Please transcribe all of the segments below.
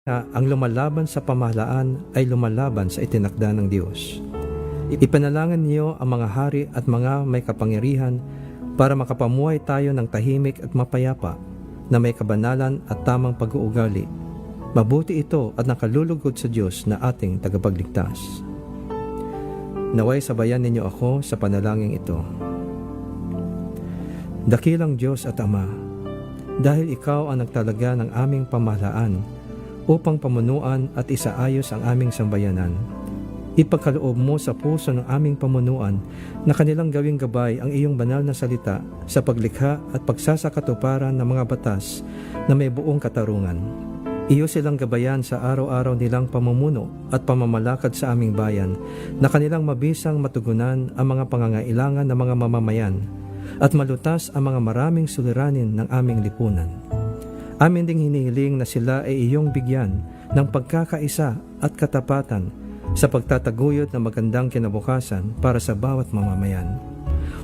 na ang lumalaban sa pamahalaan ay lumalaban sa itinakda ng Diyos. Ipanalangin niyo ang mga hari at mga may kapangyarihan para makapamuhay tayo ng tahimik at mapayapa na may kabanalan at tamang pag-uugali. Mabuti ito at nakalulugod sa Diyos na ating tagapagligtas. Naway sabayan ninyo ako sa panalangin ito. Dakilang Diyos at Ama, dahil Ikaw ang nagtalaga ng aming pamahalaan upang pamunuan at isaayos ang aming sambayanan, ipagkaloob mo sa puso ng aming pamunuan na kanilang gawing gabay ang iyong banal na salita sa paglikha at pagsasakatuparan ng mga batas na may buong katarungan. Iyo silang gabayan sa araw-araw nilang pamumuno at pamamalakad sa aming bayan na kanilang mabisang matugunan ang mga pangangailangan ng mga mamamayan at malutas ang mga maraming suliranin ng aming lipunan. Amin ding hinihiling na sila ay iyong bigyan ng pagkakaisa at katapatan sa pagtataguyod ng magandang kinabukasan para sa bawat mamamayan,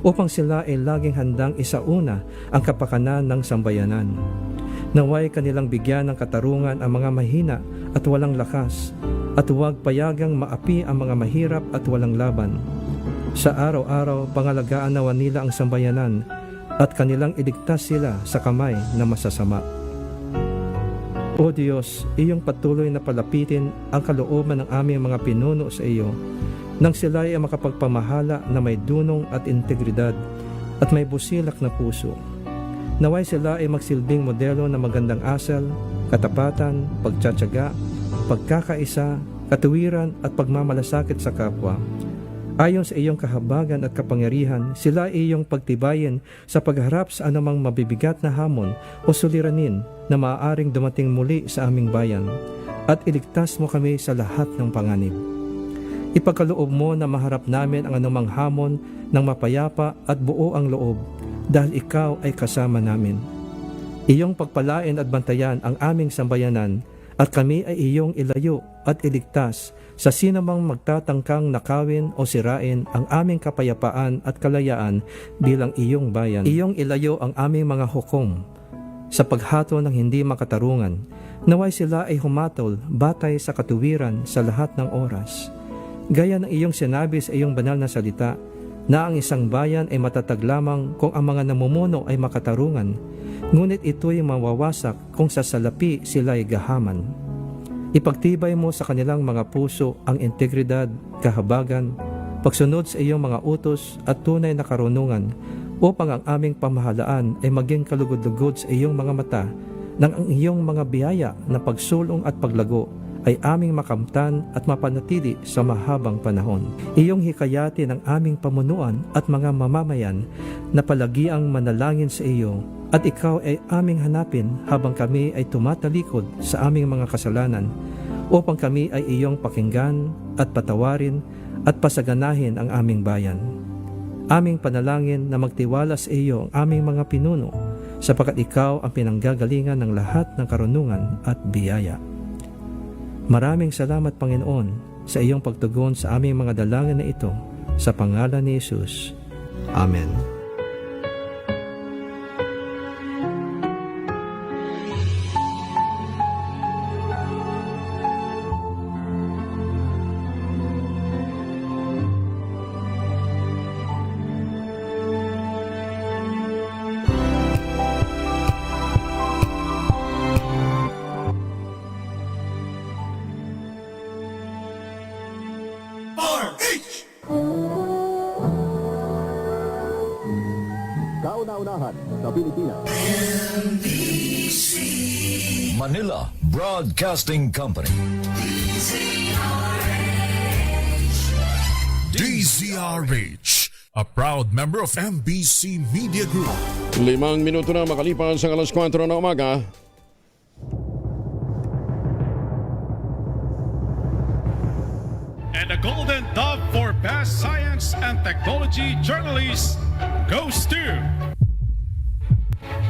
upang sila ay laging handang isauna ang kapakanan ng sambayanan. Naway kanilang bigyan ng katarungan ang mga mahina at walang lakas, at huwag payagang maapi ang mga mahirap at walang laban. Sa araw-araw, pangalagaan nawa nila ang sambayanan at kanilang iligtas sila sa kamay na masasama. O Diyos, iyong patuloy na palapitin ang kalooban ng aming mga pinuno sa iyo nang sila ay makapagpamahala na may dunong at integridad at may busilak na puso. Naway sila ay magsilbing modelo ng magandang asal, katapatan, pagtsatsaga, pagkakaisa, katuwiran at pagmamalasakit sa kapwa. Ayon sa iyong kahabagan at kapangyarihan, sila ay iyong pagtibayin sa pagharap sa anumang mabibigat na hamon o suliranin na maaaring dumating muli sa aming bayan, at iligtas mo kami sa lahat ng panganib. Ipagkaloob mo na maharap namin ang anumang hamon ng mapayapa at buo ang loob, dahil ikaw ay kasama namin. Iyong pagpalain at bantayan ang aming sambayanan, at kami ay iyong ilayo at iligtas sa sinamang magtatangkang nakawin o sirain ang aming kapayapaan at kalayaan bilang iyong bayan. Iyong ilayo ang aming mga hukom sa paghato ng hindi makatarungan. Naway sila ay humatol batay sa katuwiran sa lahat ng oras. Gaya ng iyong sinabi sa iyong banal na salita, na ang isang bayan ay matatag lamang kung ang mga namumuno ay makatarungan, ngunit ito'y mawawasak kung sa salapi sila'y gahaman. Ipagtibay mo sa kanilang mga puso ang integridad, kahabagan, pagsunod sa iyong mga utos at tunay na karunungan, upang ang aming pamahalaan ay maging kalugod-lugod sa iyong mga mata, nang ang iyong mga biyaya na pagsulong at paglago ay aming makamtan at mapanatili sa mahabang panahon. Iyong hikayatin ang aming pamunuan at mga mamamayan na palagiang manalangin sa iyo, at ikaw ay aming hanapin habang kami ay tumatalikod sa aming mga kasalanan, upang kami ay iyong pakinggan at patawarin at pasaganahin ang aming bayan. Aming panalangin na magtiwala sa iyo ang aming mga pinuno, sapagkat ikaw ang pinanggagalingan ng lahat ng karunungan at biyaya. Maraming salamat, Panginoon, sa iyong pagtugon sa aming mga dalangin na ito, sa pangalan ni Jesus. Amen. Kauna-unahan sa Pilipinas. Manila Broadcasting Company. DZRH, a proud member of MBC Media Group. 5 minuto na makalipas sa alas 4 ng umaga. And the Golden Dove for Best Science and Technology Journalist goes to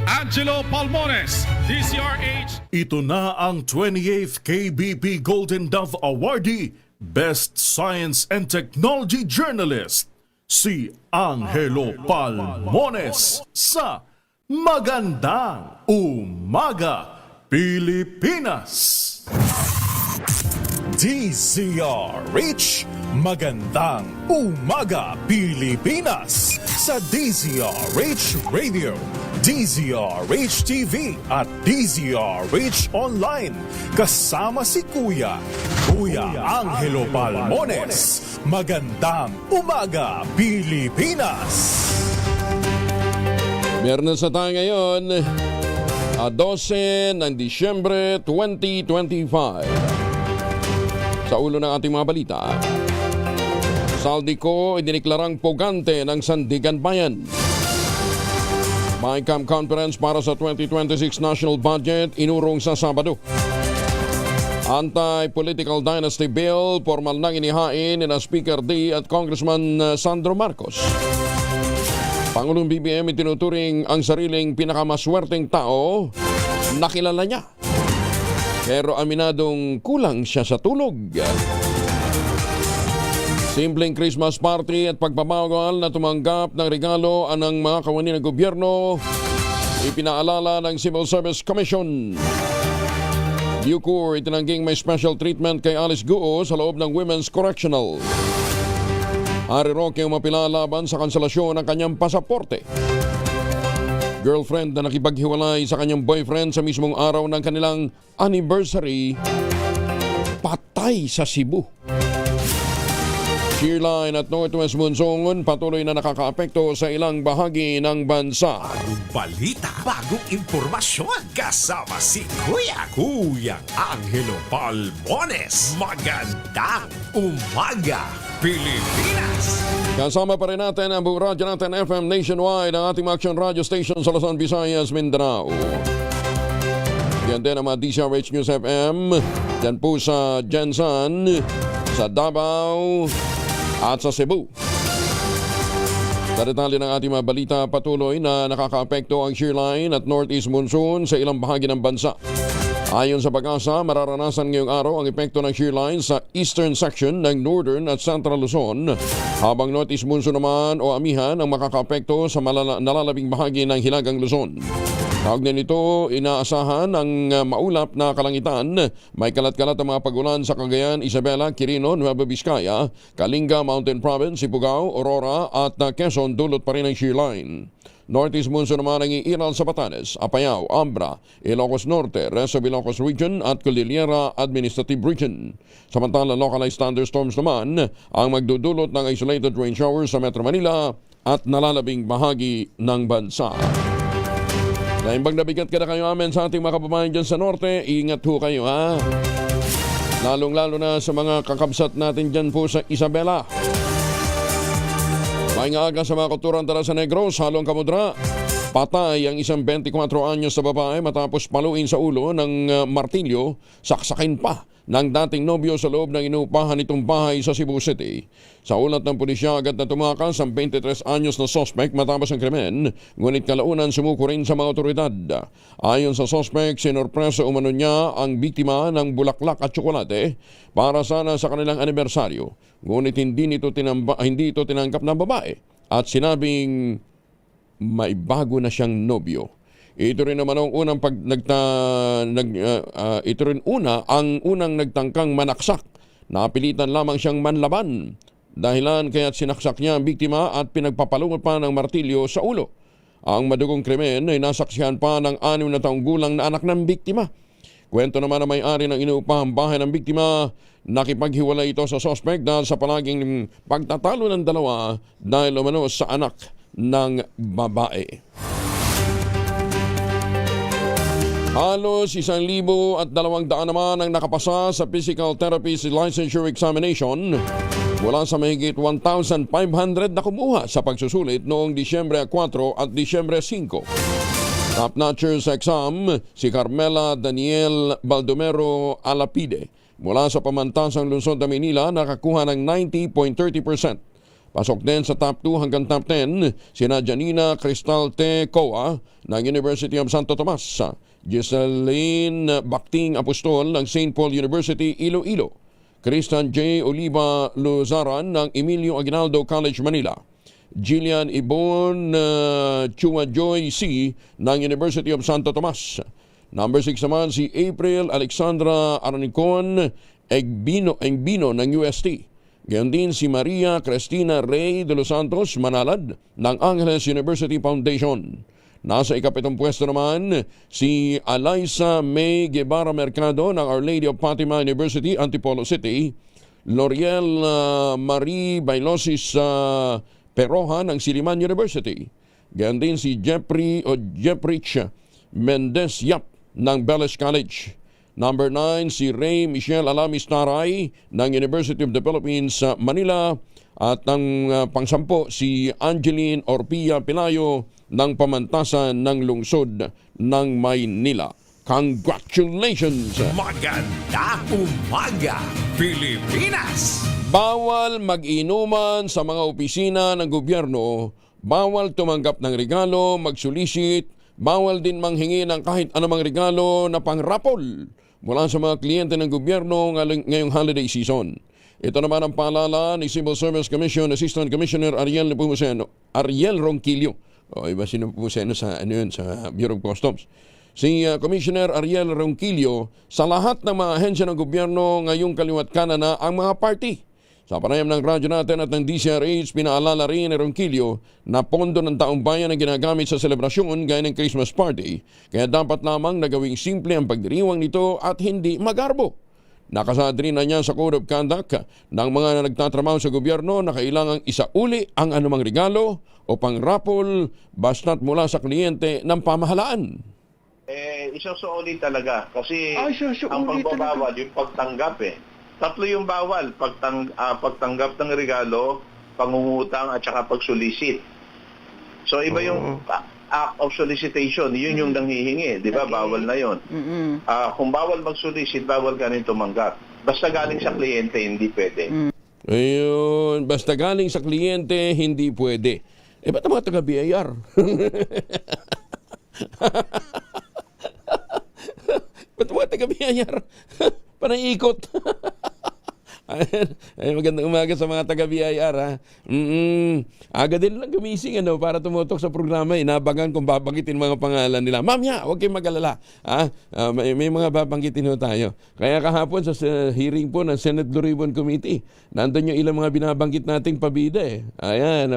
Angelo Palmones, DZRH. Ito na ang 28th KBP Golden Dove Awardee, Best Science and Technology Journalist, si Angelo Palmones sa Magandang Umaga, Pilipinas. DZRH, magandang umaga Pilipinas sa DZRH Radio, DZRH TV at DZRH Online. Kasama si Kuya Angelo Palmones. Magandang umaga Pilipinas. Biyernes na tayo ngayon, 12 ng Disyembre 2025. Sa ulo ng ating mga balita, Saldico idiniklarang pugante ng Sandigan Bayan. MyCam Conference para sa 2026 National Budget inurong sa Sabado. Anti-Political Dynasty Bill, formal nang inihain ni Speaker D at Congressman Sandro Marcos. Pangulong BBM itinuturing ang sariling pinakamaswerteng tao, nakilala niya. Pero aminadong kulang siya sa tulog. Simpleng Christmas party at pagbabagal na tumanggap ng regalo ang mga kawani ng gobyerno, ipinaalala ng Civil Service Commission. Bucor itinangging may special treatment kay Alice Guo sa loob ng Women's Correctional. Harry Roque umapilalaban sa kanselasyon ng kanyang pasaporte. Girlfriend na nakipaghiwalay sa kanyang boyfriend sa mismong araw ng kanilang anniversary, patay sa Cebu. Shearline at Northwest Monsoon patuloy na nakakaapekto sa ilang bahagi ng bansa. Bagong balita, bagong impormasyon. Kasama si Kuya Angelo Palmones. Magandang umaga, Pilipinas! Kasama pa rin natin ang buong radyo natin FM nationwide, ang ating action radio station sa Luzon, Visayas, Mindanao. Yan din ang mga DZRH News FM, yan po sa Jensan, sa Davao, at sa Cebu. Sa detalye ng ating mga balita, patuloy na nakakaapekto ang shearline at northeast monsoon sa ilang bahagi ng bansa. Ayon sa Pag-asa, mararanasan ngayong araw ang epekto ng shearline sa eastern section ng northern at central Luzon, habang northeast monsoon naman o amihan ang makakaapekto sa nalalabing bahagi ng hilagang Luzon. Kaugnay nito, inaasahan ang maulap na kalangitan. May kalat-kalat ang mga pagulan sa Cagayan, Isabela, Quirino, Nueva Vizcaya, Kalinga, Mountain Province, Sibugaw, Aurora at Quezon dulot pa rin ang shearline. Northeast monsoon naman ang iiral sa Batanes, Apayao, Ambra, Ilocos Norte, Resto Ilocos Region at Cordillera Administrative Region. Samantala, localized thunderstorms naman ang magdudulot ng isolated rain showers sa Metro Manila at nalalabing bahagi ng bansa. Naimbang nabigat ka na kayo amin sa ating mga kababayan dyan sa Norte, ingat ho kayo ha. Lalong-lalo na sa mga kakabsat natin dyan po sa Isabela. May aga sa mga kulturang dala sa Negros, halong kamudra. Patay ang isang 24 anyos na babae matapos paluin sa ulo ng martilyo, saksakin pa ng dating nobyo sa loob ng inuupahan nitong bahay sa Cebu City. Sa ulat ng pulisya, agad na tumakas ang 23 anyos na suspect matapos ang krimen, ngunit kalaunan sumuko rin sa mga otoridad. Ayon sa suspect, sinorpreso umano niya ang biktima ng bulaklak at tsokolate para sana sa kanilang anibersaryo. Ngunit hindi ito tinanggap ng babae at sinabing may bago na siyang nobyo. Ito rin naman ang unang ang unang nagtangkang manaksak. Napilitan lamang siyang manlaban. Dahilan kaya't sinaksak niya ang biktima at pinagpapalungot pa ng martilyo sa ulo. Ang madugong krimen ay nasaksihan pa ng 6 na taong gulang na anak ng biktima. Kwento naman na may-ari ng inuupahang bahay ng biktima, nakipaghiwalay ito sa suspect dahil sa palaging pagtatalo ng dalawa dahil umano sa anak ng babae. Halos 1,200 naman ang nakapasa sa physical therapy licensure examination mula sa mahigit 1,500 na kumuha sa pagsusulit noong Disyembre 4 at Disyembre 5. Top-notchers sa exam, si Carmela Daniel Baldomero Alapide mula sa pamantasang lungsod ng Manila nakakuha ng 90.30%. Pasok din sa top 2 hanggang top 10 sina Janina Cristal T. Coa ng University of Santo Tomas, Giseline Bakting Apostol ng St. Paul University, Iloilo, Christian J. Oliva Luzaran ng Emilio Aguinaldo College, Manila, Jillian Ibon Chua Joy C. ng University of Santo Tomas. Number 6 naman si April Alexandra Aranicon, Engbino ng UST. Gayon din si Maria Cristina Rey de los Santos Manalad ng Angeles University Foundation. Nasa ikapitong pwesto naman si Eliza May Guevara Mercado ng Our Lady of Fatima University, Antipolo City. L'Oreal Marie Bailosis Peroja ng Siliman University. Gayon din si Jeffrich Mendez Yap ng Bellis College. Number 9, si Ray Michelle Alamis Taray ng University of the Philippines sa Manila. At ang pangsampo, si Angeline Orpia Pilayo ng Pamantasan ng Lungsod ng Maynila. Congratulations! Magandang umaga, Pilipinas! Bawal mag-inuman sa mga opisina ng gobyerno, bawal tumanggap ng regalo, magsulisit, bawal din manghingi ng kahit anumang regalo na pangrapol mula sa mga kliyente ng gobyerno ngayong holiday season. Ito naman ang paalala ni Civil Service Commission Assistant Commissioner Ariel Ronquillo. O iba sino Nepomuceno sa sa Bureau of Customs. Si Commissioner Ariel Ronquillo, sa lahat ng mga ahensya ng gobyerno ngayong kaliwat kanan na ang mga party. Sa panayam ng radyo natin at ng DCRH, pinaalala rin ni Ronquillo na pondo ng taong bayan ang ginagamit sa selebrasyon gaya ng Christmas party. Kaya dapat lamang na gawing simple ang pagdiriwang nito at hindi magarbo. Nakasaad rin na niya sa Code of Conduct ng mga nagtatrabaho sa gobyerno na kailangang isauli ang anumang regalo o pangrapol basta't mula sa kliyente ng pamahalaan. Isusuuli talaga kasi Isusuuli ang pagbabawal yung pagtanggap Tatlo yung bawal, pagtanggap ng regalo, pangungutang at saka pagsulisit. So iba yung act of solicitation, yun yung nanghihingi, di ba? Okay. Bawal na yun. Kung bawal magsulisit, bawal ka rin tumanggap. Basta galing sa kliyente, hindi pwede. Ayun, basta galing sa kliyente, hindi pwede. Ba't ang mga taga-BIR? Ba't mga taga-BIR? Parang ikot. Magandang umaga sa mga taga-BIR, ha? Aga din lang gumising para tumutok sa programa. Inabangan kung babanggitin mga pangalan nila. Ma'am, huwag kayong mag-alala. May mga babanggitin tayo. Kaya kahapon sa hearing po ng Senate Blue Ribbon Committee, nandun yung ilang mga binabanggit nating pabida. Ayan,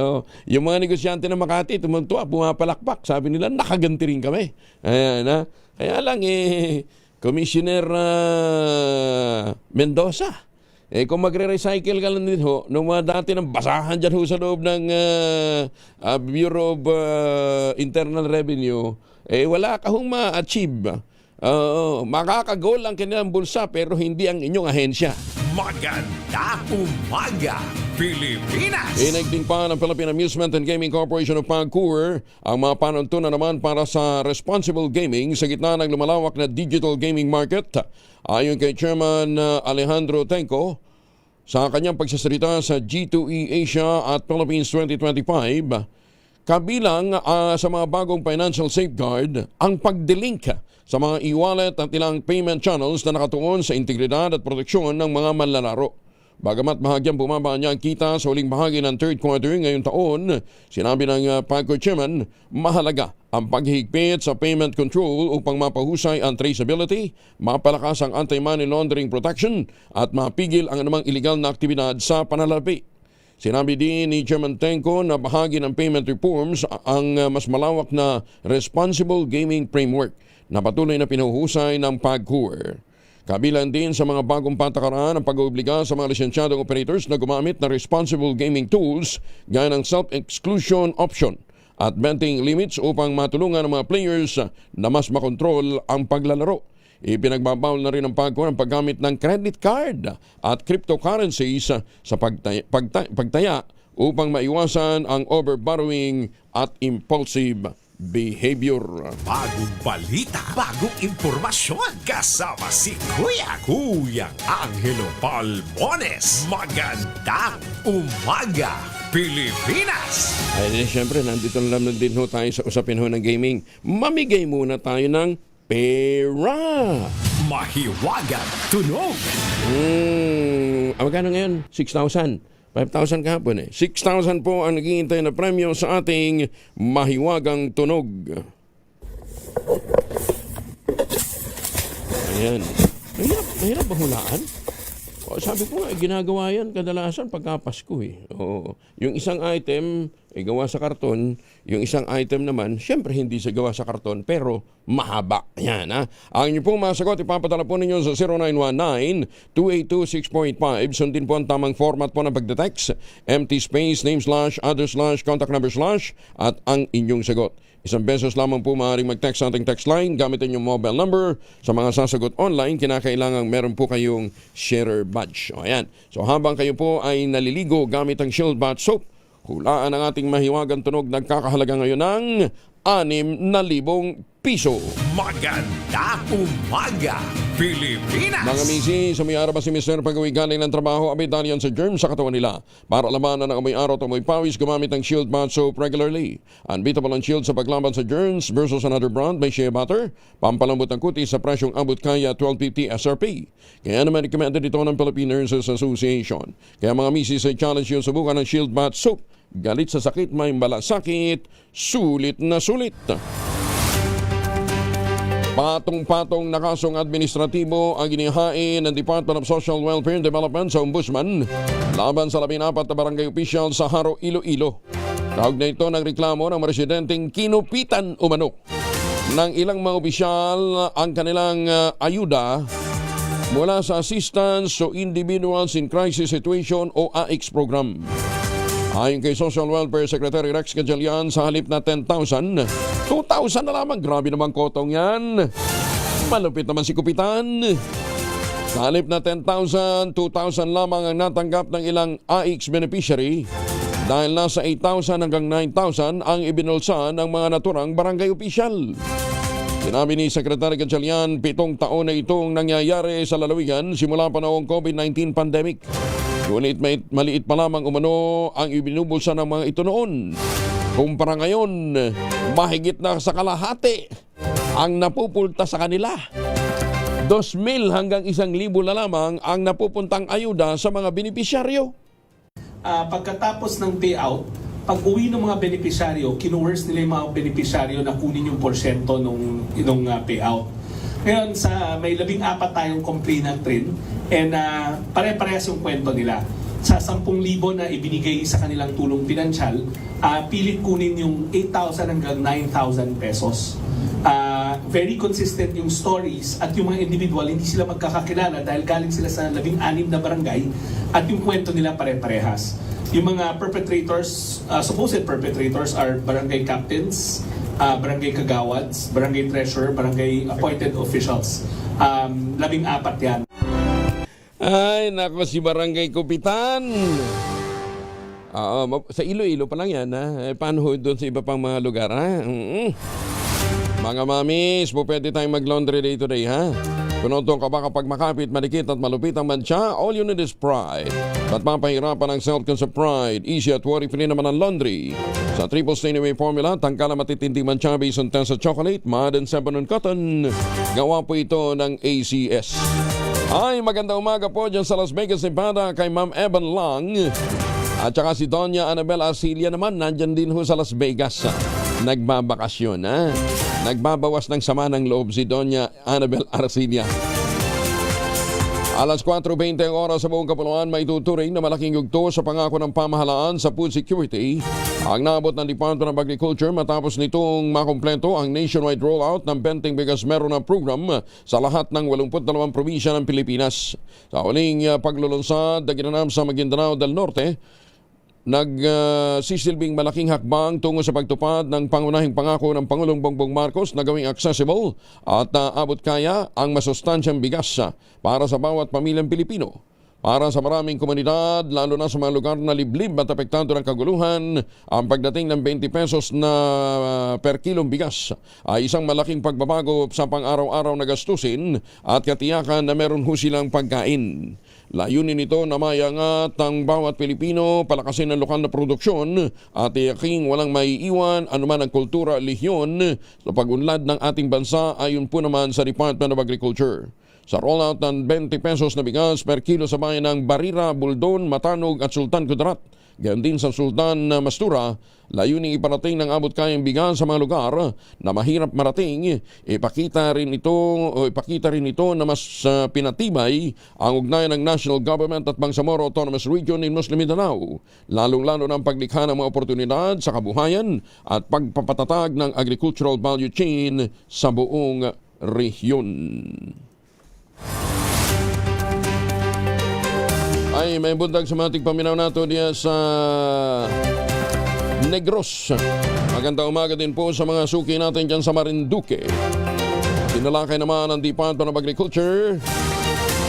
yung mga negosyante ng Makati, tumuntua, pumapalakpak. Sabi nila, nakaganti rin kami. Ayan, Kaya lang, Commissioner Mendoza, kung magre-recycle ka lang din nung mga dati ng basahan dyan sa loob ng Bureau of Internal Revenue, wala ka ma-achieve. Makakagol ang kanilang bulsa pero hindi ang inyong ahensya. Magandang umaga, Pilipinas! Inigting pa ng Philippine Amusement and Gaming Corporation of PAGCOR ang mga panuntunan naman para sa responsible gaming sa gitna ng lumalawak na digital gaming market. Ayon kay Chairman Alejandro Tenco, sa kanyang pagsasalita sa G2E Asia at Philippines 2025, kabilang sa mga bagong financial safeguard ang pagdelink sa mga e-wallet at ilang payment channels na nakatuon sa integridad at proteksyon ng mga manlalaro. Bagamat bahagyang bumaba niya ang kita sa huling bahagi ng third quarter ngayong taon, sinabi ng PAGCOR Chairman, mahalaga ang paghihigpit sa payment control upang mapahusay ang traceability, mapalakas ang anti-money laundering protection at mapigil ang anumang iligal na aktibidad sa pananalapi. Sinabi din ni Chairman Tenco na bahagi ng payment reforms ang mas malawak na responsible gaming framework na patuloy na pinuhusay ng PAGCOR. Kabilang din sa mga bagong patakaran ang pag-oobliga sa mga lisensyadong operators na gumamit ng responsible gaming tools gaya ng self-exclusion option at betting limits upang matulungan ang mga players na mas makontrol ang paglalaro. Ipinagbabawal na rin ng PAGCOR ang paggamit ng credit card at cryptocurrencies sa pagtaya upang maiwasan ang overborrowing at impulsive behavior. Bagong balita, bagong impormasyon. Kasama si Kuyang Angelo Palmones. Magandang umaga, Pilipinas! Ay, siyempre, nandito lang din tayo sa usapin ng gaming. Mamigay muna tayo ng pera. Mahiwagang tunog. Magkano ngayon? 6,000. 5,000 kahapon 6,000 po ang naghihintay na premyo sa ating mahiwagang tunog. Ayan. Mahirap ba hulaan? Sabi ko nga, ginagawa yan kadalasan pagka Pasko eh. Oo. Yung isang item ay gawa sa karton, yung isang item naman, syempre hindi siya gawa sa karton, pero mahaba. Yan ha. Ang inyo pong masagot, ipapadala po ninyo sa 0919-282-6.5. Sundin po ang tamang format po ng pagdetext. Empty space, name slash, other slash, contact number slash, at ang inyong sagot. ₱1 lamang po maaaring mag-text sa ating text line. Gamitin yung mobile number. Sa mga sasagot online, kinakailangan meron po kayong sharer badge. O ayan. So habang kayo po ay naliligo gamit ang Shield Bath Soap, hulaan ang ating mahiwagang tunog. Nagkakahalaga ngayon ng ₱6,000. Magandang umaga, Pilipinas! Mga misi, sa may araw ba si Mr. pag-uwi galing ng trabaho, abay dalian sa germs sa katawan nila. Para labanan ang amoy araw at amoy pawis, gumamit ng Shield Bath Soap regularly. Unbeatable ang Shield sa paglaban sa germs versus another brand may shea butter. Pampalambot ang kutis sa presyong abot kaya 1250 SRP. Kaya naman recommended ito ng Philippine Nurses Association. Kaya mga misi, sa challenge yung subukan ng Shield Bath Soap. Galit sa sakit, may malasakit, sulit na sulit. Patong-patong na kasong administratibo ang inihain ng Department of Social Welfare and Development sa Ombudsman laban sa 14 na barangay official sa Haro, Iloilo. Tawag na ito ng reklamo ng mga residenteng kinupitan umano ng ilang mga opisyal ang kanilang ayuda mula sa Assistance to Individuals in Crisis Situation o AICS program. Ayon kay Social Welfare Secretary Rex Gajalian, sa halip na 10,000, 2,000 na lamang. Grabe naman kotong yan. Malupit naman si Kupitan. Sa halip na 10,000, 2,000 lamang ang natanggap ng ilang AICS beneficiary dahil nasa 8,000 hanggang 9,000 ang ibinulsa ng mga naturang barangay official. Sinabi ni Secretary Gajalian, 7 taon na itong nangyayari sa lalawigan simula pa noong COVID-19 pandemic. Ngunit maliit pa lamang umano ang ibinubulsa ng mga ito noon. Kumpara ngayon, mahigit na sa kalahati ang napupulta sa kanila. 2,000 hanggang 1,000 na lamang ang napupuntang ayuda sa mga benepisyaryo. Pagkatapos ng payout, pag uwi ng mga benepisyaryo, kinuwers nila yung mga benepisyaryo na kunin yung porsyento nung payout. Ngayon, may 14 tayong complainant rin, and pare-parehas yung kwento nila. Sa 10,000 na ibinigay sa kanilang tulong pinansyal, pilit kunin yung 8,000 hanggang 9,000 pesos. Very consistent yung stories, at yung mga individual hindi sila magkakakilala dahil galing sila sa 16 na barangay, at yung kwento nila pare-parehas. Yung mga perpetrators, supposed perpetrators are barangay captains, barangay kagawads, barangay treasurer, barangay appointed officials. 14 yan. Ay, nako, si Barangay Kupitan. Sa Iloilo pa lang yan, ha? Paano doon sa iba pang mga lugar, ha? Mga mamis, po pwede tayong mag-laundry day today, ha? Kunontong ka ba kapag makapit, malikit at malupit ang mancha? All you need is pride. Ba't mapahirapan ang self-concept pride? Easy at worry-free naman ang laundry. Sa Triple Stain Away Formula, tangkal ang matitinding mancha based on Tensa Chocolate, Mud and Sebanon Cotton. Gawa po ito ng ACS. Ay, magandang umaga po dyan sa Las Vegas, Nevada kay Ma'am Evan Lang. At saka si Doña Annabel Arcilia naman, nandyan din ho sa Las Vegas. Nagbabakasyon, ha? Nagbabawas ng sama ng loob si Doña Annabel Arcilia. Alas 4:20 ang oras sa buong kapuluan, may tuturing na malaking yugto sa pangako ng pamahalaan sa food security ang naabot ng Department of Agriculture matapos nitong makumpleto ang nationwide rollout ng Benteng Bigas Meron na program sa lahat ng 82 probinsya ng Pilipinas. Sa huling paglulunsad na ginanap sa Maguindanao del Norte, nagsisilbing malaking hakbang tungo sa pagtupad ng pangunahing pangako ng Pangulong Bongbong Marcos na gawing accessible at abot kaya ang masustansyang bigas para sa bawat pamilyang Pilipino. Para sa maraming komunidad, lalo na sa mga lugar na liblib at apektado ng kaguluhan, ang pagdating ng 20 pesos na per kilong bigas ay isang malaking pagbabago sa pang-araw-araw na gastusin at katiyakan na meron ho silang pagkain. Layunin nito na mayangat ang bawat Pilipino, palakasin ang lokal na produksyon at tiyaking walang maiiwan anuman ang kultura at lihiyon sa pag-unlad ng ating bansa ayon po naman sa Department of Agriculture. Sa rollout ng 20 pesos na bigas per kilo sa bayan ng Barira, Buldon, Matanog at Sultan Kudarat, Gayon din sa Sultan Mastura, layuning iparating ng abot kayang bigas sa mga lugar na mahirap marating. Ipakita rin ito na mas pinatibay ang ugnayan ng national government at Bangsamoro Autonomous Region in Muslim Mindanao, lalong-lalo ng paglikha ng mga oportunidad sa kabuhayan at pagpapatatag ng agricultural value chain sa buong rehiyon. Ay, may bundag sa matik paminaw nato diya sa Negros. Magandang umaga din po sa mga suki natin dyan sa Marinduque. Tinalakay naman ang Department of Agriculture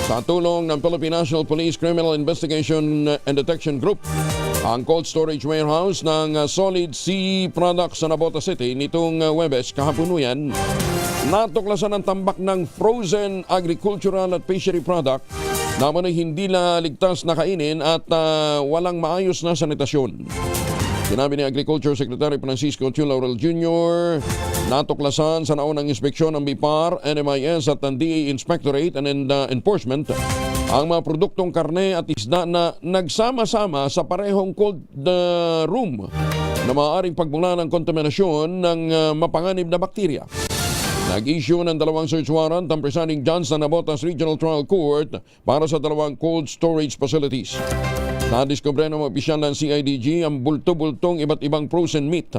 sa tulong ng Philippine National Police Criminal Investigation and Detection Group ang cold storage warehouse ng Solid Sea Products sa Navotas City nitong Huwebes kahapon yan. Natuklasan ang tambak ng frozen agricultural at fishery product naman ay hindi na ligtas na kainin at walang maayos na sanitasyon. Sinabi ni Agriculture Secretary Francisco Chu Laurel Jr., natuklasan sa naunang inspeksyon ng BIPAR, NMIS at ng DA Inspectorate and Enforcement ang mga produktong karne at isda na nagsama-sama sa parehong cold room na maaaring pagmula ng kontaminasyon ng mapanganib na bakterya. Nag-issue ng 2 search warrant ang presiding judge ng Navotas Regional Trial Court para sa 2 cold storage facilities. Nadiskubre ng mga opisyal ng CIDG ang bulto-bultong iba't ibang frozen meat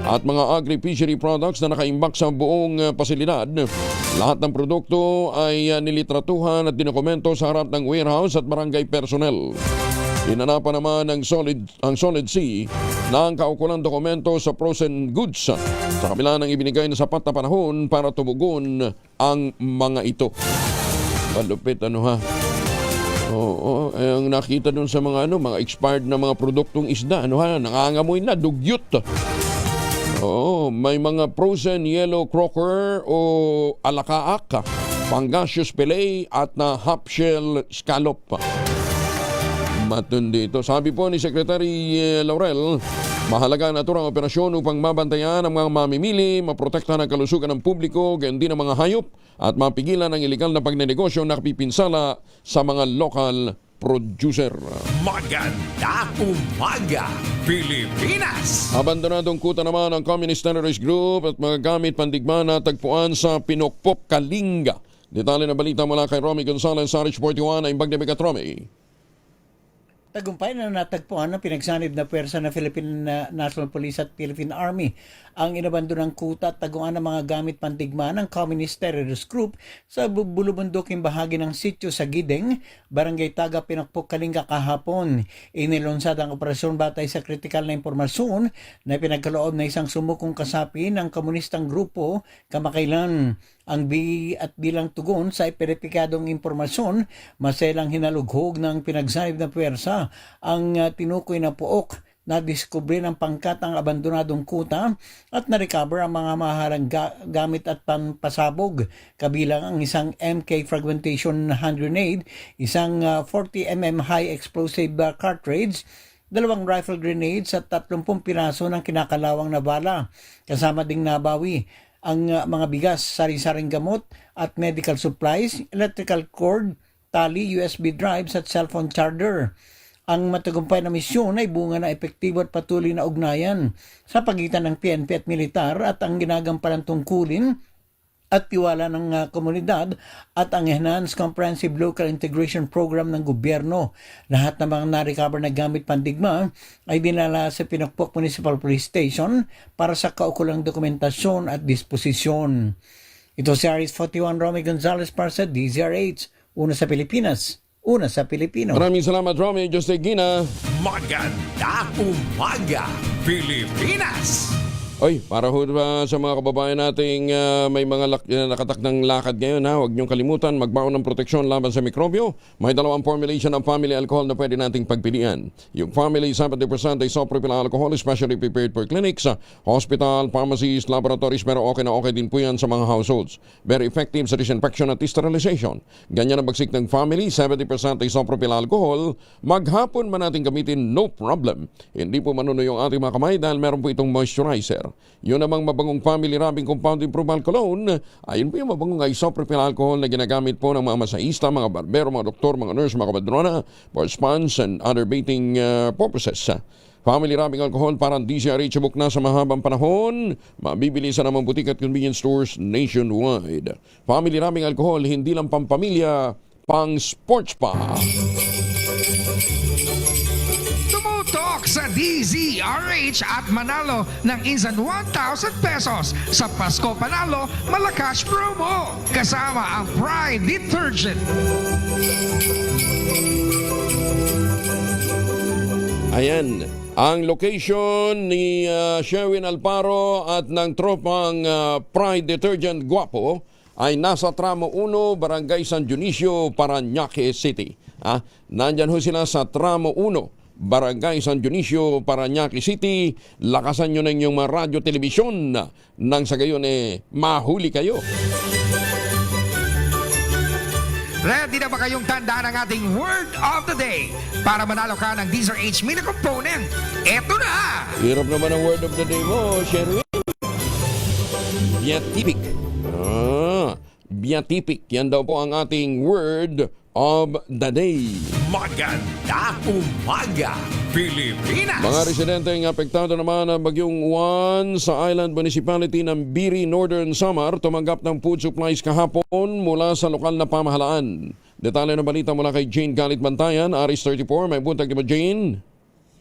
at mga agri-fishery products na nakaimbak sa buong pasilidad. Lahat ng produkto ay nilitratuhan at dinokumento sa harap ng warehouse at barangay personnel. Hinanapan naman ang Solid Sea na ang kaukulang dokumento sa frozen goods sa kabila ng ibinigay na sapat na panahon para tumugon ang mga ito. Malupit ha. Oo, ang nakita dun sa mga mga expired na mga produktong isda, nangangamoy na, dugyot. Oo, may mga frozen yellow croaker o alakaak, pangasius fillet at na half-shell scallop. Matundi ito. Sabi po ni Secretary Laurel, mahalaga na turang operasyon upang mabantayan ang mga mamimili, maprotektahan ang kalusugan ng publiko, gayon din ang mga hayop at mapigilan ang ilegal na pagnenegosyo na kapipinsala sa mga local producer. Maganda umaga, Pilipinas! Abandonadong kuta naman ang Communist Terrorist Group at mga gamit pandigma na tagpuan sa Pinokpok, Kalinga. Detalye na balita mula kay Romy Gonzalez sa Rich 41 na Imbag de Bigat, Romy. Tagumpay na natagpuan ng pinagsanib na puwersa ng Philippine National Police at Philippine Army ang inabandonang kuta at taguan ng mga gamit pandigma ng Communist Terrorist Group sa bulubunduking bahagi ng sitio sa Gideng, Barangay Taga, Pinokpok, Kalinga kahapon. Inilunsad ang operasyon batay sa kritikal na impormasyon na pinagkaloob na isang sumukong kasapi ng komunistang grupo kamakailan. Ang bilang tugon sa ipinipikadong impormasyon, maselang hinalughog ng pinagsanib na puwersa ang tinukoy na puok na diskubre ng pangkat ang abandonadong kuta at na-recover ang mga mahalang gamit at pampasabog, kabilang ang isang MK fragmentation hand grenade, isang 40mm high explosive cartridge, 2 rifle grenades at 30 piraso ng kinakalawang na bala. Kasama ding nabawi ang mga bigas, sari-saring gamot at medical supplies, electrical cord, tali, USB drives at cellphone charger. Ang matagumpay na misyon ay bunga na epektibo at patuloy na ugnayan sa pagitan ng PNP at militar at ang ginagampalang tungkulin at tiwala ng komunidad at ang Enhanced Comprehensive Local Integration Program ng gobyerno. Lahat ng mga na-recover na gamit pandigma ay dinala sa Pinokpok Municipal Police Station para sa kaukulang dokumentasyon at disposisyon. Ito si Aris 41 Romy Gonzalez para sa DZRH. Una sa Pilipinas, una sa Pilipino. Maraming salamat, Romy. Jose Gina. Maganda umaga, Pilipinas! Oy, para ho ba sa mga kababayan nating may mga nakatakdang lakad ngayon, huwag niyong kalimutan magbaon ng proteksyon laban sa mikrobyo. May 2 formulation ng family alcohol na pwede nating pagpilian. Yung family 70% isopropyl alcohol, especially prepared for clinics, hospital, pharmacies, laboratories, pero okay na okay din po yan sa mga households. Very effective sa disinfection at sterilization. Ganyan ang bagsik ng family, 70% isopropyl alcohol. Maghapon man natin gamitin, no problem. Hindi po manuno yung ating mga kamay dahil meron po itong moisturizer. Yun namang mabangong family wrapping compound improvement cologne, ayun po yung mabangong isopropyl alcohol na ginagamit po ng mga masaista, mga barbero, mga doktor, mga nurse, mga kabadrona for spas and other bathing purposes. Family wrapping alcohol parang DCRH book na sa mahabang panahon. Mabibili sa namang butik at convenience stores nationwide. Family wrapping alcohol, hindi lang pampamilya, pang sports pa. Tumutok sa DZRH at manalo ng instant 1,000 pesos sa Pasko Panalo Malakas Promo. Kasama ang Pride Detergent. Ayan, ang location ni Sherwin Alparo at ng tropang Pride Detergent Guapo ay nasa Tramo 1, Barangay San Dionisio, Parañaque City. Nandyan ho sila sa Tramo 1, Barangay San Dionisio, Parañaque City. Lakasan nyo na inyong mga radyo, telebisyon nang sa gayon mahuli kayo. Ready na ba kayong tandaan ang ating word of the day para manalo ka ng DZRH Mini Component? Eto na! Hirap naman ang word of the day mo, Sherwin. Beatific. Beatific. Yan daw po ang ating word of the day. Maganda umaga, Pilipinas! Mga residenteng apektado naman ng bagyong Juan sa Island Municipality ng Biri, Northern Samar tumanggap ng food supplies kahapon mula sa lokal na pamahalaan. Detalye ng balita mula kay Jane Galit Bantayan, Aris 34. May buntag ba, Jane?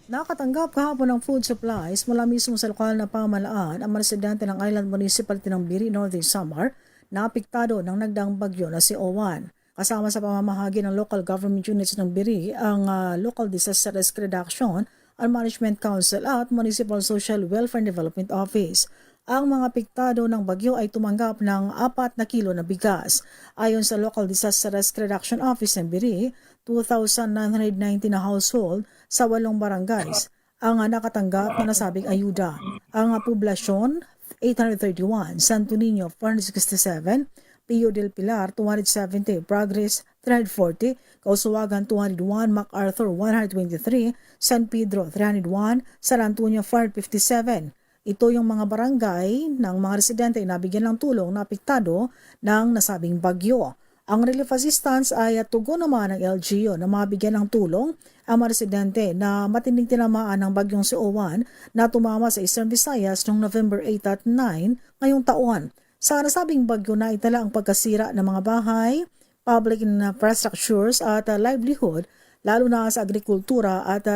Nakatanggap kahapon ng food supplies mula mismo sa lokal na pamahalaan ang mga residente ng Island Municipality ng Biri, Northern Samar na apektado ng nagdaang bagyo na si Owan. Kasama sa pamamahagi ng local government units ng Biri, ang Local Disaster Risk Reduction and Management Council at Municipal Social Welfare and Development Office. Ang mga apektado ng bagyo ay tumanggap ng 4 na kilo na bigas. Ayon sa Local Disaster Risk Reduction Office ng Biri, 2,990 na household sa 8 barangays ang nakatanggap na nasabing ayuda. Ang poblasyon, 831, Santo Niño, 467, Pio del Pilar, 270, Progress, 340, Kausuwagan, 201, MacArthur, 123, San Pedro, 301, San Antonio, 457. Ito yung mga barangay ng mga residente na nabigyan ng tulong na apektado ng nasabing bagyo. Ang relief assistance ay tugon naman ng LGU na mabigyan ng tulong ang mga residente na matinding tinamaan ng bagyong si Owan na tumama sa Eastern Visayas noong November 8 at 9 ngayong taon. Sa nasabing bagyo na itala ang pagkasira ng mga bahay, public infrastructures at livelihood, lalo na sa agrikultura at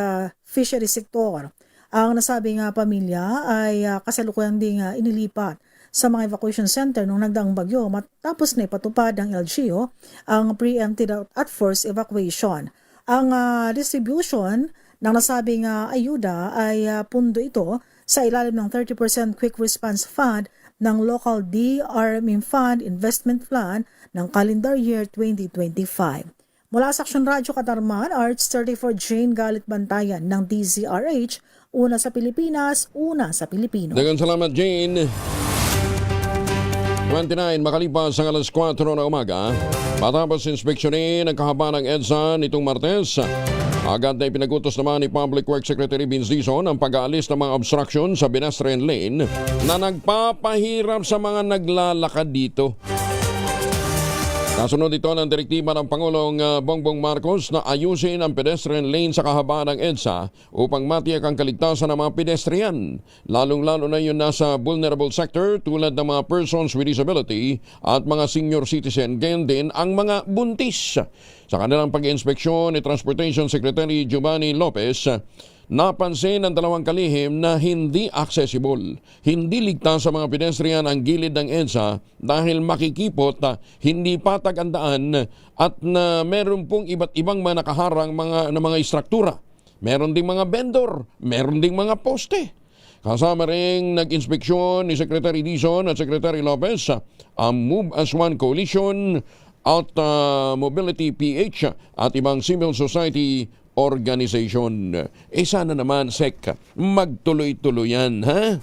fishery sector. Ang nasabing pamilya ay kasalukuyang ding inilipat sa mga evacuation center nung nagdaang bagyo matapos na ipatupad ng LGU ang preemptive at forced evacuation. Ang distribution ng nasabing ayuda ay pundo ito sa ilalim ng 30% Quick Response Fund ng Local DRM Fund Investment Plan ng calendar year 2025. Mula sa Action Radio Katarman, Arts 34 Jane Galit Bantayan ng DZRH, una sa Pilipinas, una sa Pilipino. Dagan salamat, Jane. 29 makalipas ang alas 4 na umaga, matapos inspeksyonin ang kahaba ng EDSA nitong Martes, agad na ipinagutos naman ni Public Works Secretary Vince Dizon ang pag-aalis ng mga obstruction sa pedestrian lane na nagpapahirap sa mga naglalakad dito. Kasunod ito ng direktiba ng Pangulong Bongbong Marcos na ayusin ang pedestrian lane sa kahabaan ng EDSA upang matiyak ang kaligtasan ng mga pedestrian. Lalong-lalo na yun nasa vulnerable sector tulad ng mga persons with disability at mga senior citizen, gayon din ang mga buntis. Sa kanilang pag-inspeksyon ni Transportation Secretary Giovanni Lopez, napansin ng dalawang kalihim na hindi accessible, hindi ligtas sa mga pedestrian ang gilid ng EDSA dahil makikipot, hindi patag ang daan at na meron pong iba't ibang mga nakaharang na mga istruktura. Meron ding mga vendor, meron ding mga poste. Kasama rin nag-inspeksyon ni Secretary Dizon at Secretary Lopez ang Move as One Coalition at Mobility PH at ibang civil society organization. Sana naman, Sek, magtuloy-tuloy yan, ha?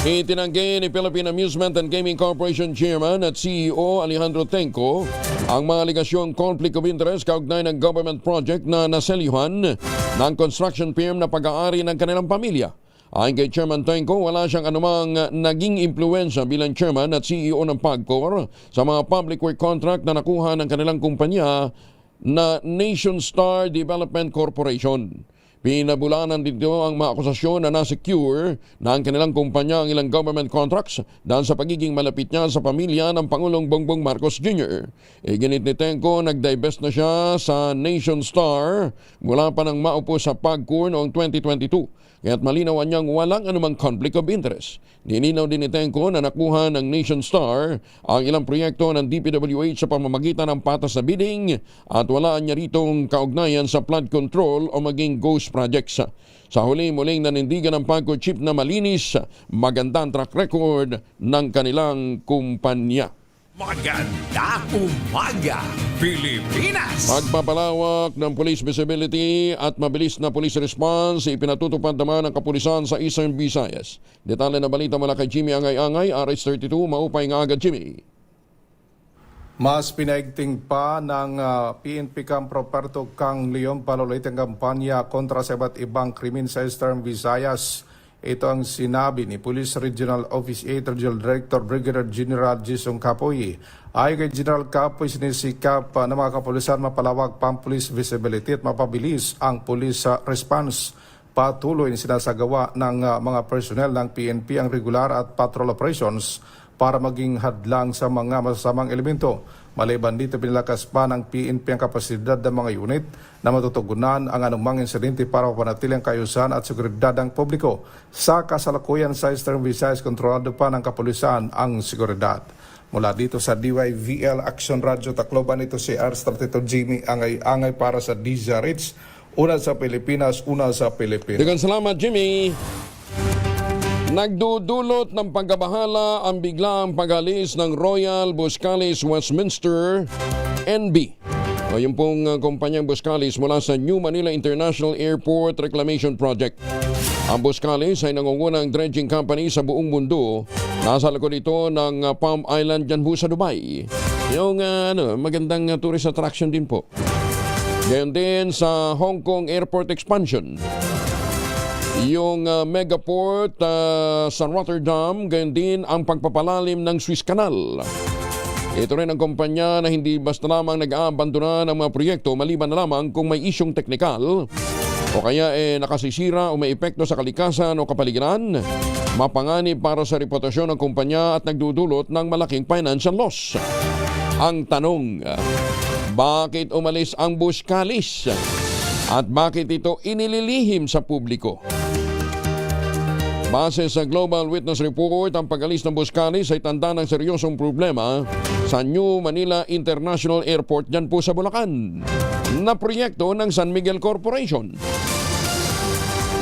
Itinanggi ni Philippine Amusement and Gaming Corporation Chairman at CEO Alejandro Tenco ang mga aligasyong conflict of interest kaugnay ng government project na naselyuhan ng construction firm na pag-aari ng kanilang pamilya. Ayon kay Chairman Tenco, wala siyang anumang naging impluensya bilang chairman at CEO ng PAGCOR sa mga public work contract na nakuha ng kanilang kumpanya na Nation Star Development Corporation. Pinabulanan dito ang mga akusasyon na na-secure na ang kanilang kumpanya ang ilang government contracts dahil sa pagiging malapit niya sa pamilya ng Pangulong Bongbong Marcos Jr. Ginit ni Tenco, nag-divest na siya sa Nation Star mula pa nang maupo sa PAGCOR noong 2022. Kaya't malinaw niyang walang anumang conflict of interest. Nilinaw din ni Tenco na nakuha ng Nation Star ang ilang proyekto ng DPWH sa pamamagitan ng patas na bidding at wala niya ritong kaugnayan sa flood control o maging ghost projects. Sa huli, muling nanindigan ng PAGCOR chief na malinis, magandang track record ng kanilang kumpanya. Maganda umaga, Pilipinas! Pagpapalawak ng police visibility at mabilis na police response ipinatutupad naman ng kapulisan sa Eastern Visayas. Detalye na balita mula kay Jimmy Angay-Angay, RH32, maupay nga agad Jimmy. Mas pinaigting pa ng PNP Camp Roberto Kang Leon palulit ang kampanya kontra sa iba't ibang krimen sa Eastern Visayas. Ito ang sinabi ni Police Regional Office 8 Regional Director Brigadier General Jason Capoy. Ayon kay General Capoy, sinisikap ng mga kapulisan mapalawak pa ang police visibility at mapabilis ang police response. Patuloy na sinasagawa ng mga personnel ng PNP ang regular at patrol operations para maging hadlang sa mga masasamang elemento. Maliban dito, pinalakas pa ng PNP ang kapasidad ng mga unit na matutugunan ang anumang insidente para mapanatili ang kaayusan at seguridad ng publiko. Sa kasalukuyan sa Eastern Visayas, kontrolado pa ng kapulisan ang seguridad. Mula dito sa DYVL Action Radio Tacloban, ito si RH32 Jimmy Angay-Angay para sa DZRH. Una sa Pilipinas, una sa Pilipinas. Daghang salamat, Jimmy. Nagdudulot ng pagkabahala ang biglaang pag-alis ng Royal Buscalis Westminster NB. O yung pong kumpanyang Buscalis mula sa New Manila International Airport Reclamation Project. Ang Buscalis ay nangungunang dredging company sa buong mundo. Nasa likod ito ng Palm Island dyan po sa Dubai. Yung magandang tourist attraction din po. Gayon din sa Hong Kong Airport Expansion. Yung megaport sa Rotterdam, gayon din ang pagpapalalim ng Suez Canal. Ito rin ang kumpanya na hindi basta lamang nag-aabandona ng mga proyekto maliban na lamang kung may isyong teknikal o kaya nakasisira o may epekto sa kalikasan o kapaligiran, mapanganib para sa reputasyon ng kumpanya at nagdudulot ng malaking financial loss. Ang tanong, bakit umalis ang Buscalis? At bakit ito inililihim sa publiko? Base sa Global Witness Report, ang pag-alis ng Buscalis ay tanda ng seryosong problema sa New Manila International Airport dyan po sa Bulacan na proyekto ng San Miguel Corporation.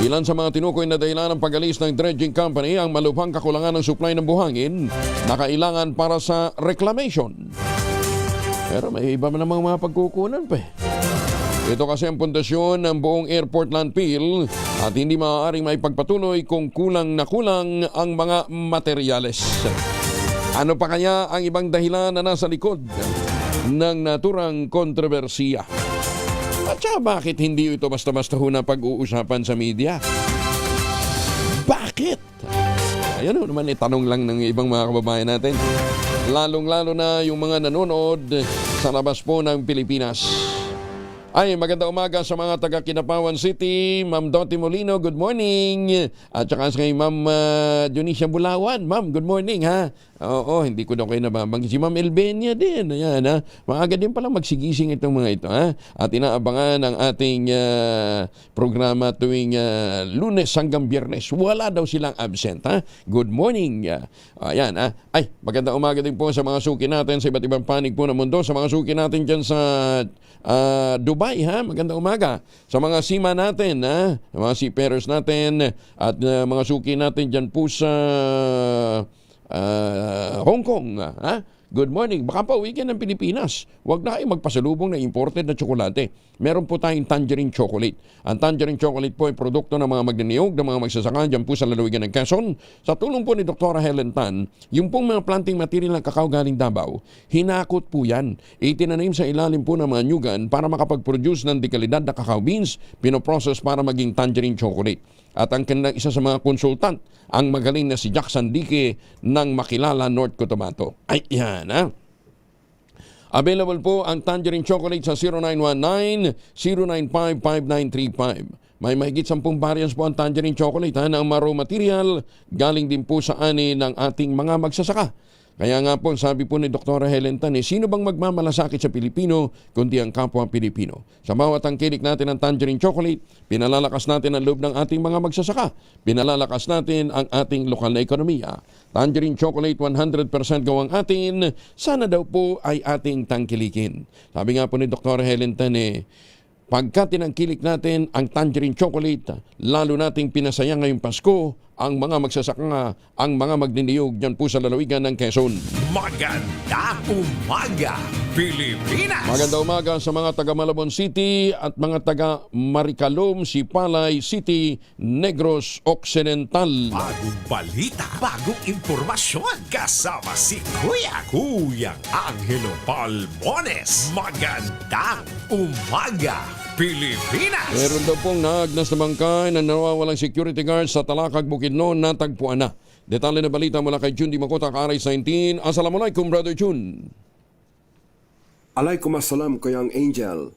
Ilan sa mga tinukoy na dahilan ng pag-alis ng dredging company ang malubhang kakulangan ng supply ng buhangin na kailangan para sa reclamation. Pero may iba namang mga pagkukunan pa eh. Ito kasi ang pundasyon ng buong airport landfill at hindi maaaring maipagpatuloy kung kulang na kulang ang mga materyales. Ano pa kaya ang ibang dahilan na nasa likod ng naturang kontrobersiya? At saka bakit hindi ito basta-basta na pag-uusapan sa media? Bakit? Ayan naman tanong lang ng ibang mga kababayan natin. Lalong-lalo na yung mga nanonood sa labas po ng Pilipinas. Ay, maganda umaga sa mga taga Kinapawan City. Ma'am Dottie Molino, good morning. At saka kay Ma'am Dionisia Bulawan. Ma'am, good morning ha. Oo, hindi ko daw kayo nababanggit. Si Ma'am Elbenia din. Ayan ha. Maaga din pala magsigising itong mga ito ha. At inaabangan ang ating programa tuwing Lunes hanggang Biyernes. Wala daw silang absent ha. Good morning. Ayan ha. Ay, maganda umaga din po sa mga suki natin sa iba't ibang panig po ng mundo. Sa mga suki natin dyan sa Dubai ha. Magandang umaga. Sa mga sima natin ha. Mga seafarers natin at mga suki natin dyan po sa Hong Kong ha. Good morning. Baka pa weekend ng Pilipinas. Huwag na kayo magpasalubong ng imported na tsokolate. Meron po tayong tangerine chocolate. Ang tangerine chocolate po ay produkto ng mga magniniyog, ng mga magsasaka dyan po sa lalawigan ng Quezon. Sa tulong po ni Dr. Helen Tan, yung pong mga planting material ng kakao galing Davao, hinakot po yan. Itinanim sa ilalim po ng mga nyugan para makapag-produce ng dekalidad na kakao beans, pinoprocess para maging tangerine chocolate. at ang kanilang isa sa mga konsultant, ang magaling na si Jack Sandique ng Makilala, North Cotabato. Ay, yan ha. Available po ang Tangerine Chocolate sa 0919-095-5935. May mahigit 10 variants po ang Tangerine Chocolate na ang raw material galing din po sa ani ng ating mga magsasaka. Kaya nga po, sabi po ni Dr. Helen Tan, sino bang magmamalasakit sa Pilipino kundi ang kapwa Pilipino? Sa bawat tangkilik natin ng Tangerine Chocolate, pinalalakas natin ang loob ng ating mga magsasaka. Pinalalakas natin ang ating lokal na ekonomiya. Tangerine Chocolate 100% gawang atin, sana daw po ay ating tangkilikin. Sabi nga po ni Dr. Helen Tan, pagka tinangkilik natin ang Tangerine Chocolate, lalo nating pinasaya ngayong Pasko ang mga magsasaka, ang mga magniniyog dyan po sa lalawigan ng Quezon. Magandang umaga, Pilipinas! Magandang umaga sa mga taga Malabon City at mga taga Maricalom, Sipalay City, Negros Occidental. Bagong balita, bagong impormasyon, kasama si Kuya Angelo Palmones. Magandang umaga, Pilipinas! Meron daw pong naagnas na bangkay na nawawalang security guard sa Talakag, Bukidnon, natagpuan na. Detalye na balita mula kay Jun Di Makota, Karais 19. Assalamualaikum, Brother Jun. Alaikum assalam, Kuyang Angel.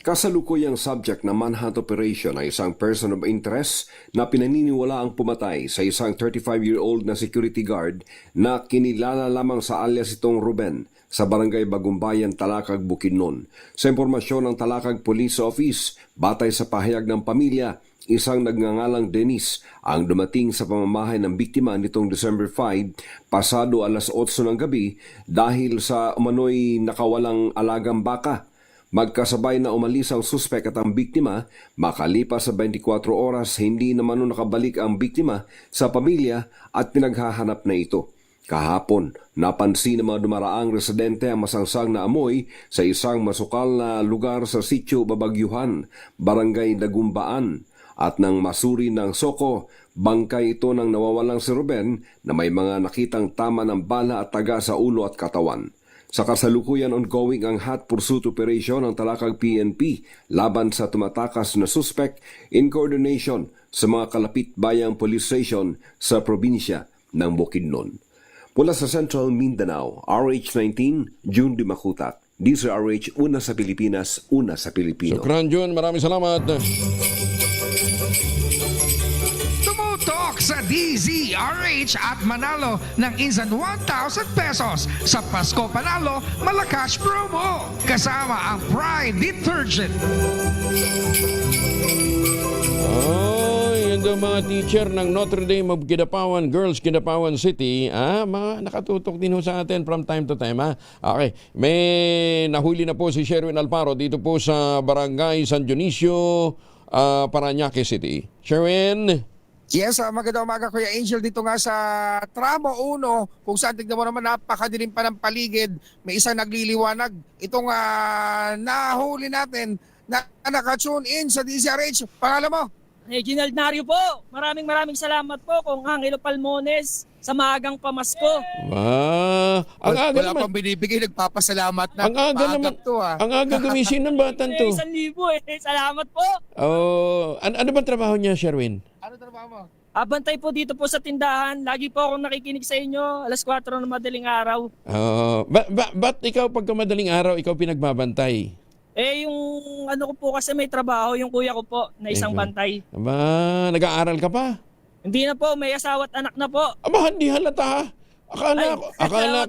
Kasalukuyang subject na manhunt operation ay isang person of interest na pinaniniwala ang pumatay sa isang 35-year-old na security guard na kinilala lamang sa alias itong Ruben sa barangay Bagumbayan, Talakag, Bukidnon. Sa impormasyon ng Talakag Police Office, batay sa pahayag ng pamilya, isang nagngangalang Dennis ang dumating sa pamamahay ng biktima nitong December 5, pasado alas 8 ng gabi dahil sa umano'y nakawalang alagang baka. Magkasabay na umalis ang suspek at ang biktima, makalipas sa 24 oras hindi naman nakabalik ang biktima sa pamilya at pinaghahanap na ito. Kahapon, napansin ng mga dumaraang residente ang masangsang na amoy sa isang masukal na lugar sa Sitio Babagyuhan, Barangay Dagumbaan. At nang masuri ng soko, bangkay ito ng nawawalang si Ruben na may mga nakitang tama ng bala at taga sa ulo at katawan. Sa kasalukuyan ongoing ang hot pursuit operation ng Talakag PNP laban sa tumatakas na suspect in coordination sa mga kalapit bayang police station sa probinsya ng Bukidnon. Mula sa Central Mindanao, RH19, June Di Makutak. DZRH, una sa Pilipinas, una sa Pilipino. Shukran, Jun. Maraming salamat. Tumutok sa DZRH at manalo ng Insan 1,000 pesos sa Pasko Panalo Malacash Promo. Kasama ang Pride Detergent. Yan daw mga teacher ng Notre Dame of Kidapawan Girls, Kidapawan City, mga nakatutok din ho sa atin from time to time. Okay, may nahuli na po si Sherwin Alparo dito po sa Barangay San Dionisio, Parañaque City. Sherwin? Yes, magandang umaga Kuya Angel. Dito nga sa Tramo 1, kung saan tignan mo naman napakadilim pa ng paligid, may isang nagliliwanag. Itong nahuli natin na naka-tune in sa DZRH. Pangalan mo? Reginald Nario po. Maraming salamat po kung Angelo Palmones sa maagang pamasko. Ang aga wala naman. pang binibigay, nagpapasalamat na. Ang aga naman. Ang aga gumising ng batan to. 1,000 Salamat po. Ano ba trabaho niya, Sherwin? Ano trabaho mo? Abantay po dito po sa tindahan. Lagi po akong nakikinig sa inyo. Alas 4 ng madaling araw. Ba't ikaw pagka madaling araw, ikaw pinagbabantay? Yung ano ko po kasi may trabaho, yung kuya ko po na isang bantay. Nag-aaral ka pa? Hindi na po, may asawa at anak na po. Hindi halata. Akala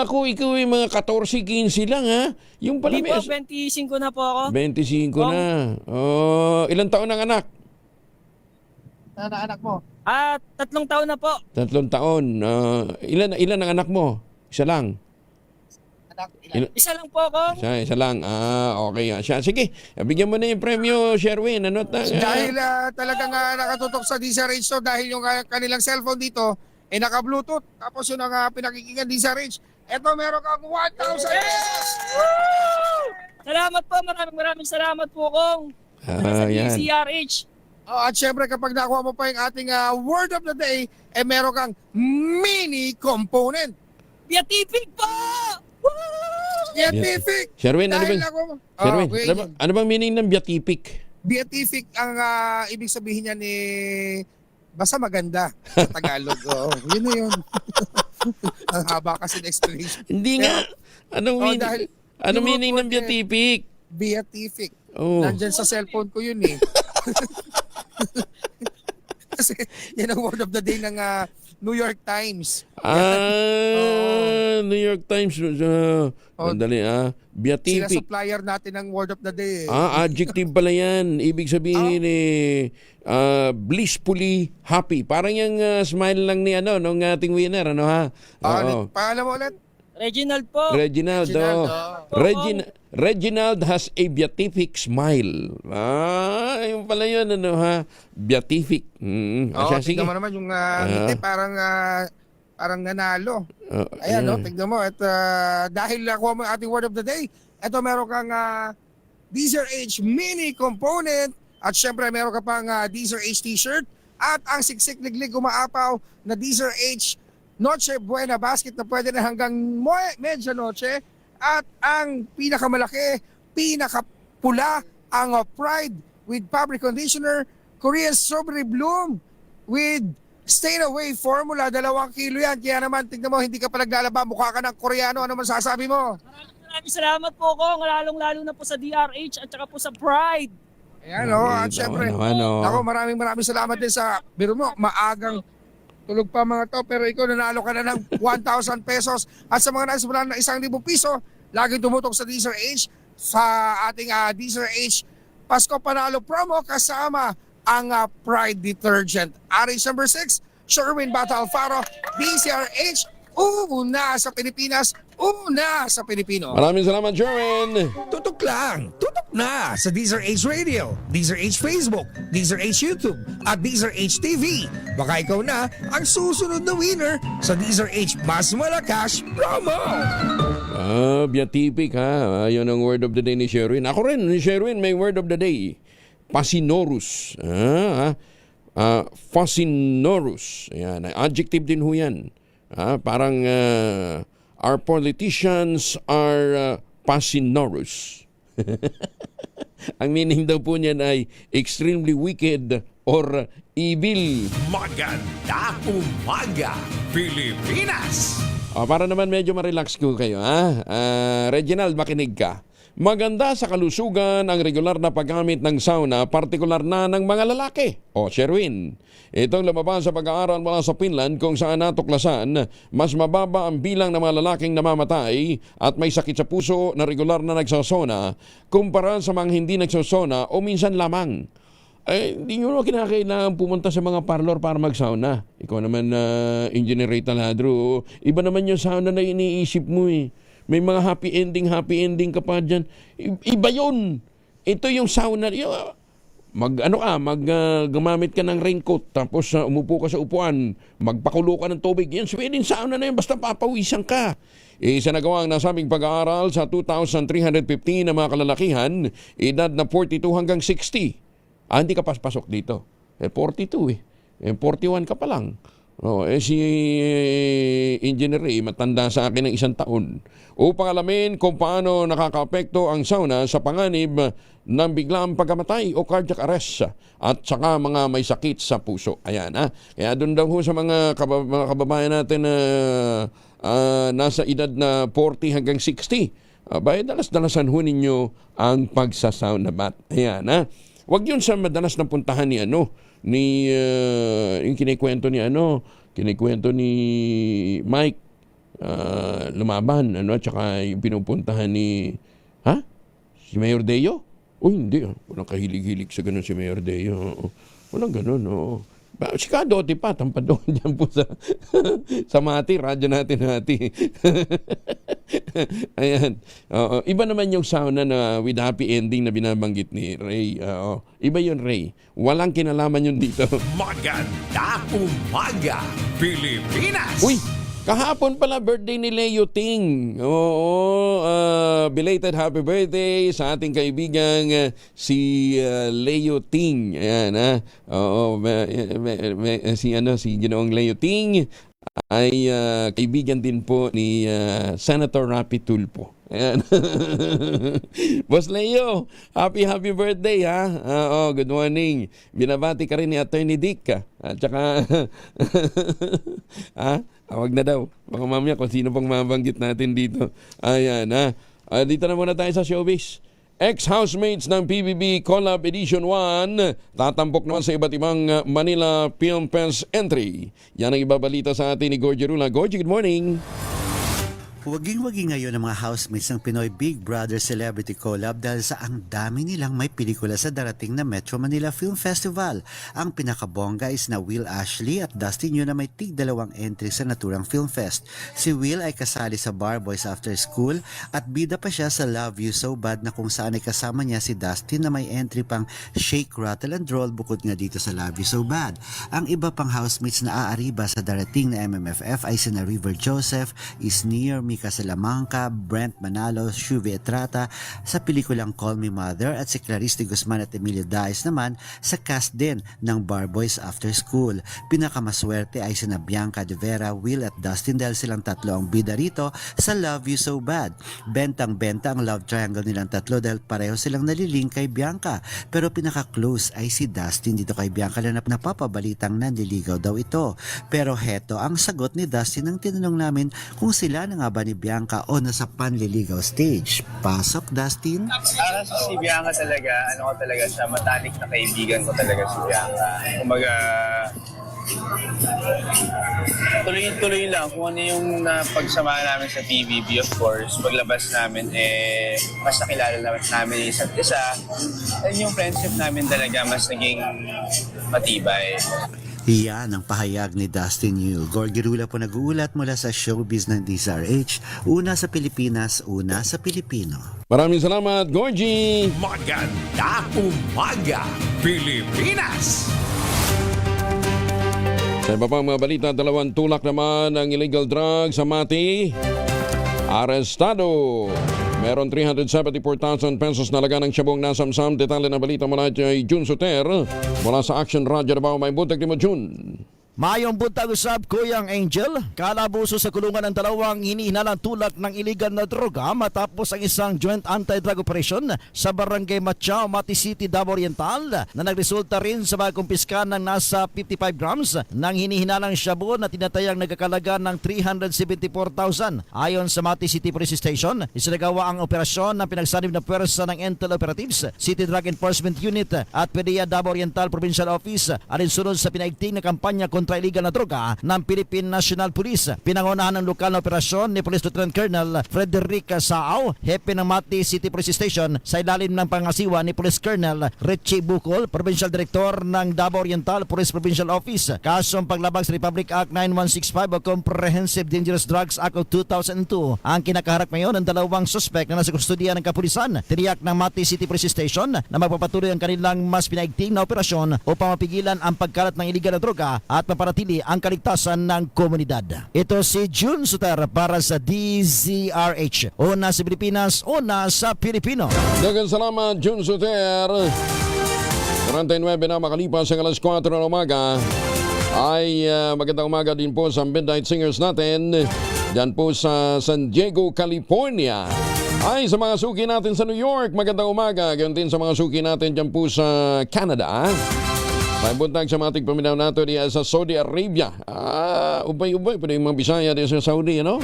ko ikaw yung mga 14-15 lang ha. Yung pala Hindi po, 25 na po ako. 25 na. Ilang taon ang anak? Anak mo? 3 taon na po. 3 taon. Ilan ang anak mo? Isa lang. Isa lang po ako. Isa lang. Okay. Sige, bigyan mo na yung premyo, Sherwin. Dahil talagang nakatutok sa DZRH dahil yung kanilang cellphone dito ay naka-Bluetooth. Tapos yun ang pinakikingan DZRH. Eto, meron kang 1,000 pesos! Salamat po. Maraming salamat po kong. Sa DZRH. At syempre kapag nakuha mo pa yung ating word of the day, meron kang mini component. Beatific po! Beatific! Sherwin, ano bang meaning ng beatific? beatific ang ibig sabihin niya ni basta maganda sa Tagalog. Oo, yun na yun. Ang haba kasi ng explanation. Hindi nga. Anong meaning, dahil anong yung meaning ng word beatific? Beatific. Oh. Nandyan sa cellphone ko yun eh. Kasi yan ang word of the day ng New York Times. New York Times. Mandali Sila beatific. supplier natin ng word of the day. Adjective pala yan. Ibig sabihin blissfully happy. Parang yung smile lang ni nung ating winner, ano ha? Oo. Pangalan mo ulit? Reginald po. Reginald. Reginald has a beatific smile. Yung pala yun, ano ha? Beatific. Sige. Tignan mo naman yung ngiti, parang nanalo. Ayan, tignan mo. At dahil nakuha mo yung ating word of the day, eto meron kang Deezer H mini component at syempre meron ka pang Deezer H t-shirt at ang siksik liglig umaapaw na Deezer H Noche Buena basket na pwede na hanggang medianoche at ang pinakamalaki, pinakapula ang Pride with fabric conditioner, Korean strawberry bloom with stay away formula, 2 kilo yan. Kaya naman, tignan mo, hindi ka pa naglalaba, mukha ka ng Koreano. Ano man sasabi mo? Maraming salamat po ko, lalong-lalo na po sa DRH at saka po sa Pride. Ayan at syempre, ako maraming salamat din sa, biro mo, maagang tulog pa mga to, pero ikaw nanalo ka na ng 1,000 pesos. At sa mga nasa ng 1,000 piso, laging tumutok sa Deezer H sa ating Deezer H Pasko Panalo promo kasama ang Pride Detergent. RH number 6, Sherwin Bata Alfaro, DZRH, una sa Pilipinas, una sa Pilipino. Maraming salamat, Sherwin. Tutok lang, tutok na sa Deezer H Radio, Deezer H Facebook, Deezer H YouTube, at Deezer H TV. Baka ikaw na ang susunod na winner sa Deezer H Mas Malakas promo. Beatific ha. Yun ang word of the day ni Sherwin. Ako rin, ni Sherwin may word of the day. Pasinorus. Fascinorus. Ayan. Adjective din ho yan. Parang our politicians are pasinorus. Ang meaning daw po niyan ay extremely wicked or evil. Magandang umaga, Pilipinas! Para naman medyo ma-relax ko kayo, Reginald, makinig ka. Maganda sa kalusugan ang regular na paggamit ng sauna, partikular na ng mga lalaki. Sherwin, itong lumabas sa pag-aaral mula sa Finland kung saan natuklasan, mas mababa ang bilang ng mga lalaking namamatay at may sakit sa puso na regular na nagsasona kumpara sa mga hindi nagsasona o minsan lamang. Hindi nyo kinakailangan pumunta sa mga parlor para mag-sauna. Ikaw naman, Engineer Ray Taladro, iba naman yung sauna na iniisip mo eh. May mga happy ending ka pa dyan. Iba yun. Ito yung sauna. Gumamit ka ng raincoat, tapos umupo ka sa upuan, magpakulo ka ng tubig. Yan, Sweden sauna na yun, basta papawisan ka. Isa na gawang nasabing pag-aaral sa 2,315 na mga kalalakihan, edad na 42 hanggang 60. Hindi ka pasok dito. 42 41 ka pa lang. Si Engineer Ray, matanda sa akin ng 1 taon. Upang alamin kung paano nakakaapekto ang sauna sa panganib ng biglang pagkamatay o cardiac arrest at saka mga may sakit sa puso. Ayan Kaya doon daw sa mga kababayan natin na nasa edad na 40 hanggang 60, dalas-dalasan ho ninyo ang pagsasauna bath. Ayan Huwag yun sa madalas na puntahan ni yung kinikwento ni Mike Lumaban, tsaka yung pinupuntahan ni si Mayor Deo. Hindi, walang kahilig-hilig sa ganun si Mayor Deo. Walang ganun, Si Kadote pa, tampa doon dyan po sa Mati, radyo natin Mati. Ayan. Iba naman yung sauna na with happy ending na binabanggit ni Ray. Iba yun, Ray. Walang kinalaman yun dito. Magandang umaga, Pilipinas! Uy! Kahapon pala birthday ni Leo Ting. Belated happy birthday sa ating kaibigang si Leo Ting. Ayan si Ginoong Leo Ting ay kaibigan din po ni Senator Rapi Tulfo. Ayan. Boss Leo, happy birthday ha. Good morning. Binabati ka rin ni Attorney Dick. At saka, wag na daw. Baka mamaya kung sino pang mabanggit natin dito. Ayan ha. Dito na muna tayo sa showbiz. Ex-housemates ng PBB Collab Edition 1 tatampok naman sa iba't ibang Manila Film Fest entry. Yan ang ibabalita sa atin ni Gorgie Rula. Gorgie, good morning. Waging-wagi ngayon ang mga housemates ng Pinoy Big Brother Celebrity Collab dahil sa ang dami nilang may pelikula sa darating na Metro Manila Film Festival. Ang pinakabongga is na Will Ashley at Dustin Yu na may tig-2 entry sa naturang Film Fest. Si Will ay kasali sa Bar Boys After School at bida pa siya sa Love You So Bad na kung saan ay kasama niya si Dustin na may entry pang Shake, Rattle and Roll bukod nga dito sa Love You So Bad. Ang iba pang housemates na aariba sa darating na MMFF ay sina River Joseph, Isnier, Mika Salamanca, Brent Manalo, Shuvi Etrata sa pelikulang Call Me Mother at si Clarice de Guzman at Emilio Diaz naman sa cast din ng Bar Boys After School. Pinakamaswerte ay sina Bianca De Vera, Will at Dustin dahil silang tatlo ang bida rito sa Love You So Bad. Bentang-benta ang love triangle nilang tatlo dahil pareho silang naliling kay Bianca. Pero pinaka-close ay si Dustin dito kay Bianca na napapabalitang nanliligaw daw ito. Pero heto ang sagot ni Dustin nang tinanong namin kung sila na nga ba ni Bianca o nasa panliligaw stage. Pasok, Dustin? Si Bianca talaga, ano ko talaga siya, matalik na kaibigan ko talaga si Bianca. Kumbaga, tuloy-tuloy lang kung ano yung pagsamahan namin sa PBB, of course. Paglabas namin, mas nakilala namin isa't isa. And yung friendship namin talaga mas naging matibay. Iyan ang pahayag ni Dustin Yu. Gorgie Rula po nag-uulat mula sa showbiz ng DZRH. Una sa Pilipinas, una sa Pilipino. Maraming salamat, Gorgie! Maganda umaga, Pilipinas! Sa iba pang mga balita, 2 tulak naman ng illegal drugs sa Mati. Arestado! Meron 374,000 pesos na laga ng Shabong nasamsam. Detalye ng balita mula kay Jun Soter mula sa Action Radio Davao. May buntag ni mo, Jun. Mayong buntag usab, Kuyang Angel. Kalabuso sa kulungan ng 2 hinihinalang tulak ng iligal na droga matapos ang isang joint anti-drug operation sa Barangay Machao, Mati City, Davao Oriental na nagresulta rin sa pagkumpiska ng nasa 55 grams ng hinihinalang shabu na tinatayang nagkakalaga ng 374,000. Ayon sa Mati City Police Station, isinagawa ang operasyon ng pinagsanib na pwersa ng Intel Operatives, City Drug Enforcement Unit at PDEA Davao Oriental Provincial Office alinsunod sa pinaigting na kampanya kontra illegal na droga ng Philippine National Police. Pinangunahan ng lokal na operasyon ni Police Lieutenant Colonel Frederick Sao, hepe ng Mati City Police Station sa ilalim ng pangasiwa ni Police Colonel Richie Bukol, Provincial Director ng Davao Oriental Police Provincial Office. Kasong paglabag sa Republic Act 9165 o Comprehensive Dangerous Drugs Act of 2002. Ang kinakaharap ngayon ng 2 suspect na nasa kustodiya ng kapulisan. Tiniyak ng Mati City Police Station na magpapatuloy ang kanilang mas pinaigting na operasyon upang mapigilan ang pagkalat ng illegal na droga at maparatili ang kaligtasan ng komunidad. Ito si Jun Suter para sa DZRH. Una sa Pilipinas, una sa Pilipino. Dagang salamat, Jun Suter. 49 na makalipas ang alas 4 ng umaga. Ay magandang umaga din po sa Midnight Singers natin. Diyan po sa San Diego, California. Ay sa mga suki natin sa New York, magandang umaga. Gayon din sa mga suki natin diyan po sa Canada. May buntag sa matig paminaw nato diya sa Saudi Arabia. Ubay-ubay pa yung mga Bisaya diya sa Saudi, ano?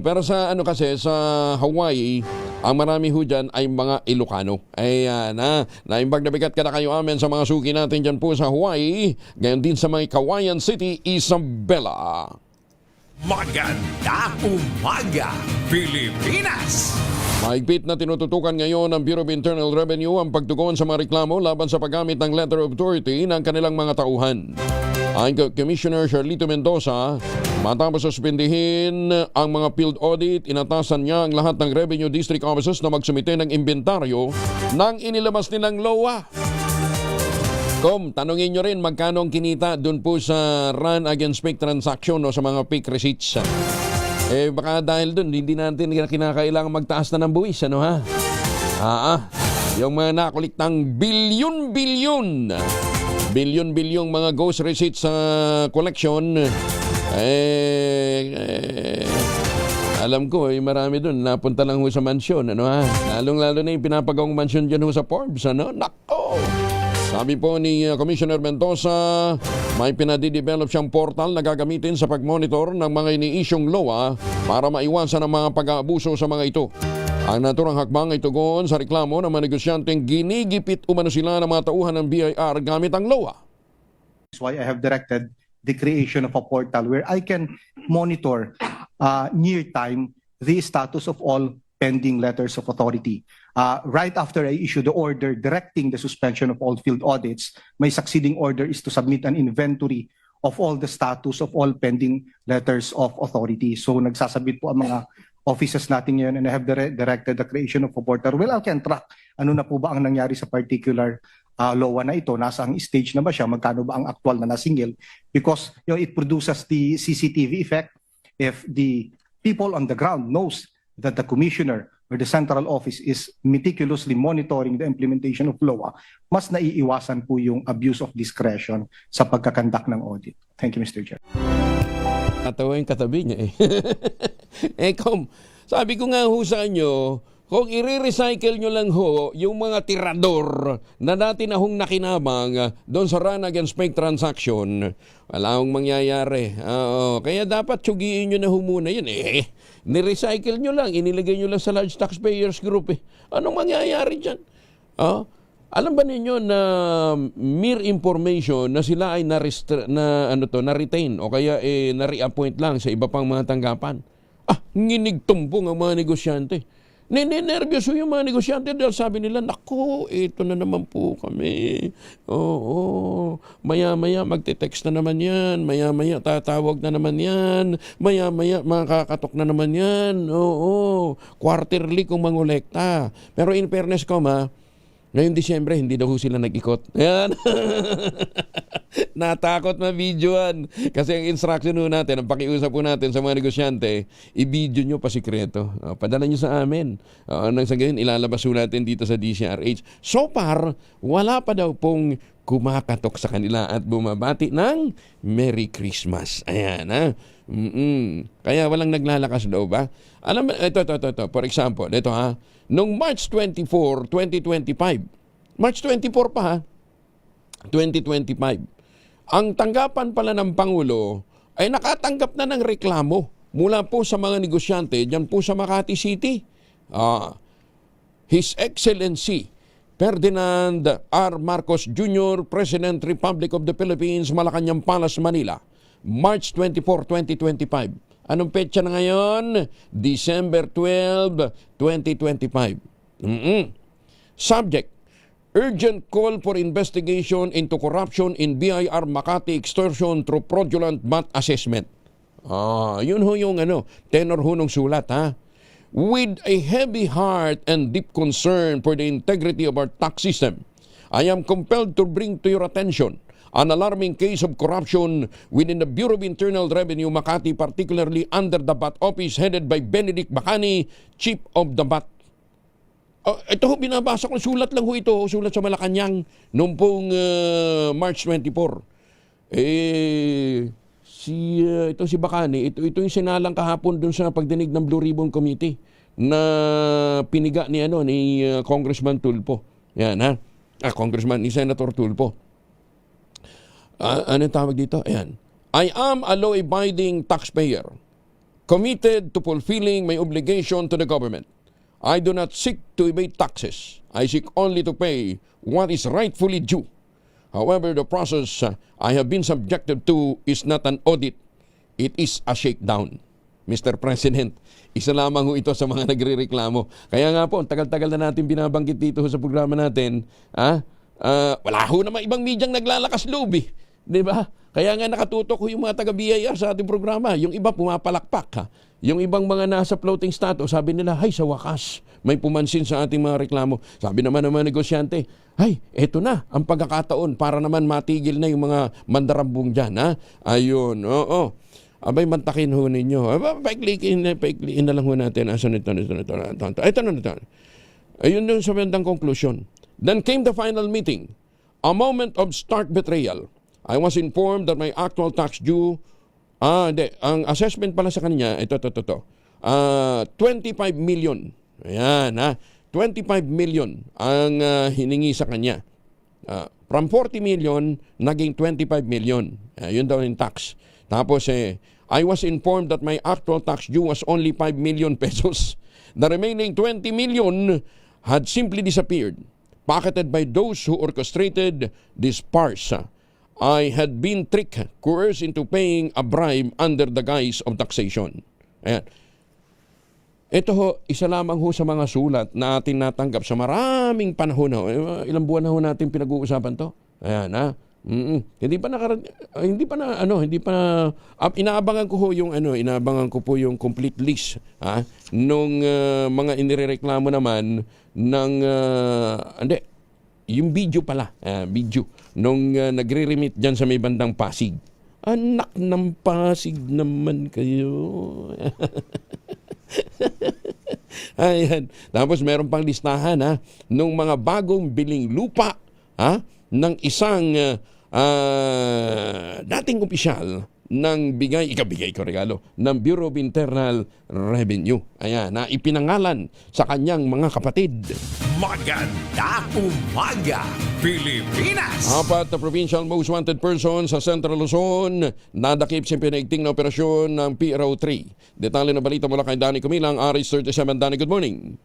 Pero sa kasi sa Hawaii, ang marami ho dyan ay mga Ilocano. Ayan, naimbag na bigat ka na kayo amin sa mga suki natin dyan po sa Hawaii. Gayon din sa mga Kawayan City, Isabela. Maganda umaga, Pilipinas! Mahigpit na tinututukan ngayon ng Bureau of Internal Revenue ang pagtugon sa mga reklamo laban sa paggamit ng letter of authority ng kanilang mga tauhan. Ang Commissioner Charlito Mendoza, matapos suspindihin ang mga field audit, inatasan niya ang lahat ng revenue district offices na magsumite ng inventaryo ng inilabas nilang LOA. Tanungin nyo rin magkano ang kinita dun po sa run against fake transaction o sa mga fake receipts. Baka dahil dun, hindi natin kinakailangan magtaas na ng buwis, ano ha? Yung mga nakuliktang bilyon-bilyong mga ghost receipts sa collection, Alam ko, marami doon napunta lang ho sa mansyon, ano ha? Lalong-lalo na yung pinapagawang mansyon dyan ho sa Forbes, ano? Nako! Sabi po ni Commissioner Mendoza, may pinadidevelop siyang portal na gagamitin sa pagmonitor ng mga iniisyong LOA para maiwasan ang mga pag-aabuso sa mga ito. Ang naturang hakbang ay tugon sa reklamo ng mga negosyanteng ginigipit umano sila ng mga tauhan ng BIR gamit ang LOA. That's why I have directed the creation of a portal where I can monitor near time the status of all pending letters of authority. Right after I issue the order directing the suspension of all field audits, my succeeding order is to submit an inventory of all the status of all pending letters of authority. So nagsasabit po ang mga offices natin ngayon, and I have directed the creation of a portal. Well, I can track ano na po ba ang nangyari sa particular LOA na ito, nasa ang stage na ba siya, magkano ba ang actual na nasingil, because it produces the CCTV effect. If the people on the ground knows that the commissioner or the central office is meticulously monitoring the implementation of LOA, mas naiiwasan po yung abuse of discretion sa pagkakandak ng audit. Thank you, Mr. Chair. Natawa yung katabi niya eh. Sabi ko nga ho sa inyo, kung i-recycle nyo lang ho yung mga tirador na dati na hong nakinabang doon sa run against fake transaction, wala hong mangyayari. Kaya dapat tsugiin nyo na ho muna yun eh. Ni-recycle nyo lang, inilagay nyo lang sa large taxpayers group eh. Anong mangyayari dyan? Alam ba ninyo na mere information na sila ay na-retain o kaya na-reappoint lang sa iba pang mga tanggapan? Nginigtumbong ang mga negosyante. Ninenervyos yung mga negosyante dahil sabi nila, naku, ito na naman po kami. Maya-maya magte-text na naman yan. Maya-maya tatawag na naman yan. Maya-maya makakatok na naman yan. Quarterly kung mangolekta. Pero in fairness ko, ngayong Disyembre, hindi daw sila nag-ikot. Yan. Natakot ma-videoan. Kasi ang instruction natin, ang pakiusap po natin sa mga negosyante, i-video nyo pa sikreto. Padala nyo sa amin. Nang sa ganyan, ilalabas po natin dito sa DCRH. So far, wala pa daw pong kumakatok sa kanila at bumabati ng Merry Christmas. Ayan, ha? Kaya walang naglalakas daw ba? Alam mo, ito. For example, ito ha. Noong March 24, 2025, March 24 pa ha, 2025, ang tanggapan pala ng Pangulo ay nakatanggap na ng reklamo mula po sa mga negosyante dyan po sa Makati City. His Excellency Ferdinand R. Marcos Jr., President, Republic of the Philippines, Malacanang Palace, Manila, March 24, 2025. Anong petsa na ngayon? December 12, 2025. Subject, urgent call for investigation into corruption in BIR Makati extortion through fraudulent VAT assessment. Yun ho yung tenor ho ng sulat ha. With a heavy heart and deep concern for the integrity of our tax system, I am compelled to bring to your attention an alarming case of corruption within the Bureau of Internal Revenue Makati, particularly under the VAT Office headed by Benedict Bacani, Chief of the VAT. Ito ho, binabasa ko, sulat lang ho ito, sulat sa Malacanang noong pong March 24. Ito si Bacani, ito yung sinalang kahapon dun sa pagdinig ng Blue Ribbon Committee na piniga ni Congressman Tulfo. Yan ha, ni Senator Tulfo. Anong tawag dito? Ayan. I am a law-abiding taxpayer, committed to fulfilling my obligation to the government. I do not seek to evade taxes. I seek only to pay what is rightfully due. However, the process I have been subjected to is not an audit. It is a shakedown. Mr. President, isa lamang ho ito sa mga nagre-reklamo. Kaya nga po, tagal-tagal na natin binabanggit dito sa programa natin. Wala ho naman ibang medyang naglalakas loob eh. Diba? Kaya nga nakatutok ho yung mga taga-BIR sa ating programa. Yung iba pumapalakpak ha. Yung ibang mga nasa floating status, sabi nila, sa wakas, may pumansin sa ating mga reklamo. Sabi naman ng mga negosyante, eto na, ang pagkakataon para naman matigil na yung mga mandarambong dyan, ha? Ayun, Abay, mantakin ho ninyo. Paikliin na lang ho natin. Ito na. Ayun yung sa bandang conclusion. Then came the final meeting. A moment of stark betrayal. I was informed that my actual tax due, ang assessment pala sa kanya, ito. 25 million. Ayan, 25 million ang hiningi sa kanya. From 40 million, naging 25 million. Yun daw yung tax. Tapos, I was informed that my actual tax due was only 5 million pesos. The remaining 20 million had simply disappeared, pocketed by those who orchestrated this farce. I had been tricked, coerced into paying a bribe under the guise of taxation. Ayan. Ito ho, isa lamang ho sa mga sulat na ating natanggap sa maraming panahon ho. Ilang buwan na ho natin pinag-uusapan to. Ayan, Hindi pa inaabangan ko ho yung inaabangan ko po yung complete list nung mga inirereklamo naman ng yung video pala, video nung nagre-remit diyan sa may bandang Pasig. Anak ng Pasig naman kayo. Ayan. Tapos meron pang listahan nung mga bagong biling lupa ng isang dating opisyal ng ikabigay ko regalo ng Bureau of Internal Revenue. Ayan, na ipinangalan sa kanyang mga kapatid. Maganda umaga, Pilipinas! 4 na provincial most wanted person sa Central Luzon nadakip sa pinaigting na operasyon ng PRO3. Detalye na balita mula kay Danny Kumilang, RH37. Danny, good morning.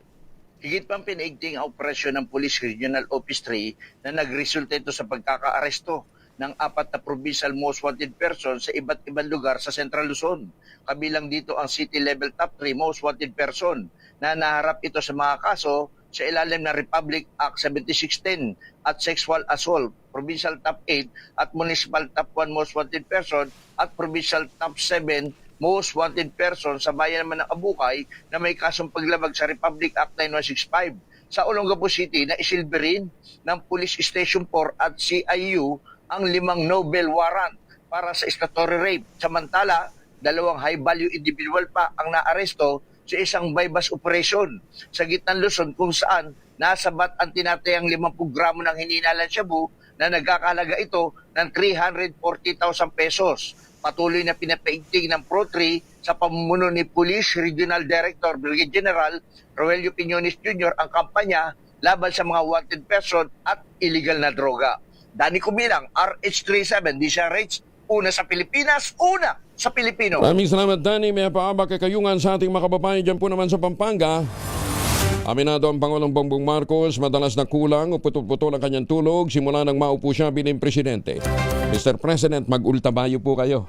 Higit pang pinaigting ang operasyon ng Police Regional Office 3 na nagresulta ito sa pagkakaaresto ng 4 na provincial most wanted person sa iba't ibang lugar sa Central Luzon. Kabilang dito ang city level top 3 most wanted person na naharap ito sa mga kaso sa ilalim ng Republic Act 7610 at sexual assault, provincial top 8 at municipal top 1 most wanted person at provincial top 7 most wanted person sa bayan naman ng Abukay na may kasong paglabag sa Republic Act 9165. Sa Olongapo City na isilberin ng Police Station 4 at CIU ang 5 Nobel warrant para sa statutory rape. Samantala, 2 high-value individual pa ang naaresto sa isang bypass operation sa gitnang Luzon kung saan nasabat ang tinatayang 50 gramo ng hininalang shabu na nagkakalaga ito ng 340,000 pesos. Patuloy na pinapaigting ng PRO3 sa pamumuno ni Police Regional Director Brigadier General Roelio Piñones Jr. ang kampanya laban sa mga wanted person at illegal na droga. Danny Kumilang, RH37, DCRH, una sa Pilipinas, una sa Pilipino. Maraming salamat, Danny. May paabak kay kayungan sa ating mga kababayan dyan po naman sa Pampanga. Aminado ang Pangulong Bongbong Marcos, madalas na kulang o putol-putol ang kanyang tulog simula nang maupo siya bilang presidente. Mr. President, mag-ultabayo po kayo.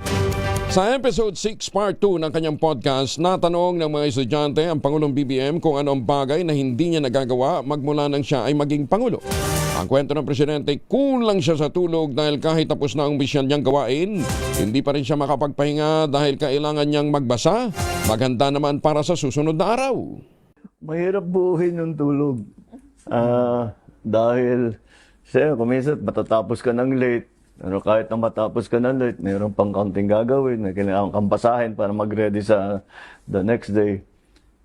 Sa episode 6 part 2 ng kanyang podcast, natanong ng mga estudyante ang Pangulong BBM kung ano ang bagay na hindi niya nagagawa magmula nang siya ay maging Pangulo. Ang kwento ng presidente, kulang siya sa tulog dahil kahit tapos na ang misyon niyang gawain, hindi pa rin siya makapagpahinga dahil kailangan niyang magbasa. Maganda naman para sa susunod na araw. Mahirap buuhin yung tulog. Dahil, siya, kuminsan matatapos ka ng late. Kahit na matapos ka ng late, mayroon pang counting gagawin na kailangan kang basahin para mag-ready sa the next day.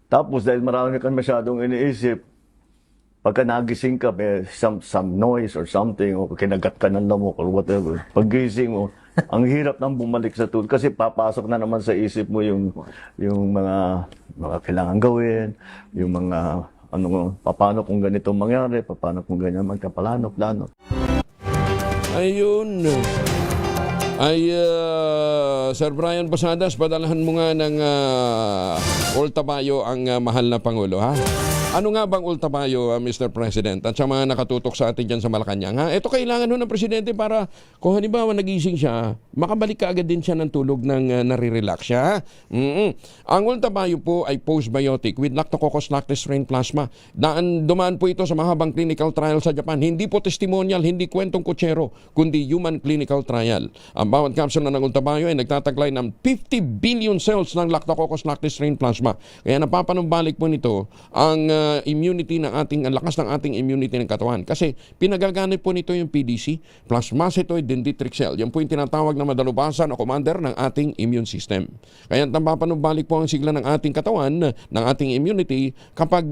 Tapos, dahil marami kang masyadong iniisip, pagka nagising ka, may some noise or something, o kinagat ka ng lamok or whatever, paggising mo, ang hirap nang bumalik sa tulog kasi papasok na naman sa isip mo yung mga kailangan gawin, yung mga paano kung ganito mangyari, paano kung ganyan magkaplano-plano. Ayun. Sir Brian Posadas, padalahan mo nga ng ultabayo ang mahal na Pangulo, ha? Ano nga bang ultabayo, Mr. President? At sa mga nakatutok sa atin dyan sa Malacanang, ha? Ito kailangan ng Presidente para kung halimbawa nagising siya, makabalik ka agad din siya ng tulog ng nare-relax siya. Ang ultabayo po ay postbiotic with Lactococcus lactis strain plasma. Dumaan po ito sa mahabang clinical trial sa Japan. Hindi po testimonial, hindi kwentong kutsero, kundi human clinical trial. Ang bawat capsule na ng ultabayo ay nagtataglay ng 50 billion cells ng Lactococcus lactis strain plasma. Kaya napapanumbalik po nito ang immunity ng ang lakas ng ating immunity ng katawan. Kasi pinagagamit po nito yung PDC, plasmacytoid dendritic cell. Yan po yung tinatawag na madalubasan o commander ng ating immune system. Kaya napapanumbalik po ang sigla ng ating katawan, ng ating immunity kapag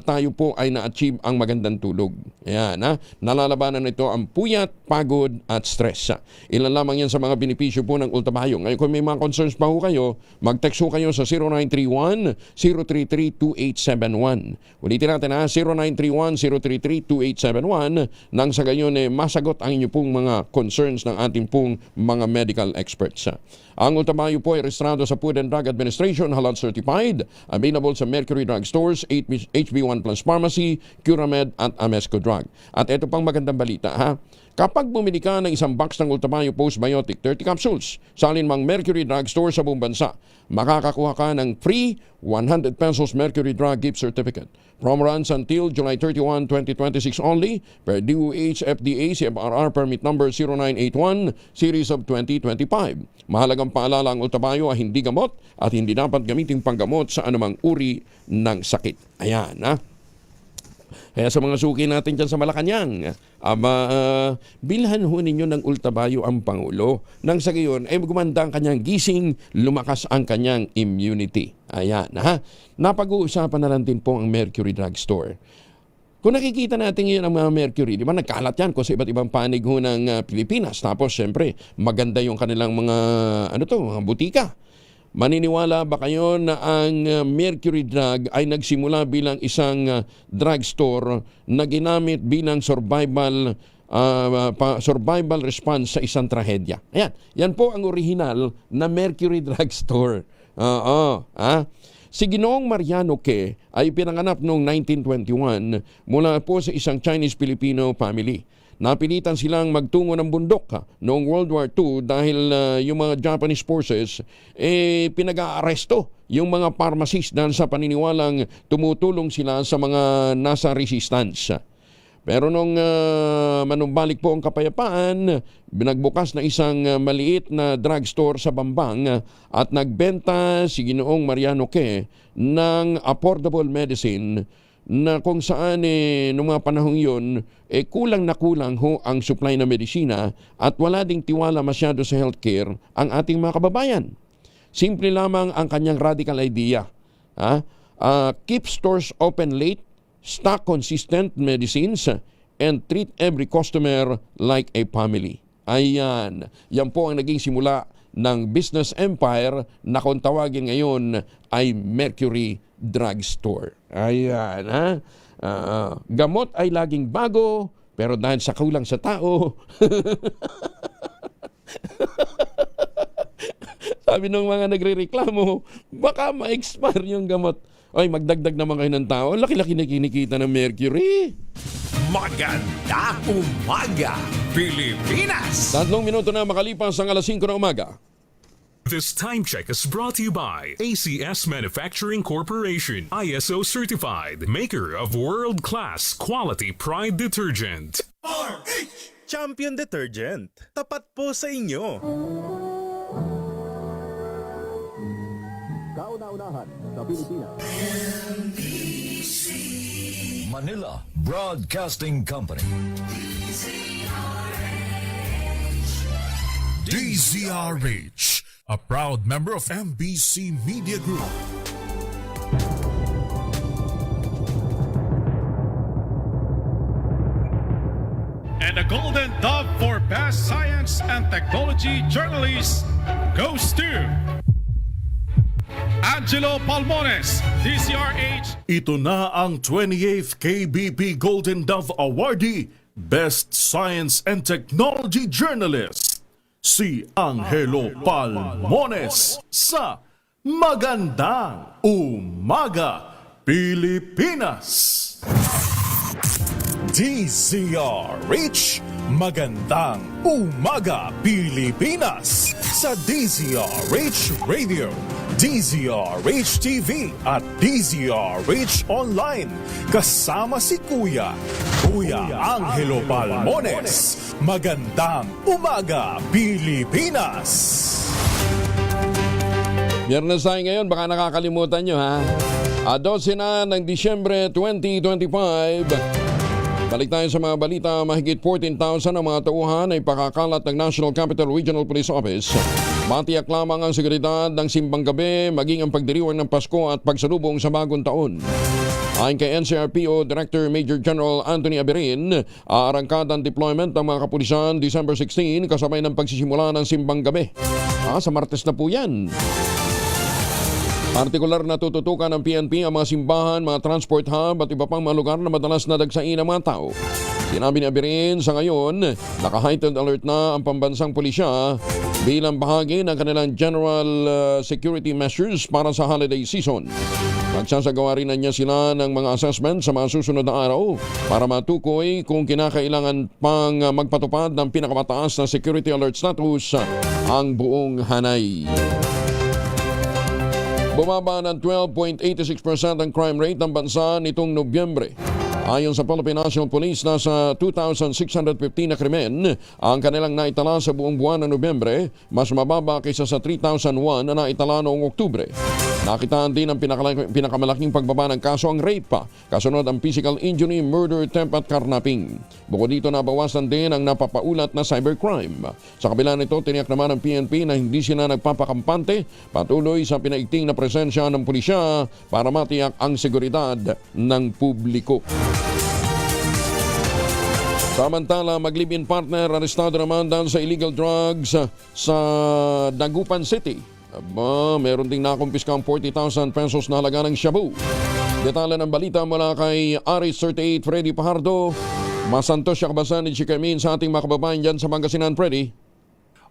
tayo po ay na-achieve ang magandang tulog. Ayan, nalalabanan nito ang puyat, pagod at stress. Ilan lamang yan sa mga benepisyo po ng ultrabayo tayo. Ngayon kung may mga concerns pa ho kayo, mag-text ho kayo sa 0931-033-2871. Ulitin natin ha, 0931-033-2871 nang sa gayon masagot ang inyo pong mga concerns ng ating pong mga medical experts. Ang Ultamayo po ay rehistrado sa Food and Drug Administration, halal certified, available sa Mercury Drug Stores, HB1 Plus Pharmacy, Curamed at Amesco Drug. At ito pang magandang balita ha. Kapag bumili ka ng isang box ng Ultamayo Postbiotic 30 capsules sa alinmang Mercury Drug Store sa buong bansa, makakakuha ka ng free 100 pesos Mercury Drug Gift Certificate. Promo runs until July 31, 2026 only per DOH FDA CFRR Permit Number 0981 Series of 2025. Mahalagang paalala, ang Ultamayo ay hindi gamot at hindi dapat gamitin panggamot sa anumang uri ng sakit. Ayan ha. Kaya sa mga suki natin dyan sa Malacanang, bilhan ho ninyo ng Ultamayo ang Pangulo. Nang sa gayon, gumanda ang kanyang gising, lumakas ang kanyang immunity. Ayan, ha? Napag-uusapan na lang din po ang Mercury Drug Store. Kung nakikita natin ngayon ang mga Mercury, di ba nagkalat yan ko sa iba't ibang panig ho ng Pilipinas. Tapos, syempre, maganda yung kanilang mga, mga butika. Maniniwala ba kayo na ang Mercury Drug ay nagsimula bilang isang drugstore na ginamit bilang survival response sa isang trahedya? Ayan, yan po ang original na Mercury Drug Store. Si Ginoong Mariano Ke ay pinanganap noong 1921 mula po sa isang Chinese-Filipino family. Napilitan silang magtungo ng bundok noong World War II dahil yung mga Japanese forces pinag-aaresto yung mga pharmacists dahil sa paniniwalang tumutulong sila sa mga nasa resistance. Pero nung manumbalik po ang kapayapaan, binagbukas na isang maliit na drugstore sa Bambang at nagbenta si Ginoong Mariano Ke ng affordable medicine na kung saan noong mga panahong yun, kulang na kulang ho ang supply na medisina at wala ding tiwala masyado sa healthcare ang ating mga kababayan. Simple lamang ang kanyang radical idea. Keep stores open late, stock consistent medicines, and treat every customer like a family. Ayan. Yan po ang naging simula ng business empire na kung tawagin ngayon ay Mercury Drug Store. Ayan, ha? Gamot ay laging bago, pero dahil sa kulang sa tao, sabi ng mga nagre-reklamo, baka ma-expire yung gamot. Ay, magdagdag naman kayo ng tao. Laki-laki na kinikita ng Mercury. Maganda umaga, Pilipinas! 3 minuto na makalipas ang 5:00 ng umaga. This time check is brought to you by ACS Manufacturing Corporation, ISO certified, maker of world-class quality Pride detergent. RH Champion Detergent. Tapat po sa inyo. Kauna-unahan sa Pilipinas. Manila Broadcasting Company. DZRH, a proud member of MBC Media Group. And the Golden Dove for Best Science and Technology Journalist goes to Angelo Palmones, DZRH. Ito na ang 28th KBP Golden Dove Awardee, Best Science and Technology Journalist, si Angelo Palmones sa Magandang Umaga, Pilipinas. DZRH, Magandang Umaga, Pilipinas sa DZRH Radio, DZRH TV at DZRH Online. Kasama si Kuya Angelo Palmones. Magandang Umaga, Pilipinas. Biyernes tayo ngayon, baka nakakalimutan nyo ha. 12 na ng Disyembre 2025. Balik tayo sa mga balita. Mahigit 14,000 ang mga tauhan ay pakakalat ng National Capital Regional Police Office. Matiyak lamang ang seguridad ng simbang gabi, maging ang pagdiriwang ng Pasko at pagsalubong sa bagong taon. Ayon kay NCRPO Director Major General Anthony Aberin, aarangkada ang deployment ng mga kapulisan December 16 kasabay ng pagsisimula ng simbang gabi. Sa Martes na po yan. Partikular na tututukan ng PNP ang mga simbahan, mga transport hub at iba pang mga lugar na madalas na dagsain ng mga tao. Sinabi ni Abirin sa ngayon, naka-heightened alert na ang pambansang pulisya bilang bahagi ng kanilang general security measures para sa holiday season. Magsasagawa rin na niya sila ng mga assessment sa mga susunod na araw para matukoy kung kinakailangan pang magpatupad ng pinakamataas na security alert status ang buong Hanay. Bumaba ng 12.86% ang crime rate ng bansa nitong Nobyembre. Ayon sa Philippine National Police, nasa 2,615 na krimen ang kanilang naitala sa buong buwan ng Nobyembre, mas mababa kaysa sa 3,001 na naitala noong Oktubre. Nakitaan din ang pinakamalaking pagbaba ng kaso ang rape pa, kasunod ang physical injury, murder, theft at karnaping. Bukod dito, nabawasan din ang napapaulat na cybercrime. Sa kabila nito, tiniyak naman ng PNP na hindi sila nagpapakampante, patuloy sa pinaigting na presensya ng pulisya para matiyak ang seguridad ng publiko. Samantala, mag-live-in partner arestado naman dahil sa illegal drugs sa Dagupan City. Meron ding nakumpiskang 40,000 pesos na halaga ng shabu. Detalye ng balita mula kay Aris 38 Freddy Pajardo. Masantos siya kabasan ni Chikamin sa ating mga kababayan dyan sa Pangasinan, Freddy.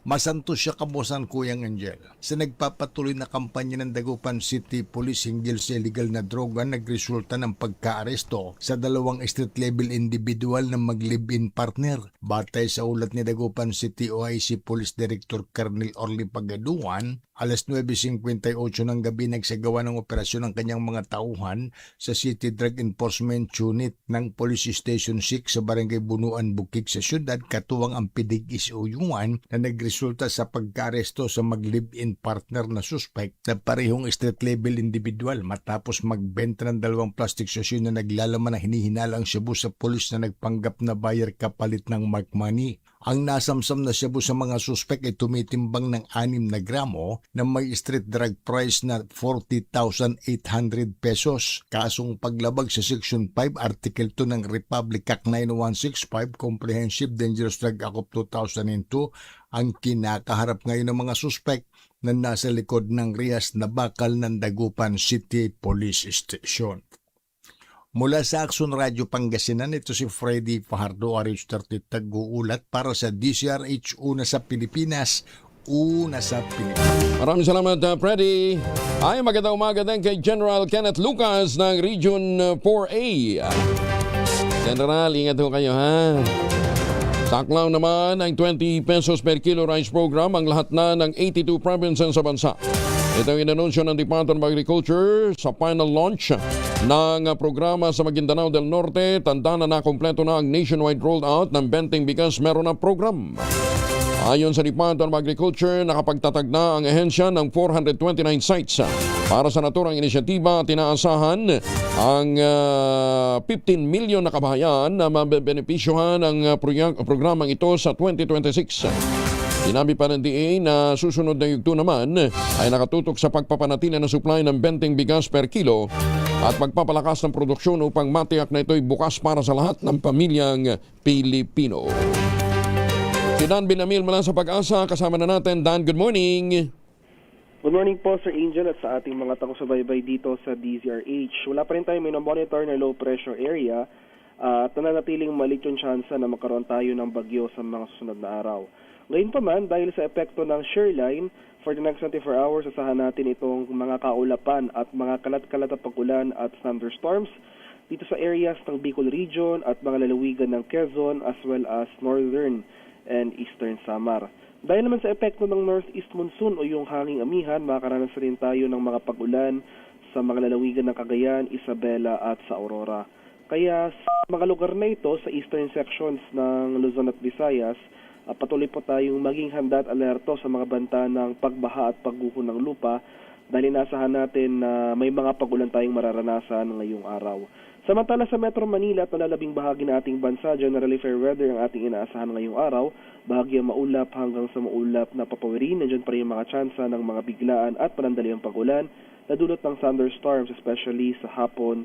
Masantos siya kabosan, Kuyang Angel. Sa nagpapatuloy na kampanya ng Dagupan City Police hinggil sa illegal na droga, nagresulta ng pagkaaresto sa 2 street-level individual na mag-live-in partner. Batay sa ulat ni Dagupan City OIC Police Director Colonel Orly Pagaduan, alas 9:58 ng gabi nagsagawa ng operasyon ng kanyang mga tauhan sa City Drug Enforcement Unit ng Police Station 6 sa Barangay Bunuan, Bukig sa syudad, katuwang ang Pidig Isuyuan na nagresulta sa pagkaaresto sa mag-live-in partner na suspect na parehong street-level individual matapos magbenta ng 2 plastic sachet na naglalaman na hinihinalang shabu sa pulis na nagpanggap na buyer kapalit ng mark money. Ang nasamsam na shabu sa mga suspect ay tumitimbang ng 6 na gramo na may street drug price na 40,800 pesos. Kasong paglabag sa Section 5, Article 2 ng Republic Act 9165, Comprehensive Dangerous Drug Act of 2002, ang kinakaharap ngayon ng mga suspect na nasa likod ng Rias na bakal ng Dagupan City Police Station. Mula sa Action Radio Pangasinan, ito si Freddy Fajardo, RH30 Tag-uulat para sa DCRH, una sa Pilipinas, una sa Pilipinas. Maraming salamat, Freddy. Ay, magandang umaga din kay General Kenneth Lucas ng Region 4A. General, ingat ho kayo, ha? Saklaw naman ang 20 pesos per kilo rice program ang lahat na ng 82 provinces sa bansa. Ito ang inanunsyo ng Department of Agriculture sa final launch ng programa sa Maguindanao del Norte. Tanda na nakompleto na ang nationwide rollout ng Benteng Bigas Meron na program. Ayon sa Department of Agriculture, nakapagtatag na ang ehensya ng 429 sites para sa naturang inisyatiba. Tinaasahan ang 15 milyon na kabahayan na mabebenepisyohan ng programang ito sa 2026. Sinabi pa ng DA na susunod na yugto naman ay nakatutok sa pagpapanatili ng supply ng benteng bigas per kilo at pagpapalakas ng produksyon upang matiyak na ito'y bukas para sa lahat ng pamilyang Pilipino. Si Dan Binamil mula sa Pag-asa, kasama na natin. Dan, good morning. Good morning po, Sir Angel, at sa ating mga taga-subaybay dito sa DZRH. Wala pa rin tayo monitor na low pressure area at nananatiling maliit yung tsansa na magkaroon tayo ng bagyo sa mga susunod na araw. Ngayon pa man, dahil sa epekto ng shear line, for the next 24 hours, asahan natin itong mga kaulapan at mga kalat-kalat na pag-ulan at thunderstorms dito sa areas ng Bicol Region at mga lalawigan ng Quezon as well as northern and eastern Samar. Dahil naman sa epekto ng northeast monsoon o yung hanging amihan, makakaranas rin tayo ng mga pag-ulan sa mga lalawigan ng Cagayan, Isabela at sa Aurora. Kaya sa mga lugar na ito, sa eastern sections ng Luzon at Visayas, patuloy po tayong maging handa at alerto sa mga banta ng pagbaha at pagguho ng lupa dahil inasahan natin na may mga pag-ulan tayong mararanasan ngayong araw. Samantala sa Metro Manila at malalabing bahagi ng ating bansa, generally fair weather ang ating inaasahan ngayong araw. Bahagyang maulap hanggang sa maulap na papawirin. Nandiyan pa rin yung mga tsansa ng mga biglaan at panandaliang pag-ulan na dulot ng thunderstorms especially sa hapon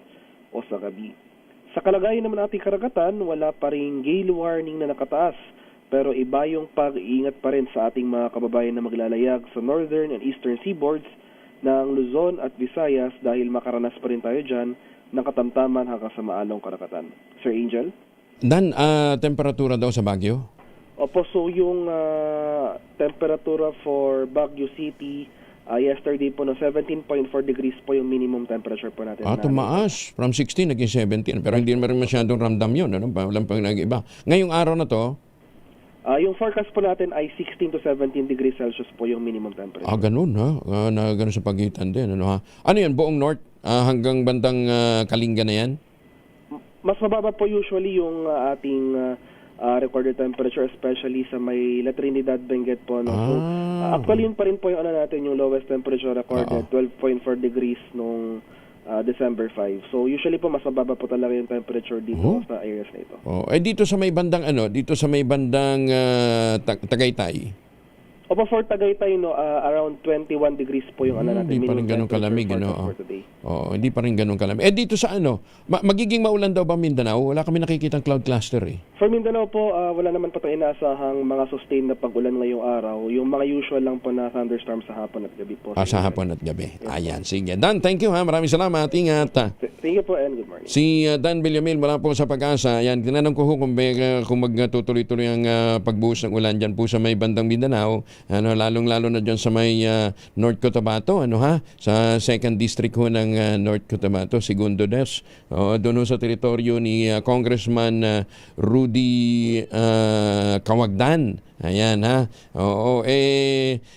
o sa gabi. Sa kalagayan naman ating karagatan, wala pa rin gale warning na nakataas pero iba yung pag-iingat pa rin sa ating mga kababayan na maglalayag sa northern and eastern seaboards ng Luzon at Visayas dahil makaranas pa rin tayo dyan ng katamtaman hanggang sa maalong karakatan. Sir Angel? Dan, temperatura daw sa Baguio? Opo, so yung temperatura for Baguio City, yesterday po, 17.4 degrees po yung minimum temperature po natin. Tumaas. From 16 naging 17. Pero hindi naman masyadong ramdam yun. Ano? Walang pang nag-iba. Ngayong araw na to, yung forecast po natin ay 16 to 17 degrees Celsius po yung minimum temperature. ganun ha. Ganun sa pagitan din. Ano, ha? Ano yan? Buong north hanggang bandang Kalinga na yan? Mas mababa po usually yung ating recorded temperature, especially sa may La Trinidad, Benguet po. No? So, actually, yun pa rin po yung natin, yung lowest temperature recorded, 12.4 degrees nung December 5. So, usually po, mas mababa po talaga yung temperature dito sa areas na ito. Dito sa may bandang, dito sa may bandang Tagaytay? Opo, for Tagaytay, around 21 degrees po yung natin. Hindi pa rin ganun kalamig. Hindi pa rin ganun kalamig. Dito sa magiging maulan daw ba Mindanao? Wala kami nakikitang cloud cluster eh. For Mindanao po, wala naman po tayong inaasahang mga sustained na pag-ulan ngayong araw. Yung mga usual lang po na thunderstorm sa hapon at gabi po. Sa hapon at gabi. Ayan, sige. Dan, thank you ha. Maraming salamat. Ingat. Thank you po and good morning. Si Dan Villamil mula po sa Pag-asa. Ayan, tinanong ko kung magtutuloy-tuloy ang pagbuhos ng ulan dyan po sa may bandang Mindanao. Lalong-lalo na dyan sa may North Cotabato, sa 2nd District ho ng North Cotabato, Segundo Des. Doon ho sa teritoryo ni Congressman Rudy Kawagdan. Ayan ha.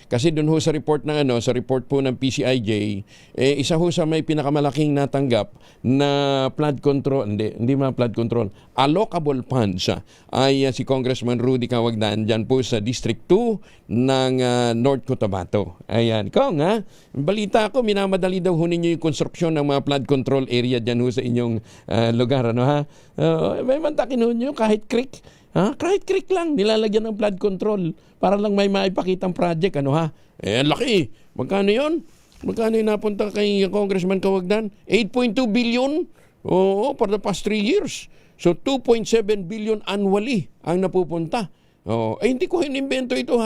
Kasi doon ho sa report ng sa report po ng PCIJ, isa ho sa may pinakamalaking natanggap na flood control, hindi mga flood control, allocable funds ay si Congressman Rudy Kawagdan dyan po sa District 2 ng North Cotabato. Ayan. Kong balita ko, minamadali daw ho ninyo yung konstruksyon ng mga flood control area dyan ho sa inyong lugar. May mantakin ho nyo kahit creek. Kahit creek lang, nilalagyan ng flood control para lang may maipakitang project. Laki. Magkano yun? Magkano yung napunta kay Congressman Kawagdan? 8.2 billion for the past 3 years. So 2.7 billion annually ang napupunta. Hindi ko inimbento ito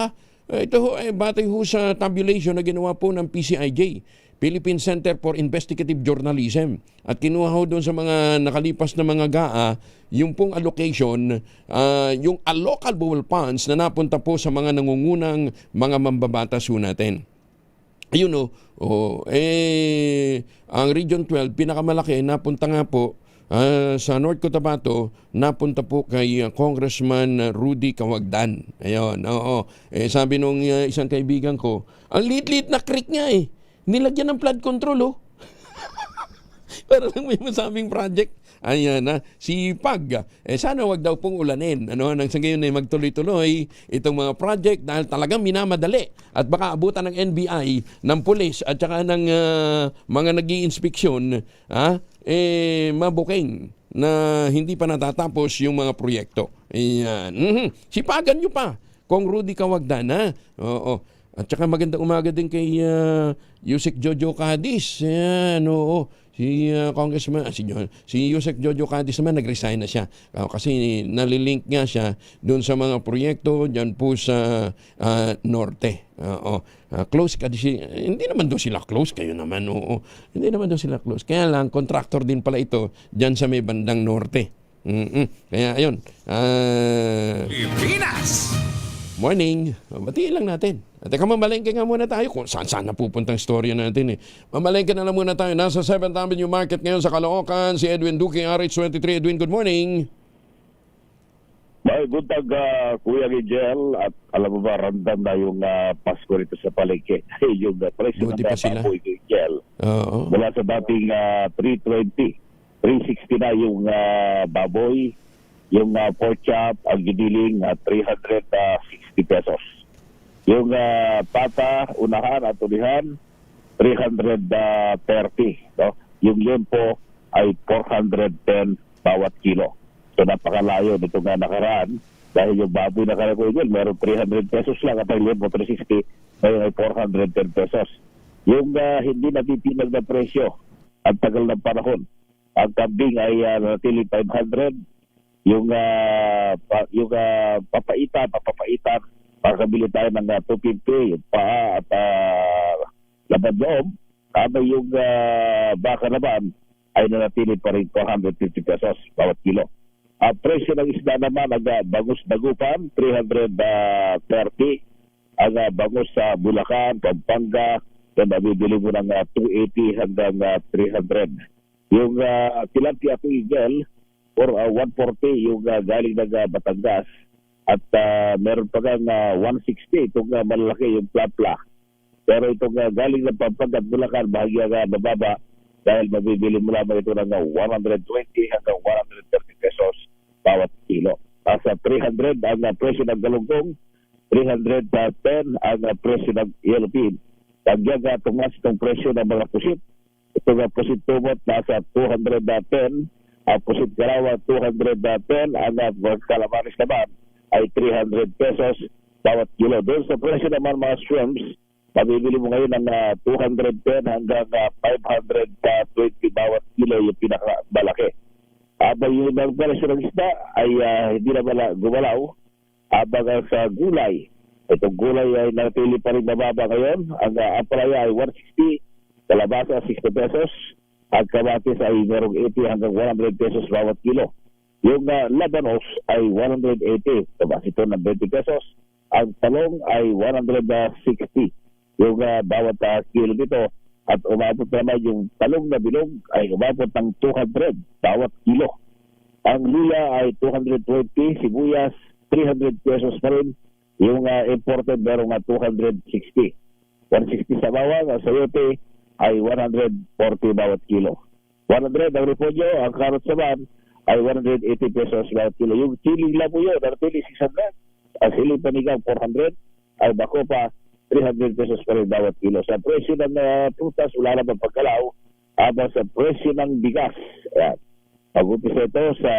Ito ho ay batay ho sa tabulation na ginawa po ng PCIJ, Philippine Center for Investigative Journalism. At kinuha ho doon sa mga nakalipas na mga GAA, yung pong allocation, yung allocable funds na napunta po sa mga nangungunang mga mambabatas ho natin. Ayun ang Region 12, pinakamalaki, napunta nga po sa North Cotabato, napunta po kay Congressman Rudy Kawagdan. Ayun, sabi nung isang kaibigan ko, ang liit-liit na creek nga nilagyan ng flood control para lang may masabing project. Ayan si Pag. Sana wag daw pong ulanin. Nang sa ngayon ay magtuloy-tuloy itong mga project dahil talagang minamadali. At baka abutan ng NBI, ng pulis at saka ng mga nag-i-inspeksyon, mabuking na hindi pa natatapos yung mga proyekto. Ayan. Sipagan nyo pa, Kong Rudy Kawagdan, At saka magandang umaga din kay Yusek Jojo Cadiz. Ayan, si Congressman, si Yusek Jojo Cadiz naman nag-resign na siya. Kasi nalilink nga siya doon sa mga proyekto dyan po sa Norte. Close Cadiz. Hindi naman doon sila close, kayo naman. Hindi naman doon sila close. Kaya lang, contractor din pala ito dyan sa may bandang Norte. Kaya ayun. Pilipinas! Morning. Batiin lang natin. At teka, mamalengke nga muna tayo kung saan napupunta ang storya natin. Mamalengke na lang muna tayo. Nasa 7th Avenue Market ngayon sa Caloocan. Si Edwin Duque, RH23. Edwin, good morning. Good dag, Kuya Gigel. At alam mo ba, random na yung Pasko rito sa palengke. Yung presyo ng baboy, Gigel. Mula sa dating 320, 360 na yung baboy. Yung pork chop, ang giniling, 360 pesos. Yung pata, unahan at ulihan, 330. No? Yung yun po ay 410 bawat kilo. So napakalayo nito nga nakaraan. Dahil yung baboy na karagol, meron 300 pesos lang at ang yun po 360, ngayon ay 410 pesos. Yung hindi natitinag na presyo, ang tagal ng panahon. Ang kambing ay natili 500, yung papaitan, pakabili tayo ng 250, yung paa at laban loob. Habang yung baka naman ay nanatili pa rin 450 pesos bawat kilo. Presyo ng isda naman, ang bangus dagupan, 330. Ang bangus sa Bulacan, Pampanga, yan nabibili mo ng 280 hanggang 300. Yung tilapia to eagle, or 140 yung galing ng Batangas. At meron pa kang 160, itong malaki yung plapla. Pero itong galing ng Pampanga at Bulacan, bahagya mababa dahil mabibili mo lamang ito ng 120 hanggang 130 pesos bawat kilo. Sa 300 ang presyo ng galunggong, 310 ang presyo ng yellow pin. Tagyaga tumas itong presyo ng mga pusit. Itong pusit tumot nasa 210, pusit galawa 210, ang calamaris naman ay 300 pesos bawat kilo. Doon sa presyo naman mga shrimps, mabibili mo ngayon ng 210 hanggang 520 bawat kilo yung pinakamalaki. Habang yung presyo ng isda ay hindi na gumalaw. Habang sa gulay, itong gulay ay natili pa rin mababa ngayon. Ang ampalaya ay 160, kalabasa 60 pesos, at kamatis ay merong 80 hanggang 100 pesos bawat kilo. Yung labanos ay 180, tabas ito ng 20 pesos. Ang talong ay 160 yung bawat kilo dito. At umabot naman yung talong na bilog ay umabot ng 200 bawat kilo. Ang luya ay 220, sibuyas 300 pesos pa rin. Yung imported merong 260. 160 sa bawang, ang sayote ay 140 bawat kilo. 100 ang repolyo, ang carrot naman ay 180 pesos bawat kilo. Yung chili labuyo, natili 600. Ang siling panigang 400. Ay bako pa 300 pesos pa rin bawat kilo. Sa presyo ng prutas, wala naman pagkalaw. Habang sa presyo ng bigas, ayan, pag-upisa ito sa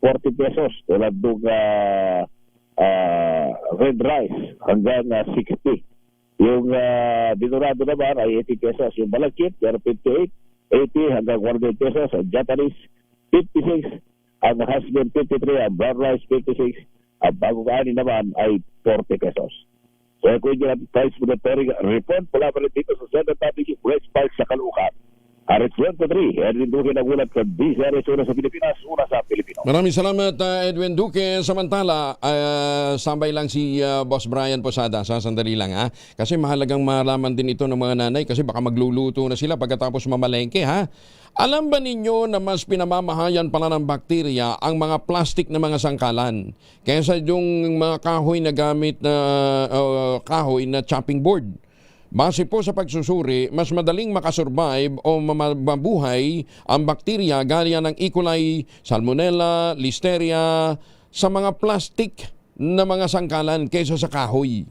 40 pesos tulad ng red rice hanggang 60. Yung dinurado naman ay 80 pesos. Yung malagkit, 58, 80 hanggang 100 pesos. Ang Japanese, 56. Ang husband, 53. Ang brown rice, 56. Ang bagong ani naman ay 40 pesos. So, kung yung price monitoring report, pula pa rin dito sa Senate Public Price Park sa Caloocan. Aris 23, Edwin Duque nagulat sa DZRH, una sa Pilipinas, una sa Pilipino. Maraming salamat, Edwin Duque. Samantala, sambay lang si Boss Brian Posada. Sandali lang, ha? Kasi mahalagang malaman din ito ng mga nanay kasi baka magluluto na sila pagkatapos mamalengke, ha? Alam ba ninyo na mas pinamamahayan pala ng bakterya ang mga plastic na mga sangkalan kaysa yung mga kahoy na gamit na kahoy na chopping board? Base po sa pagsusuri, mas madaling makasurvive o mabuhay ang bakterya gaya ng E. coli, Salmonella, Listeria sa mga plastic na mga sangkalan kaysa sa kahoy.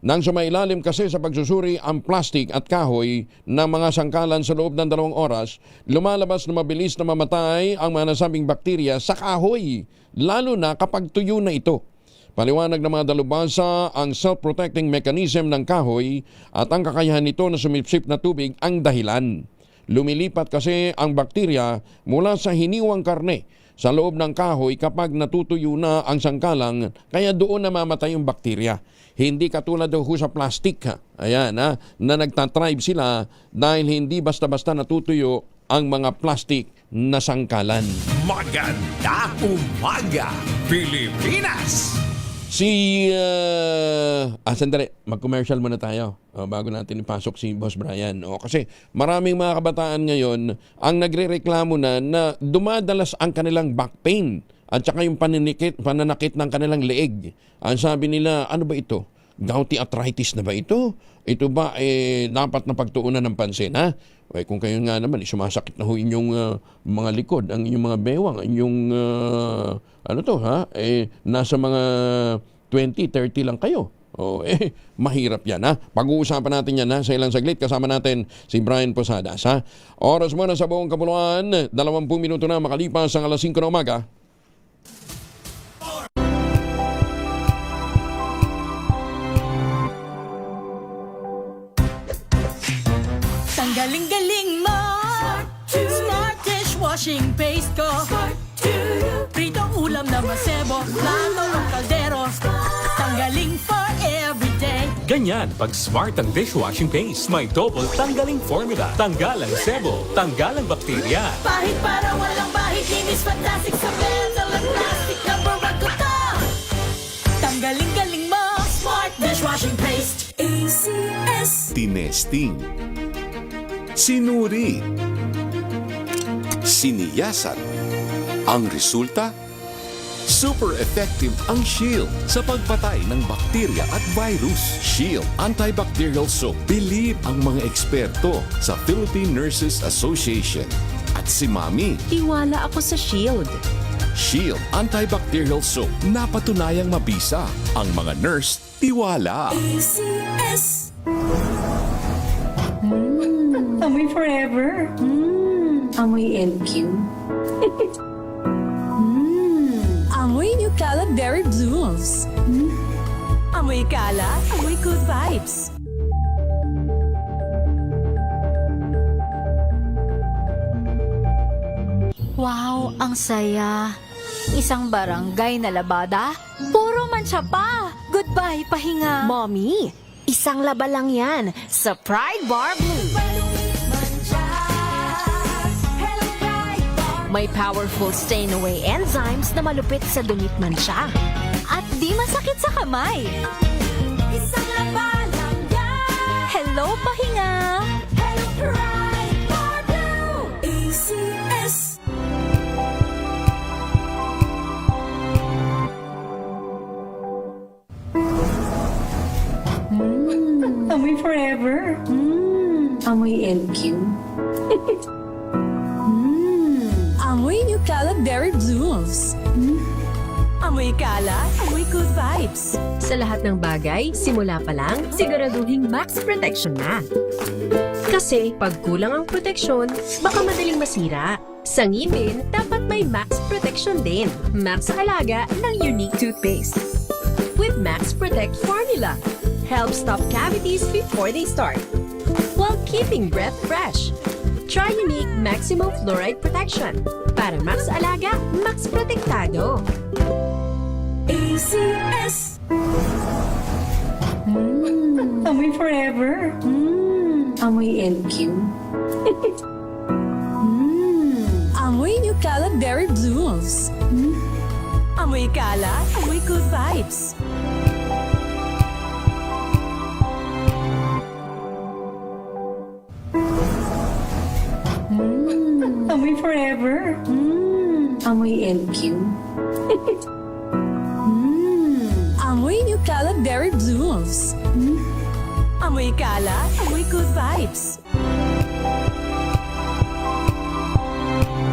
Nang sumailalim kasi sa pagsusuri ang plastic at kahoy ng mga sangkalan sa loob ng 2 oras, lumalabas na mabilis na mamatay ang mga nasabing bakterya sa kahoy, lalo na kapag tuyo na ito. Paliwanag ng mga dalubhasa, ang self-protecting mechanism ng kahoy at ang kakayahan nito na sumipsip na tubig ang dahilan. Lumilipat kasi ang bakterya mula sa hiniwang karne sa loob ng kahoy kapag natutuyo na ang sangkalang, kaya doon namamatay yung bakterya. Hindi katulad daw sa plastic, ayan, na nagtatribe sila dahil hindi basta-basta natutuyo ang mga plastic na sangkalan. Maganda umaga, Pilipinas! Sandali, mag-commercial muna tayo bago natin ipasok si Boss Brian. Kasi maraming mga kabataan ngayon ang nagre-reklamo na dumadalas ang kanilang back pain at saka yung pananakit ng kanilang leeg. Ang sabi nila, ano ba ito? Gouty arthritis na ba ito? Ito ba dapat na pagtuunan ng pansin, ha? Kung kayo nga naman, sumasakit na ho inyong mga likod, ang inyong mga bewang, ang inyong, nasa mga 20, 30 lang kayo. Mahirap yan, ha? Pag-uusapan natin yan, ha? Sa ilang saglit, kasama natin si Brian Posadas, ha? Oras mo na sa buong kapuluan, 20 minuto na makalipas ang alas 5 na umaga. Galing-galing mo. Smart dishwashing paste ko. Prito sa masebo, plato o kaldero. Tanggaling for everyday. Ganyan pag smart ang dishwashing paste. May double tanggaling formula. Tanggal ang sebo, tanggal ang bakterya. Pahit para walang bahid, linis fantastic sa metal at plastic. Number 1 ko to. Tanggaling-galing mo, smart dishwashing paste. ACS. Tinesting, sinuri, siniyasan. Ang resulta? Super effective ang Shield sa pagpatay ng bakterya at virus. Shield Antibacterial Soap. Believe ang mga eksperto sa Philippine Nurses Association. At si Mami. Tiwala ako sa Shield. Shield Antibacterial Soap. Napatunayang mabisa. Ang mga nurse, tiwala. ACS. Amoy forever. Amoy LQ. Amoy New Cala Berry Blooms. Amoy Cala, amoy good vibes. Wow, ang saya. Isang barangay na labada, puro mancha pa. Goodbye, pahinga. Mommy, isang laba lang yan sa Pride Bar Blue. May powerful stain-away enzymes na malupit sa dumit mancha. At di masakit sa kamay. Isang laba lang yan. Hello, pahinga. Hello, Pride Bar Blue. ACS. Amoy forever. Amoy LQ. Amoy New Cala Berry Blooms. Amoy Cala, amoy good vibes. Sa lahat ng bagay, simula pa lang, siguraduhing max protection na. Kasi pag kulang ang proteksyon, baka madaling masira. Sa ngipin, dapat may max protection din. Max sa alaga ng Unique Toothpaste. With Max Protect Formula, help stop cavities before they start, while keeping breath fresh. Try Unique Maximum Fluoride Protection. Para max alaga, max protektado. ACS. Amoy forever. Amoy LQ. Amoy New Cala Berry Blooms. Amoy Cala, amoy good vibes. Amoy forever. Amoy LQ. Amoy New Cala Berry Blooms. Amoy Cala, amoy good vibes.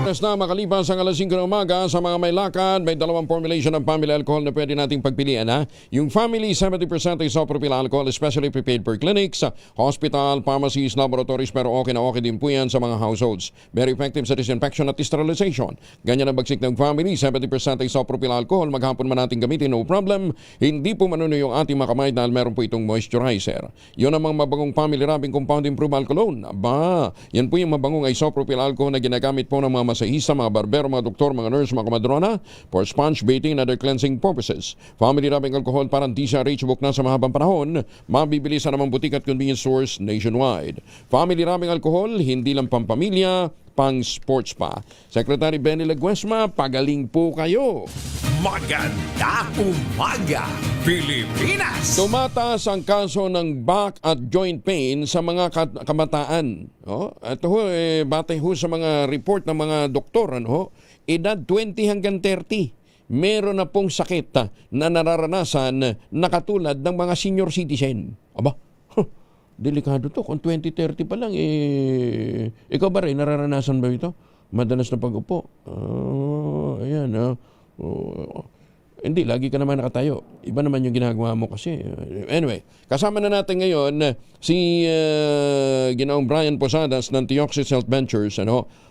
Oras na makalipas ang alas 5 ng umaga sa mga may lakad, may dalawang formulation ng family alcohol na pwede nating pagpilian. Yung family 70% isopropyl alcohol, especially prepared for clinics, hospital, pharmacies, laboratories, pero okay na okay din po yan sa mga households. Very effective sa disinfection at sterilization. Ganyan ang bagsik ng family 70% isopropyl alcohol, maghapon man natin gamitin, no problem. Hindi po manuno yung ating makamay dahil meron po itong moisturizer. Yun ang mga mabangong family rubbing compound improved alcoholone. Aba, yan po yung mabangong isopropyl alcohol na ginagamit po ng mga masahista, mga barbero, mga doktor, mga nurse, mga komadrona for sponge baiting and other cleansing purposes. Family rubbing alcohol parang DCRH book na sa mahabang panahon, mabibili sa namang butik at convenience stores nationwide. Family rubbing alcohol, hindi lang pampamilya, pang sports pa. Secretary Benny Laguesma, pagaling po kayo. Maganda umaga, Pilipinas! Tumataas ang kaso ng back at joint pain sa mga kabataan. Ito ho, batay ho sa mga report ng mga doktor, edad 20 hanggang 30. Meron na pong sakit na nararanasan na katulad ng mga senior citizen. Aba, delikado to. Kung 20-30 pa lang, ikaw ba rin, nararanasan ba ito? Madalas na pag-upo. Ayan, hindi, lagi ka naman nakatayo. Iba naman yung ginagawa mo kasi. Anyway, kasama na natin ngayon si Ginoong Brian Posadas ng Theoxis Health Ventures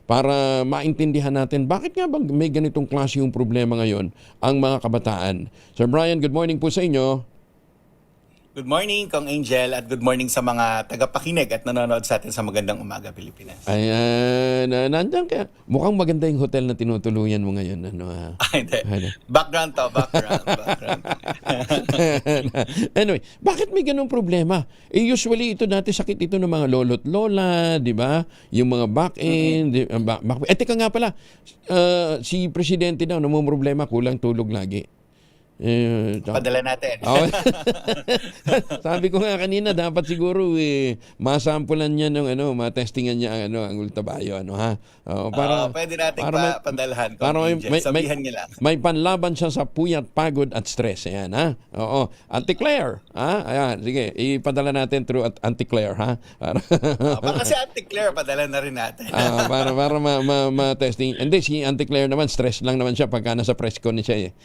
para maintindihan natin bakit nga bang may ganitong klase yung problema ngayon ang mga kabataan. Sir Brian, good morning po sa inyo. Good morning, Kong Angel, at good morning sa mga tagapakinig at nanonood sa atin sa Magandang Umaga, Pilipinas. Ayan, nandiyan kaya. Mukhang maganda yung hotel na tinutuluyan mo ngayon. Hindi. Background to, background. Anyway, bakit may ganung problema? Usually, ito dati sakit ito ng mga lolo't lola, di ba? Yung mga back-end. Teka nga pala, si Presidente daw, namumroblema, kulang tulog lagi. Padala natin. Sabi ko nga kanina, dapat siguro masampulan niya ng matestingan niya ang ultrabayo, ha? Pwede natin padalhan. Sabihan niya lang. May panlaban siya sa puyat, pagod at stress. Ayan, ha? Oo. Anti-Claire, ha? Ayan, sige, ipadala natin through Anti-Claire, ha? Baka si Anti-Claire, padala na rin natin. para ma-testing. Hindi, si Anti-Claire naman, stress lang naman siya pagka nasa press con siya.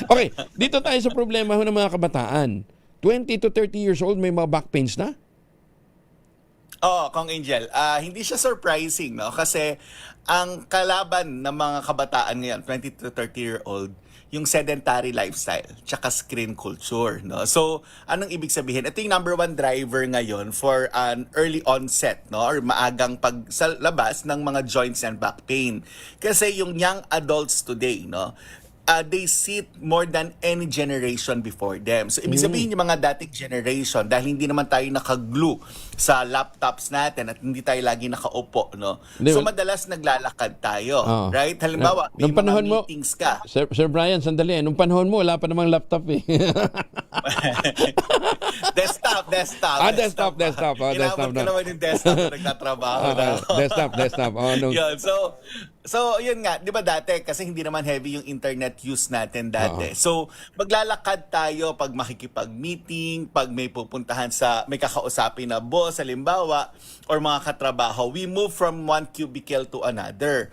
Okay, dito tayo sa problema ng mga kabataan. 20 to 30 years old, may mga back pains na? Kong Angel, hindi siya surprising, no? Kasi ang kalaban ng mga kabataan ngayon, 20 to 30-year-old, yung sedentary lifestyle, tsaka screen culture, no? So, anong ibig sabihin? Ito yung number one driver ngayon for an early onset, no? Or maagang pagsalabas ng mga joints and back pain. Kasi yung young adults today, no? They sit more than any generation before them. So, ibig sabihin yung mga dating generation, dahil hindi naman tayo nakaglue sa laptops natin at hindi tayo lagi nakaupo, no? So, madalas naglalakad tayo, right? Halimbawa, may mga meetings ka. Sir Brian, sandali. Nung panahon mo, wala pa namang laptop eh. Desktop. Desktop. Inabot ka naman yung desktop na nagtatrabaho. Desktop. Yun, so, yun nga, di ba dati, kasi hindi naman heavy yung internet use natin dati. So, maglalakad tayo pag makikipag-meeting, pag may pupuntahan may kakausapin na boss, halimbawa, or mga katrabaho, we move from one cubicle to another.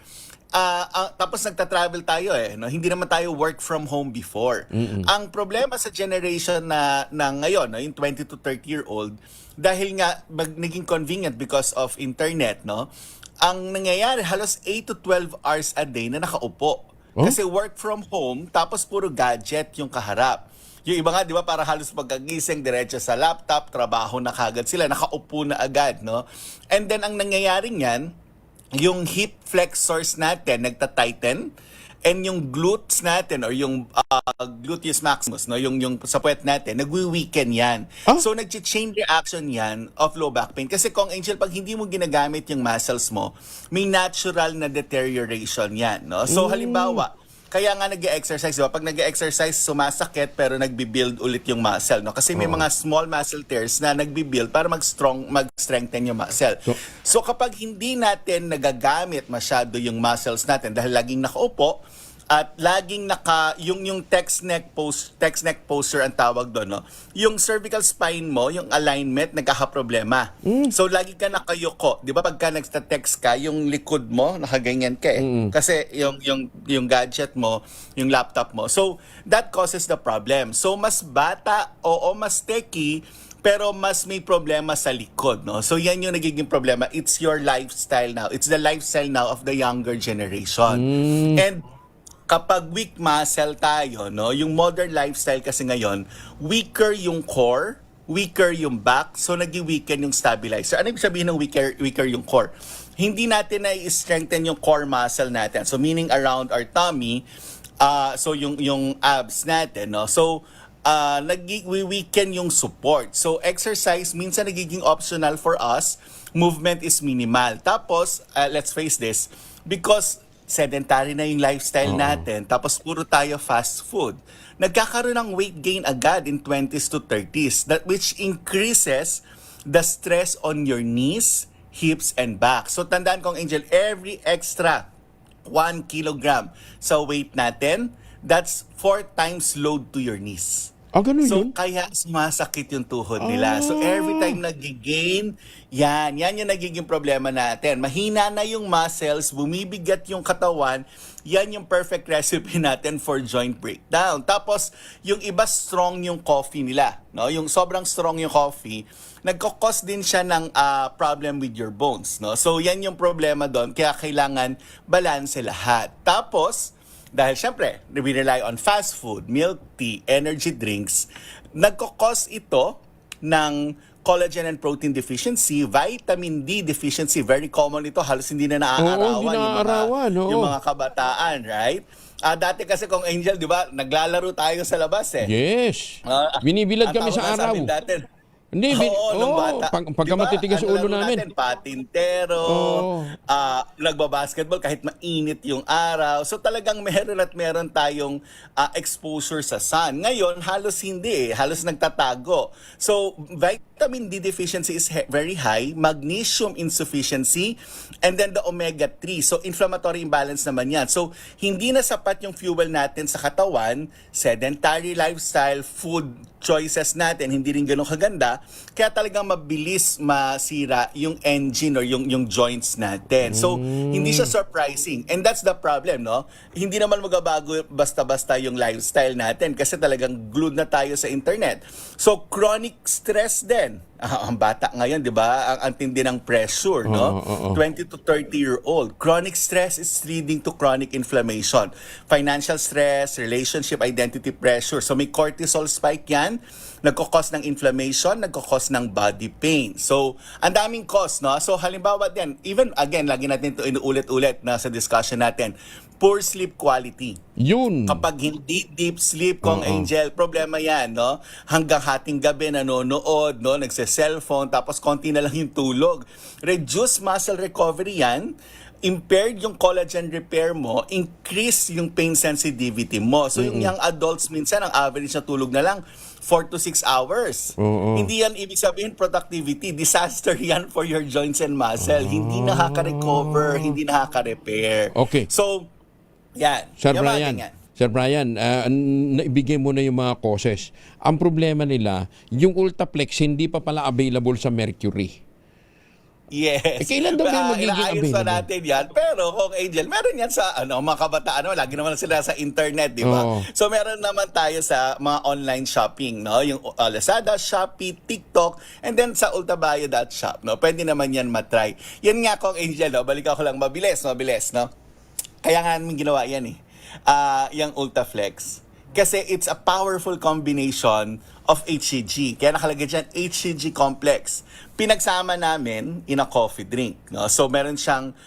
Tapos nagta-travel tayo no? Hindi naman tayo work from home before. Ang problema sa generation na ngayon, no? Yung 20 to 30-year-old, dahil nga naging convenient because of internet, no? Ang nangyayari, halos 8 to 12 hours a day na nakaupo. Kasi work from home, tapos puro gadget yung kaharap. Yung iba nga, di ba, para halos pagkagising, diretso sa laptop, trabaho na kagad sila, nakaupo na agad, no? And then, ang nangyayari niyan, yung hip flexors natin, nagta-tighten, and yung glutes natin, or yung gluteus maximus, no? yung sa puwet natin, nagwi-weaken yan. So, nag-chain reaction yan of low back pain. Kasi Kong Angel, pag hindi mo ginagamit yung muscles mo, may natural na deterioration yan. No? So, halimbawa, kaya nga nag-exercise, diba? Pag nag-exercise, sumasakit pero nagbi-build ulit yung muscle, no? Kasi may mga small muscle tears na nagbi-build para mag-strengthen yung muscle. So kapag hindi natin nagagamit masyado yung muscles natin dahil laging nakaupo at laging yung text neck posture ang tawag doon, no? Yung cervical spine mo, yung alignment nagkakaproblema. So lagi ka nakayuko, 'di ba? Pagka nagsta-text ka, yung likod mo nakaganyan ka kasi yung gadget mo, yung laptop mo. So that causes the problem. So mas bata, mas techy, pero mas may problema sa likod, no? So yan yung nagiging problema. It's your lifestyle now. It's the lifestyle now of the younger generation. And kapag weak muscle tayo, no, yung modern lifestyle kasi ngayon, weaker yung core, weaker yung back, so nagi-weaken yung stabilizer. Ano ibig sabihin ng weaker yung core? Hindi natin na-strengthen yung core muscle natin. So meaning around our tummy, so yung abs natin, no. So nag-weaken yung support. So exercise minsan nagiging optional for us, movement is minimal. Tapos let's face this, because sedentary na yung lifestyle natin, tapos puro tayo fast food, nagkakaroon ng weight gain agad in 20s to 30s, which increases the stress on your knees, hips, and back. So tandaan Kong Angel, every extra 1 kilogram sa weight natin, that's 4 times load to your knees. So, kaya sumasakit yung tuhod nila. So, every time nag-gain, yan yung nagiging problema natin. Mahina na yung muscles, bumibigat yung katawan, yan yung perfect recipe natin for joint breakdown. Tapos, yung iba strong yung coffee nila. No? Yung sobrang strong yung coffee, nagkakos din siya ng problem with your bones. No? So, yan yung problema doon. Kaya kailangan balanse lahat. Tapos, dahil syempre, we rely on fast food, milk tea, energy drinks, nagkakos ito ng collagen and protein deficiency, vitamin D deficiency, very common ito, halos hindi na naaarawan yung mga kabataan, right? Dati kasi kung Angel, di ba, naglalaro tayo sa labas eh. Yes. Binibilad kami sa araw. Hindi, nung bata. Pagka matitigas ulo namin. Patintero, nagbabasketball kahit mainit yung araw. So talagang meron tayong exposure sa sun. Ngayon, halos hindi halos nagtatago. So vitamin D deficiency is very high, magnesium insufficiency, and then the omega-3. So inflammatory imbalance naman yan. So hindi na sapat yung fuel natin sa katawan, sedentary lifestyle, food choices natin, hindi rin ganun kaganda, kaya talagang mabilis masira yung engine or yung joints natin. So, hindi siya surprising. And that's the problem, no? Hindi naman magabago basta-basta yung lifestyle natin kasi talagang glued na tayo sa internet. So, chronic stress din. Ang bata ngayon, di ba? Ang tindi ng pressure, no? 20 to 30-year-old. Chronic stress is leading to chronic inflammation. Financial stress, relationship, identity pressure. So may cortisol spike yan. Nagkakos ng inflammation, nagkakos ng body pain. So, ang daming cause, no? So, halimbawa din, even, again, lagi natin ito inuulit-ulit na sa discussion natin, poor sleep quality. Yun. Kapag hindi deep sleep, Kong Angel, problema yan, no? Hanggang hating gabi nanonood, no? Nagse-cellphone, tapos konti na lang yung tulog. Reduce muscle recovery yan. Impaired yung collagen repair mo, increase yung pain sensitivity mo. So, yung young adults, minsan, ang average na tulog na lang, 4 to 6 hours. Hindi yan ibig sabihin productivity. Disaster yan for your joints and muscle. Hindi nakaka-recover, hindi nakaka-repair. Okay. So, yan. Sir Brian, naibigay mo na yung mga causes. Ang problema nila, yung Ultaflex hindi pa pala available sa Mercury. Yes. Kailan daw kayo magiging available? Pa natin yan. Pero kung Angel, meron yan sa mga kabataan, lagi naman sila sa internet, di ba? So meron naman tayo sa mga online shopping, no? Yung Lazada, Shopee, TikTok, and then sa ultabio.shop, no? Pwede naman yan matry. Yan nga kung Angel, no? Balik ako lang mabilis, no? Kaya nga namin ginawa yan eh. Yung Ultaflex. Kasi it's a powerful combination of HCG. Kaya nakalagay dyan, HCG complex. Pinagsama namin in a coffee drink. No? So meron siyang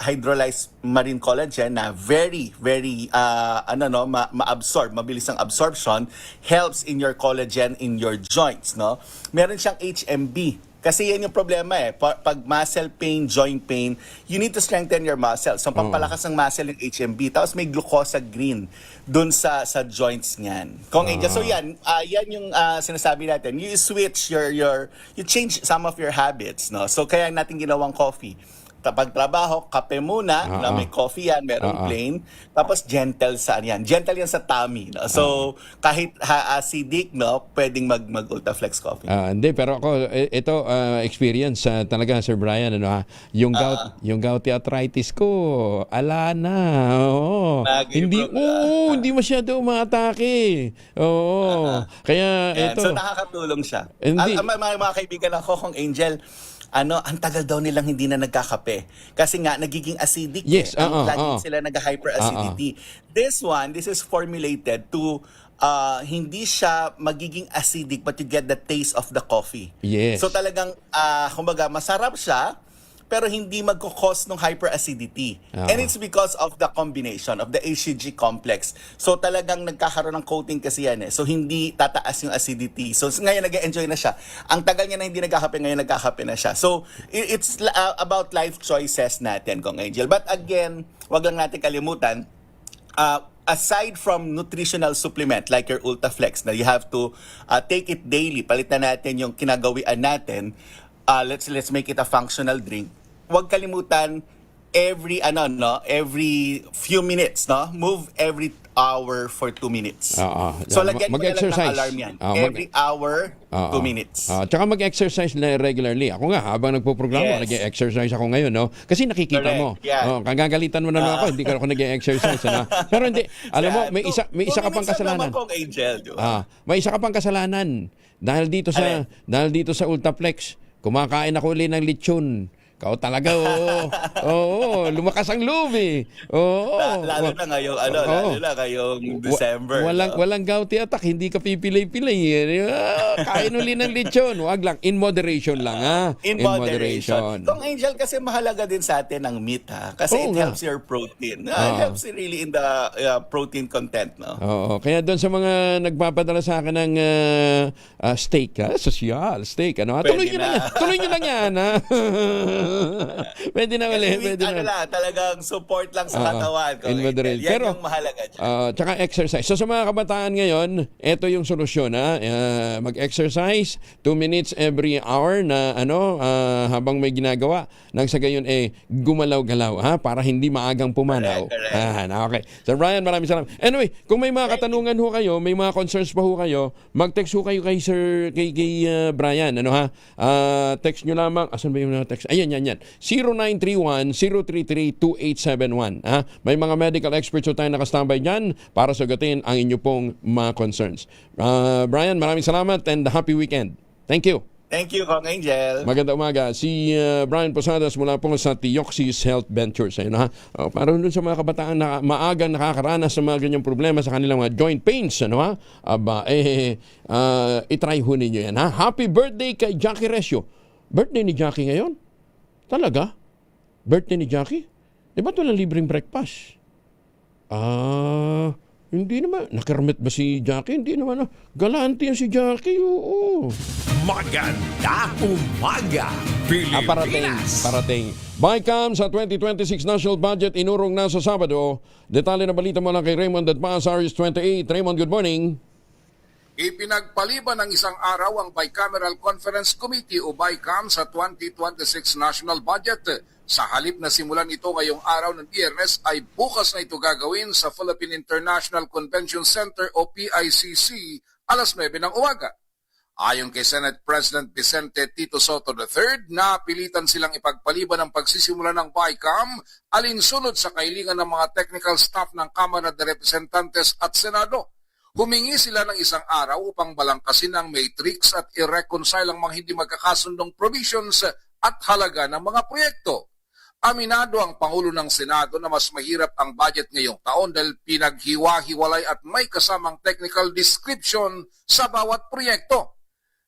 hydrolyzed marine collagen na very, very, ma-absorb, mabilis ang absorption, helps in your collagen in your joints. No? Meron siyang HMB. Kasi yan yung problema eh. Pag muscle pain, joint pain, you need to strengthen your muscle. So, pampalakas ng muscle yung HMB. Tapos may glucosa green dun sa joints niyan. Kung Angel, so yan yung sinasabi natin. You switch you change some of your habits, no? So, kaya natin ginawang coffee. Pag trabaho, kape muna, na may coffee yan, merong plain, tapos gentle yan. Gentle yan sa tummy. No? So, kahit acidic, no, pwedeng mag-Ultaflex coffee. Hindi, pero ako, ito, experience talaga, Sir Brian, yung gouty arthritis ko, ala na. Hindi masyado umatake. Kaya ito. So, nakakatulong siya. Mga kaibigan ako, kung Angel, ang tagal daw nilang hindi na nagkakape. Kasi nga, nagiging acidic. Yes, lagi sila nag-hyperacidity. This is formulated to hindi siya magiging acidic but you get the taste of the coffee. Yes. So talagang, kumbaga, masarap siya, pero hindi magkakos ng hyperacidity. And it's because of the combination of the HCG complex. So talagang nagkakaroon ng coating kasi yan eh. So hindi tataas yung acidity. So ngayon nag-enjoy na siya. Ang tagal niya na hindi nagkakape, ngayon nagkakape na siya. So it's about life choices natin, Kong Angel. But again, wag lang natin kalimutan, aside from nutritional supplement like your Ultaflex na you have to take it daily, palitan natin yung kinagawian natin, let's make it a functional drink. Huwag kalimutan every few minutes, no? Move every hour for 2 minutes. So lagyan mo na lang ng alarm yan. Every hour, 2 minutes. Tsaka mag-exercise na regularly. Ako nga, habang nagpo-programa, nag-exercise ako ngayon, no? Kasi nakikita mo. Kagagalitan mo naman ako, hindi ka ako nag-exercise. Pero hindi, alam mo, may isa ka pang kasalanan. May isa ka pang kasalanan. Dahil dito sa Ultaflex, kumakain ako ulit ng lechon. Ikaw talaga, oo, lumakas ang loob eh. Oo. Lalo na ngayong, lalo na ngayong December. Walang gouty attack, hindi ka pipilay-pilay. Kain uli ng lechon. Wag lang, in moderation lang ha. In moderation. Kung Angel, kasi mahalaga din sa atin ang meat ha. Kasi it helps your protein. It helps really in the protein content. No? Oo, kaya doon sa mga nagpapadala sa akin ng steak, social steak. Tuloy nyo lang yan. Ha? Pwede na ulit. Talagang support lang sa katawan. In moderation. Yan yung mahalaga dyan. Tsaka exercise. So sa mga kabataan ngayon, ito yung solusyon. Mag-exercise 2 minutes every hour na habang may ginagawa. Nang sa gayon gumalaw-galaw para hindi maagang pumanaw. Okay. So Brian, maraming salamat. Anyway, kung may mga katanungan ho kayo, may mga concerns pa ho kayo, mag-text ho kayo kay Brian. Text nyo lamang. Asan ba yung text? Ayan. 0931-033-2871. May mga medical experts tayo nakastambay dyan para sagutin ang inyo pong mga concerns. Brian, maraming salamat and happy weekend. Thank you. Thank you, Kong Angel. Magandang umaga. Si Brian Posadas mula po sa Tioxis Health Ventures. Para doon sa mga kabataan na maagang nakakaranas sa mga ganyang problema sa kanilang mga joint pains. Itry ho ninyo yan. Happy birthday kay Jackie Resio. Birthday ni Jackie ngayon? Talaga? Birthday ni Jackie? Di ba ito lang libreng breakfast? Hindi naman. Nakirmit ba si Jackie? Hindi naman. Galante yan si Jackie. Oo. Maganda umaga, Pilipinas. Parating. BICAM sa 2026 national budget inurong na sa Sabado. Detalye na balita mo lang kay Raymond at Paas, RS28. Raymond, good morning. Ipinagpaliban ng isang araw ang Bicameral Conference Committee o BICAM sa 2026 national budget. Sa halip na simulan ito ngayong araw ng Biyernes ay bukas na ito gagawin sa Philippine International Convention Center o PICC alas 9 ng umaga. Ayon kay Senate President Vicente Tito Soto III, napilitan silang ipagpaliban ang pagsisimula ng BICAM alinsunod sa kahilingan ng mga technical staff ng Kamara de Representantes at Senado. Humingi sila ng isang araw upang balangkasin ang matrix at i-reconcile ang mga hindi magkakasundong provisions at halaga ng mga proyekto. Aminado ang Pangulo ng Senado na mas mahirap ang budget ngayong taon dahil pinaghiwa-hiwalay at may kasamang technical description sa bawat proyekto.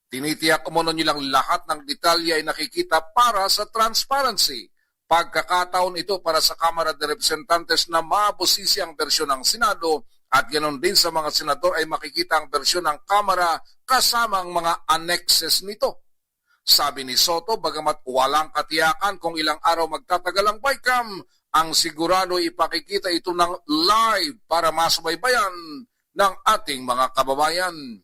Tinitiyak umano nilang lahat ng detalye ay nakikita para sa transparency. Pagkakataon ito para sa Kamara de Representantes na mabusisi ang bersyon ng Senado at ganoon din sa mga senador ay makikita ang bersyon ng Kamara kasama ang mga annexes nito. Sabi ni Soto, bagamat walang katiyakan kung ilang araw magtatagal ang BICAM, ang sigurado ipakikita ito ng live para masubaybayan ng ating mga kababayan.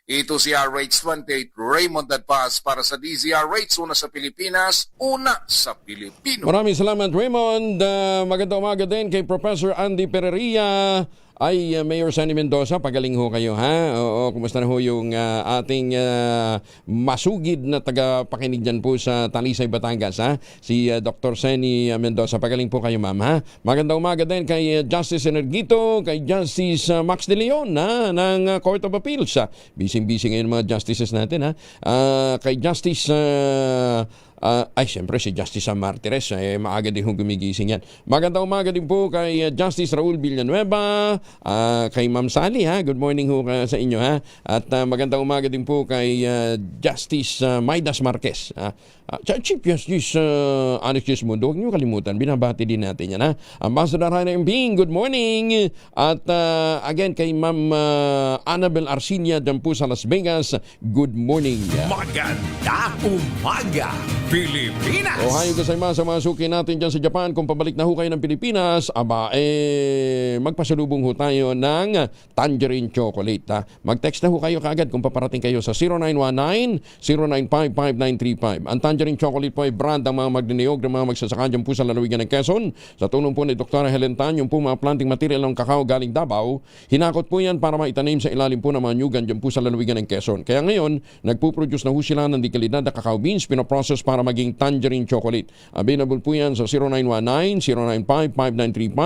Ito si RH28 Raymond Dadpaz para sa DZRH, una sa Pilipinas, una sa Pilipino. Maraming salamat Raymond. Magandang umaga din kay Professor Andy Pereira. Mayor Sunny Mendoza, pagaling ho kayo ha. Oo, kumusta na ho yung ating masugid na tagapakinig dyan po sa Talisay, Batangas ha. Si Dr. Sunny Mendoza, pagaling po kayo ma'am ha. Magandang umaga din kay Justice Energito, kay Justice Max De Leon ng Court of Appeals. Busy ngayon mga justices natin ha. Kay Justice siyempre si Justice Martires, maaga din hong gumigising yan. Magandang umaga din po kay Justice Raul Villanueva, kay Ma'am Sally ha, good morning ho sa inyo ha. At magandang umaga din po kay Justice Maidas Marquez. Chief Justice Alex Gismundo, huwag niyo kalimutan, binabati din natin yan ha. Ambassador Raina Mbing, good morning. At again kay Ma'am Annabel Arcinia dyan po sa Las Vegas, good morning. Maganda umaga, Pilipinas. Ohayo gozaimasu sa mga suki natin dyan sa Japan. Kung pabalik na ho kayo ng Pilipinas, magpasalubong ho tayo ng tangerine chocolate. Mag-text na ho kayo kaagad kung paparating kayo sa 0919-095-5935. Ang tangerine chocolate po ay brand ng mga magniniyog ng mga magsasaka dyan po sa lalawigan ng Quezon. Sa tulong po ni Dr. Helen Tan, yung po mga planting material ng kakao galing Davao, hinakot po yan para maitanim sa ilalim po ng mga nyugan dyan po sa lalawigan ng Quezon. Kaya ngayon, nagpuproduce na ho sila ng dekalidad na kakao beans, pinoprocess para para maging tangerine chocolate. Available po yan sa 0919-095-5935.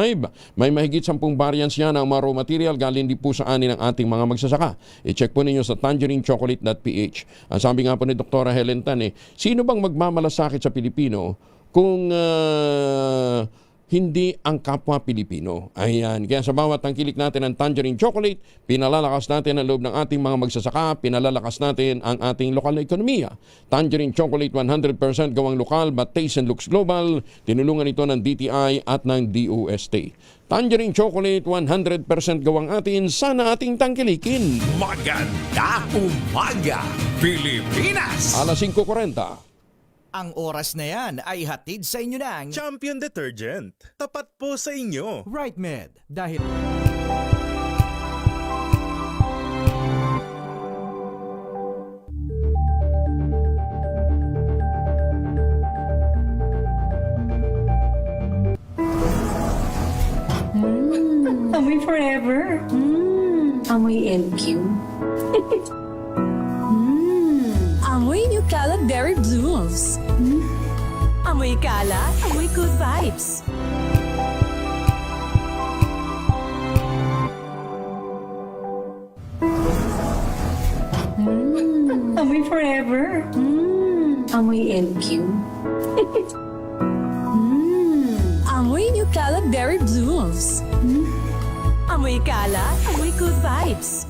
May mahigit 10 variants yan ang mga raw material galing din po sa ani ng ating mga magsasaka. I-check po ninyo sa tangerinechocolate.ph. Ang sabi nga po ni Dr. Helen Tan, sino bang magmamalasakit sa Pilipino kung hindi ang kapwa Pilipino? Ayan. Kaya sa bawat tangkilik natin ng tangerine chocolate, pinalalakas natin ang loob ng ating mga magsasaka, pinalalakas natin ang ating lokal na ekonomiya. Tangerine chocolate 100% gawang lokal but taste and looks global. Tinulungan ito ng DTI at ng DOST. Tangerine chocolate 100% gawang atin, sana ating tangkilikin. Maganda umaga, Pilipinas! Alas 5:40. Ang oras na yan ay hatid sa inyo ng Champion Detergent. Tapat po sa inyo. Right Med. Dahil... Amoy forever. Amoy LQ. Amoy New Cala Berry Blooms. Amoy Cala, amoy good vibes. Amoy forever. Amoy LQ. Amoy New Cala Berry Blooms. Amoy Cala, amoy good vibes.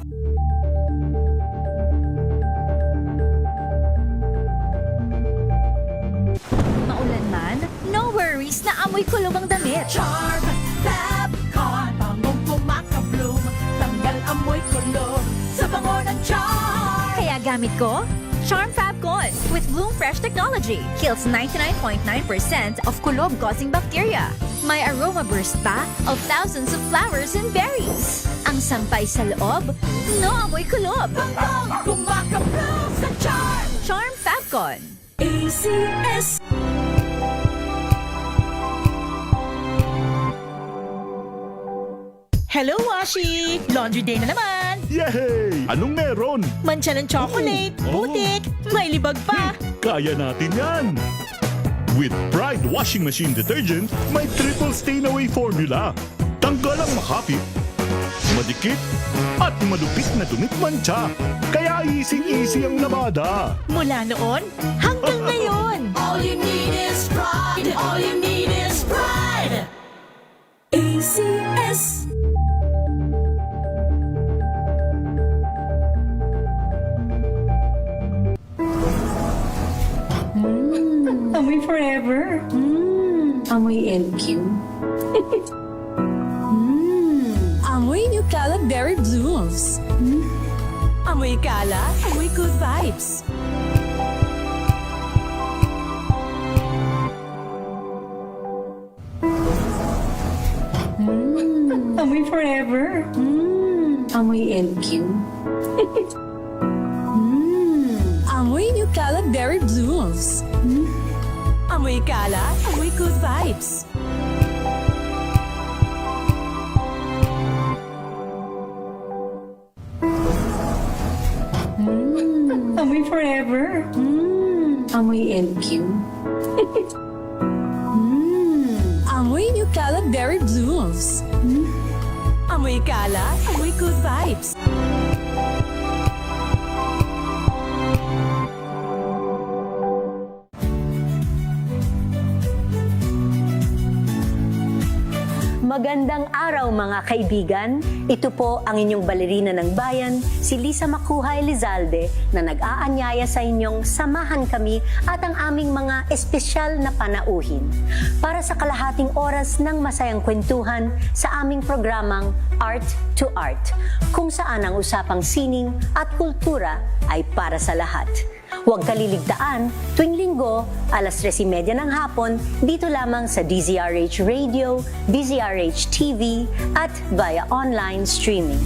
Maulan man, no worries na amoy kulog ang damit. Charm Fabcon, bangong pumakabloom, tanggal amoy kulog sa bango ng charm. Kaya gamit ko, Charm Fabcon with Bloom Fresh technology. Kills 99.9% of kulog-causing bacteria. May aroma burst pa of thousands of flowers and berries. Ang sampay sa loob, no amoy kulob. Bangong pumakabloom sa charm. Charm Fabcon. ACS. Hello, Washi! Laundry day na naman! Yay! Anong meron? Mancha ng chocolate, putik, may libag pa! Kaya natin yan! With Pride Washing Machine Detergent, may triple stain-away formula. Tanggal ang makapit, madikit, at malupit na dumit mancha. Kaya easy-easy ang labada. Mula noon hanggang ngayon! All you need is pride! All you need is pride! ACS. Amoy forever. Amoy LQ. Amoy New Cala Berry Blooms. Amoy Cala, amoy good vibes. Amoy forever. Amoy LQ. Amoy New Cala Berry Blooms. Amoy Cala, amoy good vibes. Amoy forever. Amoy LQ. Amoy New Cala Berry Blooms. Amoy Cala, amoy good vibes. Magandang araw mga kaibigan. Ito po ang inyong balerina ng bayan, si Lisa Makuha Elizalde, na nag-aanyaya sa inyong samahan kami at ang aming mga espesyal na panauhin para sa kalahating oras ng masayang kwentuhan sa aming programang Art to Art, kung saan ang usapang sining at kultura ay para sa lahat. Huwag kaliligtaan, tuwing linggo, alas 3:30 ng hapon, dito lamang sa DZRH Radio, DZRH TV, at via online streaming.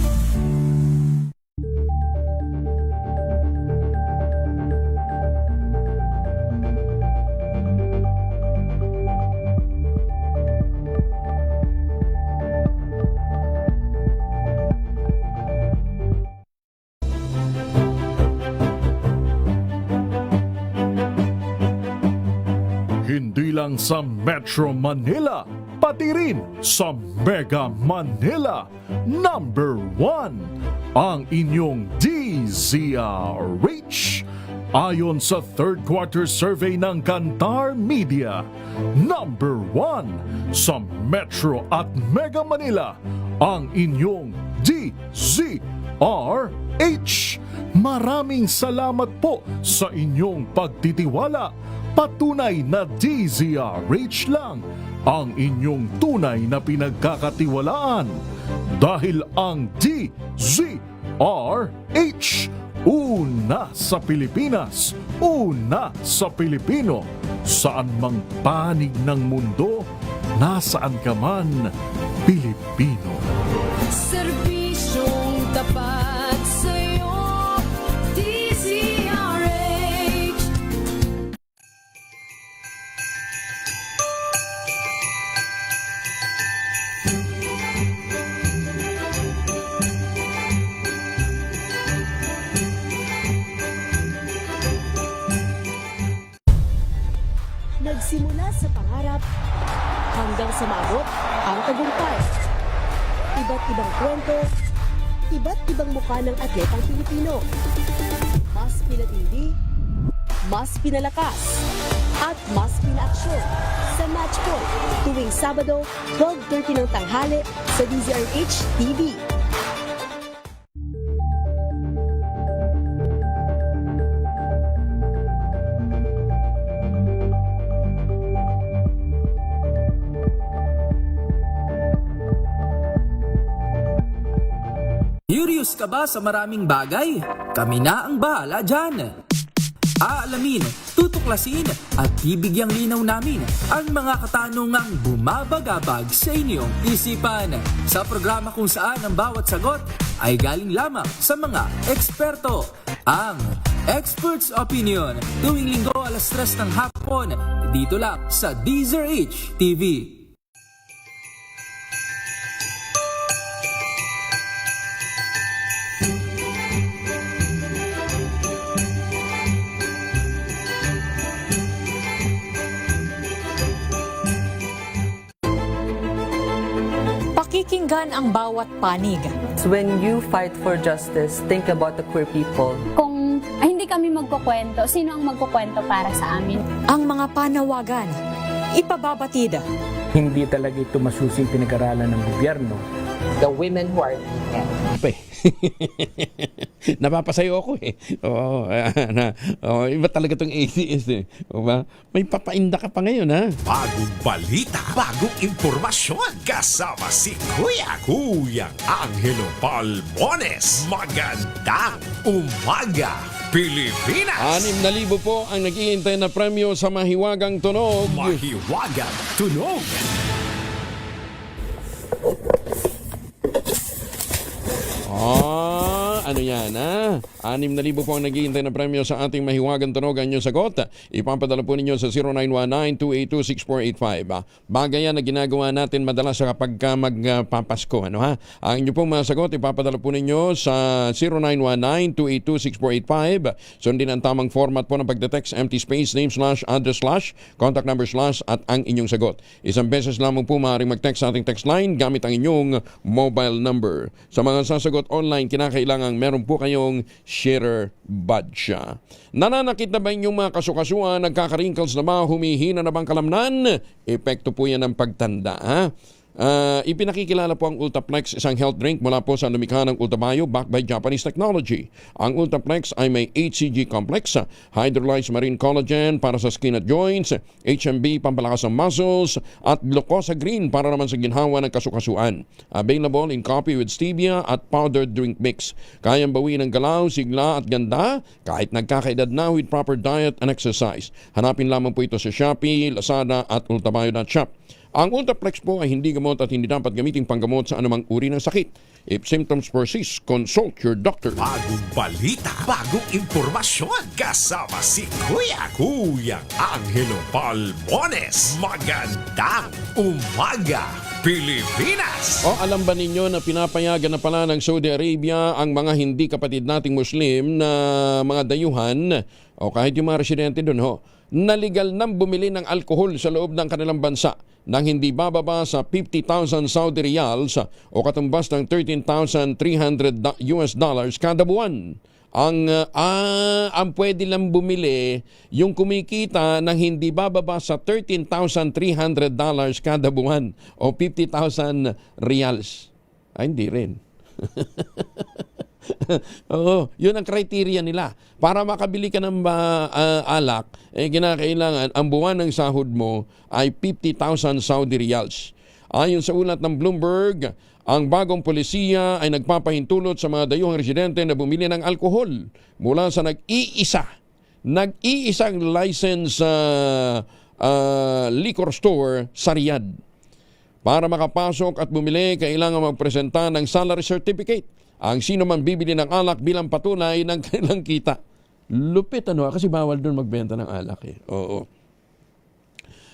lang sa Metro Manila, pati rin sa Mega Manila. Number 1, ang inyong DZRH. Ayon sa third quarter survey ng Kantar Media, number 1 sa Metro at Mega Manila, ang inyong DZRH. Maraming salamat po sa inyong pagtitiwala. Patunay na DZRH lang ang inyong tunay na pinagkakatiwalaan. Dahil ang DZRH, una sa Pilipinas, una sa Pilipino. Saan mang panig ng mundo, nasaan ka man, Pilipino. Serbisyong tapat sa'yo, DZRH. Nagsimula sa pangarap hanggang sa maabot ang tagumpay. Iba't ibang kwento, iba't ibang mukha ng atletang Pilipino. Mas pinatindi, mas pinalakas, at mas pinaaksyon sa Match Point tuwing Sabado, 12:30 ng tanghali sa DZRH TV. Curious ka ba sa maraming bagay? Kami na ang bahala dyan. Aalamin, tutuklasin at bibigyang linaw namin ang mga katanungang bumabagabag sa inyong isipan. Sa programa kung saan ang bawat sagot ay galing lamang sa mga eksperto. Ang Expert's Opinion, tuwing linggo alas 3 ng hapon, dito lang sa DZRH TV. Pakikinggan ang bawat panig. When you fight for justice, think about the queer people. Kung hindi kami magkukwento, sino ang magkukwento para sa amin? Ang mga panawagan, ipababatid. Hindi talaga ito masusing pinag-aralan ng gobyerno. The women who are beaten. Napapasayo ako eh. Iba talaga itong ACS eh. May papainda ka pa ngayon ha. Bagong balita, bagong impormasyon. Kasama si Kuyang Angelo Palmones. Magandang umaga, Pilipinas! 6,000 po ang naghihintay na premyo sa Mahiwagang Tunog. Mahiwagang Tunog. Ano yan ha? 6,000 po ang naghihintay na premyo sa ating Mahiwagang Tunog. Ang inyong sagot, ipapadala po ninyo sa 0919-282-6485. Bagay yan na ginagawa natin madalas sa kapag magpapasko. Ano ha? Ang inyong pong mga sagot, ipapadala po ninyo sa 0919-282-6485. Sundin ang tamang format po ng pagdetext, empty space, name / address / contact number / at ang inyong sagot. Isang beses lamang po maaaring mag-text sa ating text line gamit ang inyong mobile number. Sa mga sasagot online, kinakailangan meron po kayong sharer badge. Nananakit na ba inyong mga kasukasuan? Nagkaka-wrinkles na ba? Humihina na bang kalamnan? Epekto po yan ng pagtanda. Ha? Ipinakikilala po ang Ultaplex, isang health drink mula po sa lumikha ng Ultabio backed by Japanese technology. Ang Ultaplex ay may HCG complex, hydrolyzed marine collagen para sa skin at joints, HMB pampalakas ng muscles, at glucosa green para naman sa ginhawa ng kasukasuan. Available in coffee with stevia at powdered drink mix. Kayang bawiin ng galaw, sigla at ganda kahit nagkakaedad na with proper diet and exercise. Hanapin lamang po ito sa Shopee, Lazada at ultabio.shop. Ang Ultaplex po ay hindi gamot at hindi dapat gamitin panggamot sa anumang uri ng sakit. If symptoms persist, consult your doctor. Bagong balita, bagong impormasyon. Kasama si Kuyang Angelo Palmones. Magandang umaga, Pilipinas! Alam ba ninyo na pinapayagan na pala ng Saudi Arabia ang mga hindi kapatid nating Muslim na mga dayuhan o kahit yung mga residente doon na legal nang bumili ng alkohol sa loob ng kanilang bansa nang hindi bababa sa 50,000 Saudi riyals o katumbas ng $13,300 kada buwan. Ang pwede lang bumili yung kumikita ng hindi bababa sa $13,300 kada buwan o 50,000 riyals. Ay, hindi rin. Oo, yun ang criteria nila. Para makabili ka ng alak, kinakailangan ang buwan ng sahod mo ay 50,000 Saudi riyals. Ayon sa ulat ng Bloomberg, ang bagong polisiya ay nagpapahintulot sa mga dayuhang residente na bumili ng alkohol mula sa nag-iisang license liquor store sa Riyadh. Para makapasok at bumili, kailangan magpresenta ng salary certificate ang sino man bibili ng alak bilang patunay ng kailang kita. Lupit kasi bawal doon magbenta ng alak Oo.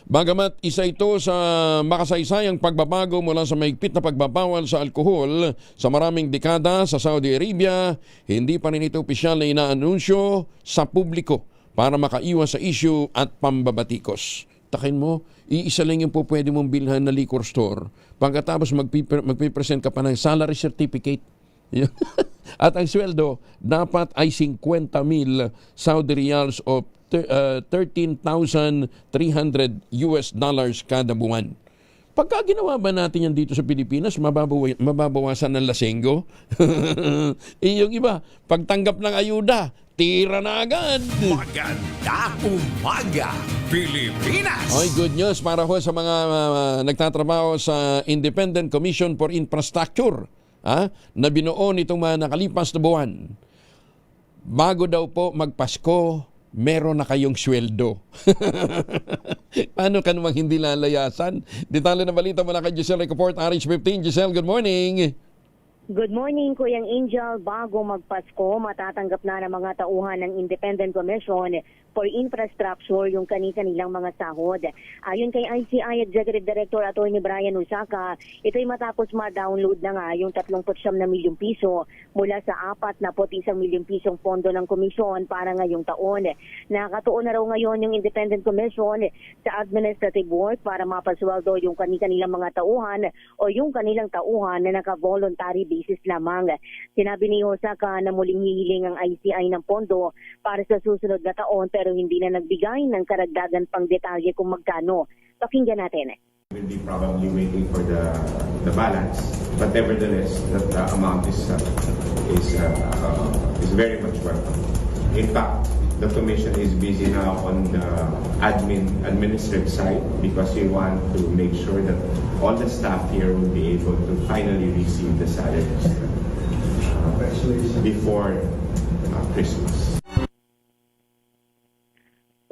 Bagamat isa ito sa makasaysayang pagbabago mula sa mahigpit na pagbabawal sa alkohol sa maraming dekada sa Saudi Arabia, hindi pa rin ito opisyal na inaanunsyo sa publiko para makaiwas sa issue at pambabatikos. Takin mo, iisa lang yung po pwede mong bilhan na liquor store. Pagkatapos magpipresent ka pa ng salary certificate. At ang sweldo dapat ay 50,000 Saudi riyals o $13,300 kada buwan. Pagka ginawa ba natin yan dito sa Pilipinas, mababawasan ng lasenggo? Yung iba, pagtanggap ng ayuda, tira na agad. Magandang umaga, Pilipinas! Oy, good news para ho sa mga nagtatrabaho sa Independent Commission for Infrastructure na binuo nitong mga nakalipas na buwan. Bago daw po magpasko, meron na kayong sweldo. Paano ka namang hindi lalayasan? Detalye na balita mula kay Giselle Report, RH15. Giselle, good morning. Good morning, Kuyang Angel. Bago magpasko, matatanggap na ng mga tauhan ng Independent Commission for Infrastructure yung kanilang mga sahod. Ayon kay ICI Executive Director Atty. Brian Usaka, ito'y matapos ma-download na nga yung 39 na milyong piso mula sa 41 milyong pisong pondo ng komisyon para ngayong taon. Nakatuon na raw ngayon yung Independent Commission sa administrative work para mapasweldo yung kanilang mga tauhan o yung kanilang tauhan na naka-voluntary basis lamang. Sinabi ni Osaka na muling hihiling ang ICI ng pondo para sa susunod na taon pero hindi na nagbigay ng karagdagan pang detalye kung magkano. Pakinggan natin. We'll be probably waiting for the balance, but nevertheless, that amount is very much welcome. In fact, the Commission is busy now on the administrative side because we want to make sure that all the staff here will be able to finally receive the salaries before Christmas.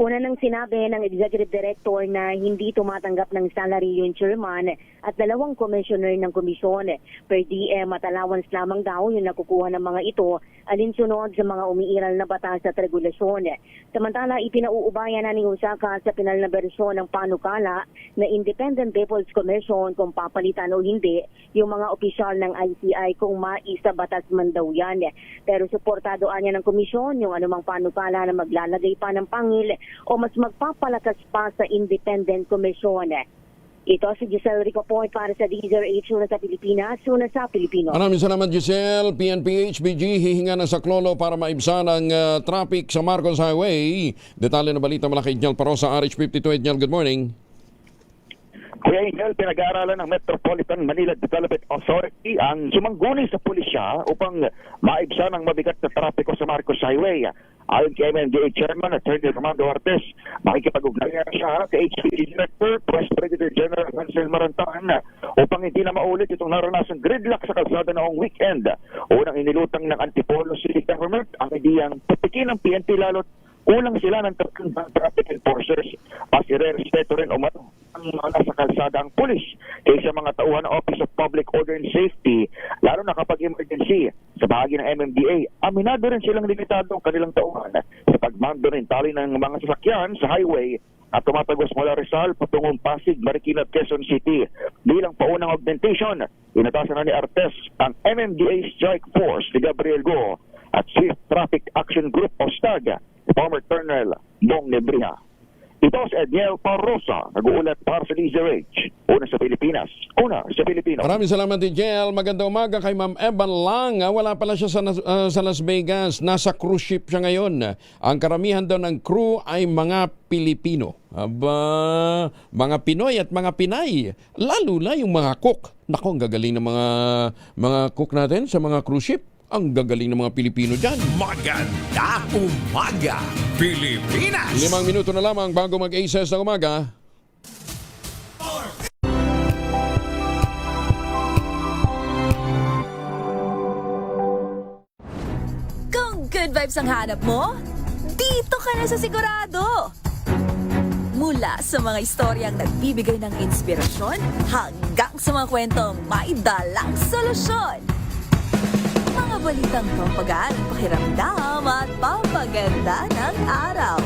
Una nang sinabi ng Executive Director na hindi tumatanggap ng salary yung chairman at 2 commissioner ng komisyon. Per DM at allowance lamang daw yung nakukuha ng mga ito alinsunod sa mga umiiral na batas at regulasyon. Samantala, ipinauubaya na ni Osaka sa pinal na bersyon ng panukala na Independent People's Commission kung papalitan o hindi yung mga opisyal ng ICI kung maisa batas man daw yan. Pero suportadoan niya ng komisyon yung anumang panukala na maglalagay pa ng pangil o mas magpapalakas pa sa Independent Commission. Ito si Giselle Report para sa DZRH, una sa Pilipinas, una sa Pilipino. Maraming salamat, Giselle. PNP HBG hihinga ng saklolo para maibsan ang traffic sa Marcos Highway. Detalye na balita mula kay Idniel Parosa, RH52. Idniel, good morning. Kuya Angel, pinag-aaralan ng Metropolitan Manila Development Authority ang sumangguni sa pulisya upang maibsan ang mabigat na trapiko sa Marcos Highway. Ayon kay MMDA Chairman Attorney Romando Artes, makikipag-ugnayan siya kay HPG Director, Press Brigadier General Hansel Marantaan upang hindi na maulit itong naranasang gridlock sa kalsada noong weekend. Unang inilutang ng Antipolo City Government ang ideyang patikin ng PNP lalo't kulang sila ng traffic enforcers as irerespeto rin umano ang mga nasa kalsada ang pulis kaysa mga tauhan ng Office of Public Order and Safety, lalo na kapag emergency. Sa bahagi ng MMDA, aminado rin silang limitado ang kanilang tauhan sa pagmando rin tali ng mga sasakyan sa highway at tumatagos mula Rizal patungong Pasig, Marikina at Quezon City. Bilang paunang augmentation, inatasan na ni Artes ang MMDA Strike Force ni Gabriel Go at Swift Traffic Action Group o STAG, former Colonel Bong Nebriha. Ito si Edniel Parrosa, nag-uulat para sa DZRH. Una sa Pilipinas, una sa Pilipino. Maraming salamat, DJL. Magandang umaga kay Ma'am Evan Lang. Wala pala siya sa Las Vegas. Nasa cruise ship siya ngayon. Ang karamihan daw ng crew ay mga Pilipino. Aba, mga Pinoy at mga Pinay. Lalo na yung mga cook. Naku, ang gagaling ng mga cook natin sa mga cruise ship. Ang gagaling ng mga Pilipino dyan. Maganda umaga, Pilipinas! 5 minuto na lamang bago mag-aces ng umaga. Kung good vibes ang hanap mo, dito ka na sa Sigurado! Mula sa mga istoryang nagbibigay ng inspirasyon hanggang sa mga kwentong may dalang solusyon. Mga balitang pampagaan, pakiramdam at pampaganda ng araw.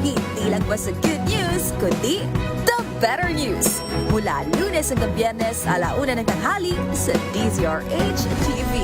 Hindi lang basta good news, kundi the better news. Mula Lunes hanggang Biyernes, 1:00 ng tanghali sa DZRH TV.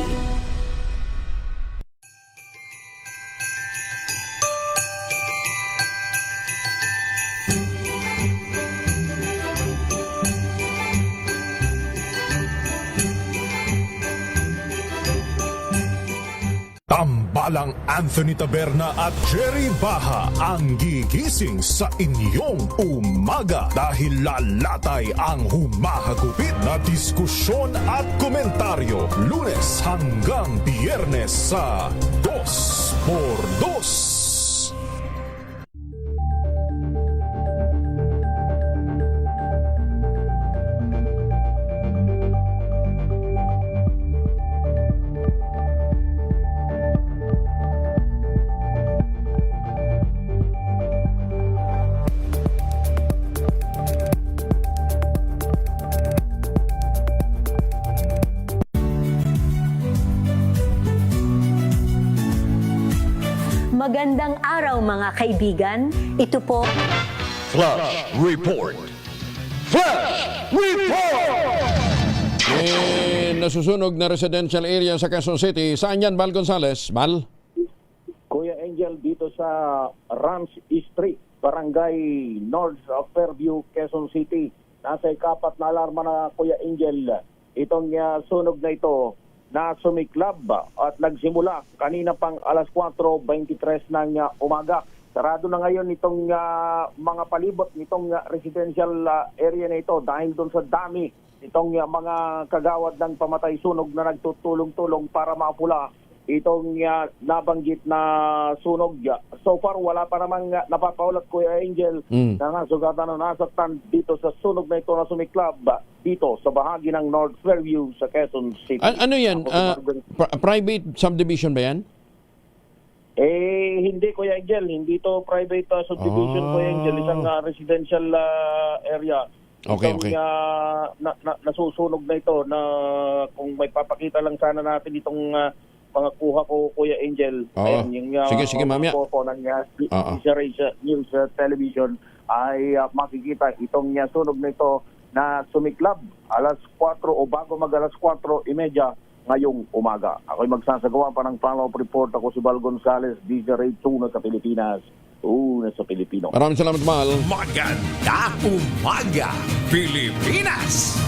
Tambalang Anthony Taberna at Jerry Baha ang gigising sa inyong umaga dahil lalatay ang humahagupit na diskusyon at komentaryo Lunes hanggang Biyernes sa 2x2. Magandang araw mga kaibigan. Ito po Flash Report! Flash Report! Nasusunog na residential area sa Quezon City. Saan yan, Val Gonzales? Val? Kuya Angel, dito sa Rams Street, Barangay North of Fairview, Quezon City. Nasa ikapat na alarma na, Kuya Angel. Itong sunog na ito na sumiklab at nagsimula kanina pang 4:23 ng umaga. Sarado na ngayon itong mga palibot nitong residential area na ito dahil doon sa dami itong mga kagawad ng pamatay sunog na nagtutulong-tulong para mapula itong nabanggit na sunog. So far, wala pa namang napapaulat, Kuya Angel, na nasugatan na nasaktan dito sa sunog na ito na sumiklab dito sa bahagi ng North Fairview sa Quezon City. Ano yan? Private subdivision ba yan? Hindi, Kuya Angel. Hindi to private subdivision, Kuya Angel. Isang residential area. Okay. Nasusunog na ito na kung may papakita lang sana natin itong mga kuha ko, Kuya Angel. Ayan, yung sige, mamaya. Po ng News Television ay makikita itong sunog na ito na sumiklab 4:00 o bago mag 4:30 ngayong umaga. Ako'y magsasagawa pa ng follow-up report. Ako si Val Gonzales, DZRH, una sa Pilipinas, una sa Pilipino. Maraming salamat, Val. Maganda umaga, Pilipinas!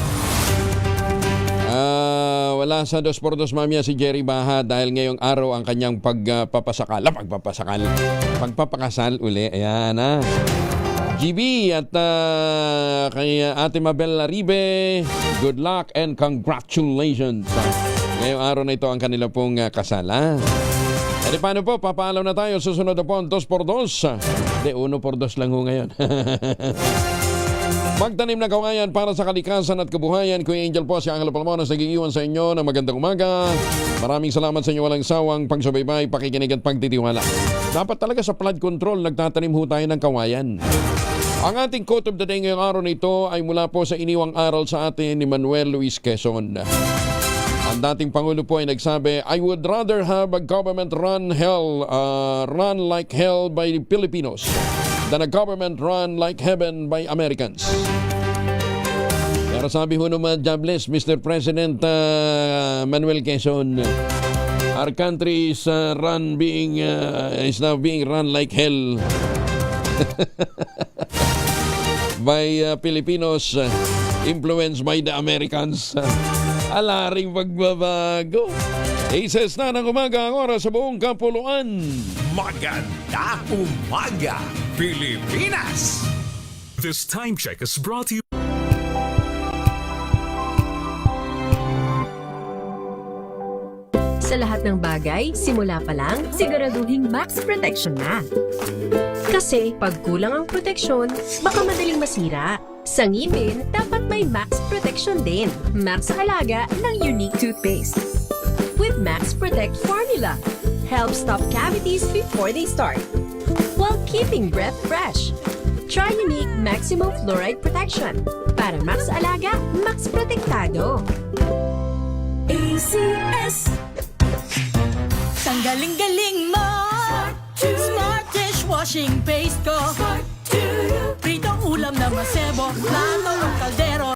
Wala sa 2x2 mamaya si Jerry Baha dahil ngayong araw ang kanyang pagpapakasal uli. Ayan na. GB at kay Ate Mabel Laribe, good luck and congratulations. Ngayong araw na ito ang kanila pong kasal. E paano po, papaalam na tayo. Susunod na po ang 2x2. Hindi, 1x2 lang ho ngayon. Magtanim na kawayan para sa kalikasan at kabuhayan. Kuya Angel po, si Angelo Palmonas nag-iiwan sa inyo ng magandang umaga. Maraming salamat sa inyo walang sawang pagsubaybay, pakikinig at pagtitiwala. Dapat talaga sa flood control, nagtatanim ho tayo ng kawayan. Ang ating quote of the day ngayong araw nito ay mula po sa iniwang aral sa atin ni Manuel Luis Quezon. Ang dating Pangulo po ay nagsabi, I would rather have a government run like hell by the Filipinos than a government run like heaven by Americans. Pero sabi ho naman, jobless, Mr. President Manuel Quezon, our country is now being run like hell. by Filipinos, influenced by the Americans. Ala ring pagbabago. Aces na ng umaga ang oras sa buong kapuluan. Maganda umaga, Pilipinas! This time check is brought to you. Sa lahat ng bagay, simula pa lang, siguraduhing max protection na. Kasi pag kulang ang proteksyon, baka madaling masira. Sa ngipin, dapat may max protection din. Max sa halaga ng unique toothpaste. With Max Protect Formula, help stop cavities before they start, while keeping breath fresh. Try unique maximum fluoride protection para max alaga, max protektado. ACS. Tanggaling-galing mo. Smart dishwashing paste ko. Pritong ulam na masebo, plato o kaldero.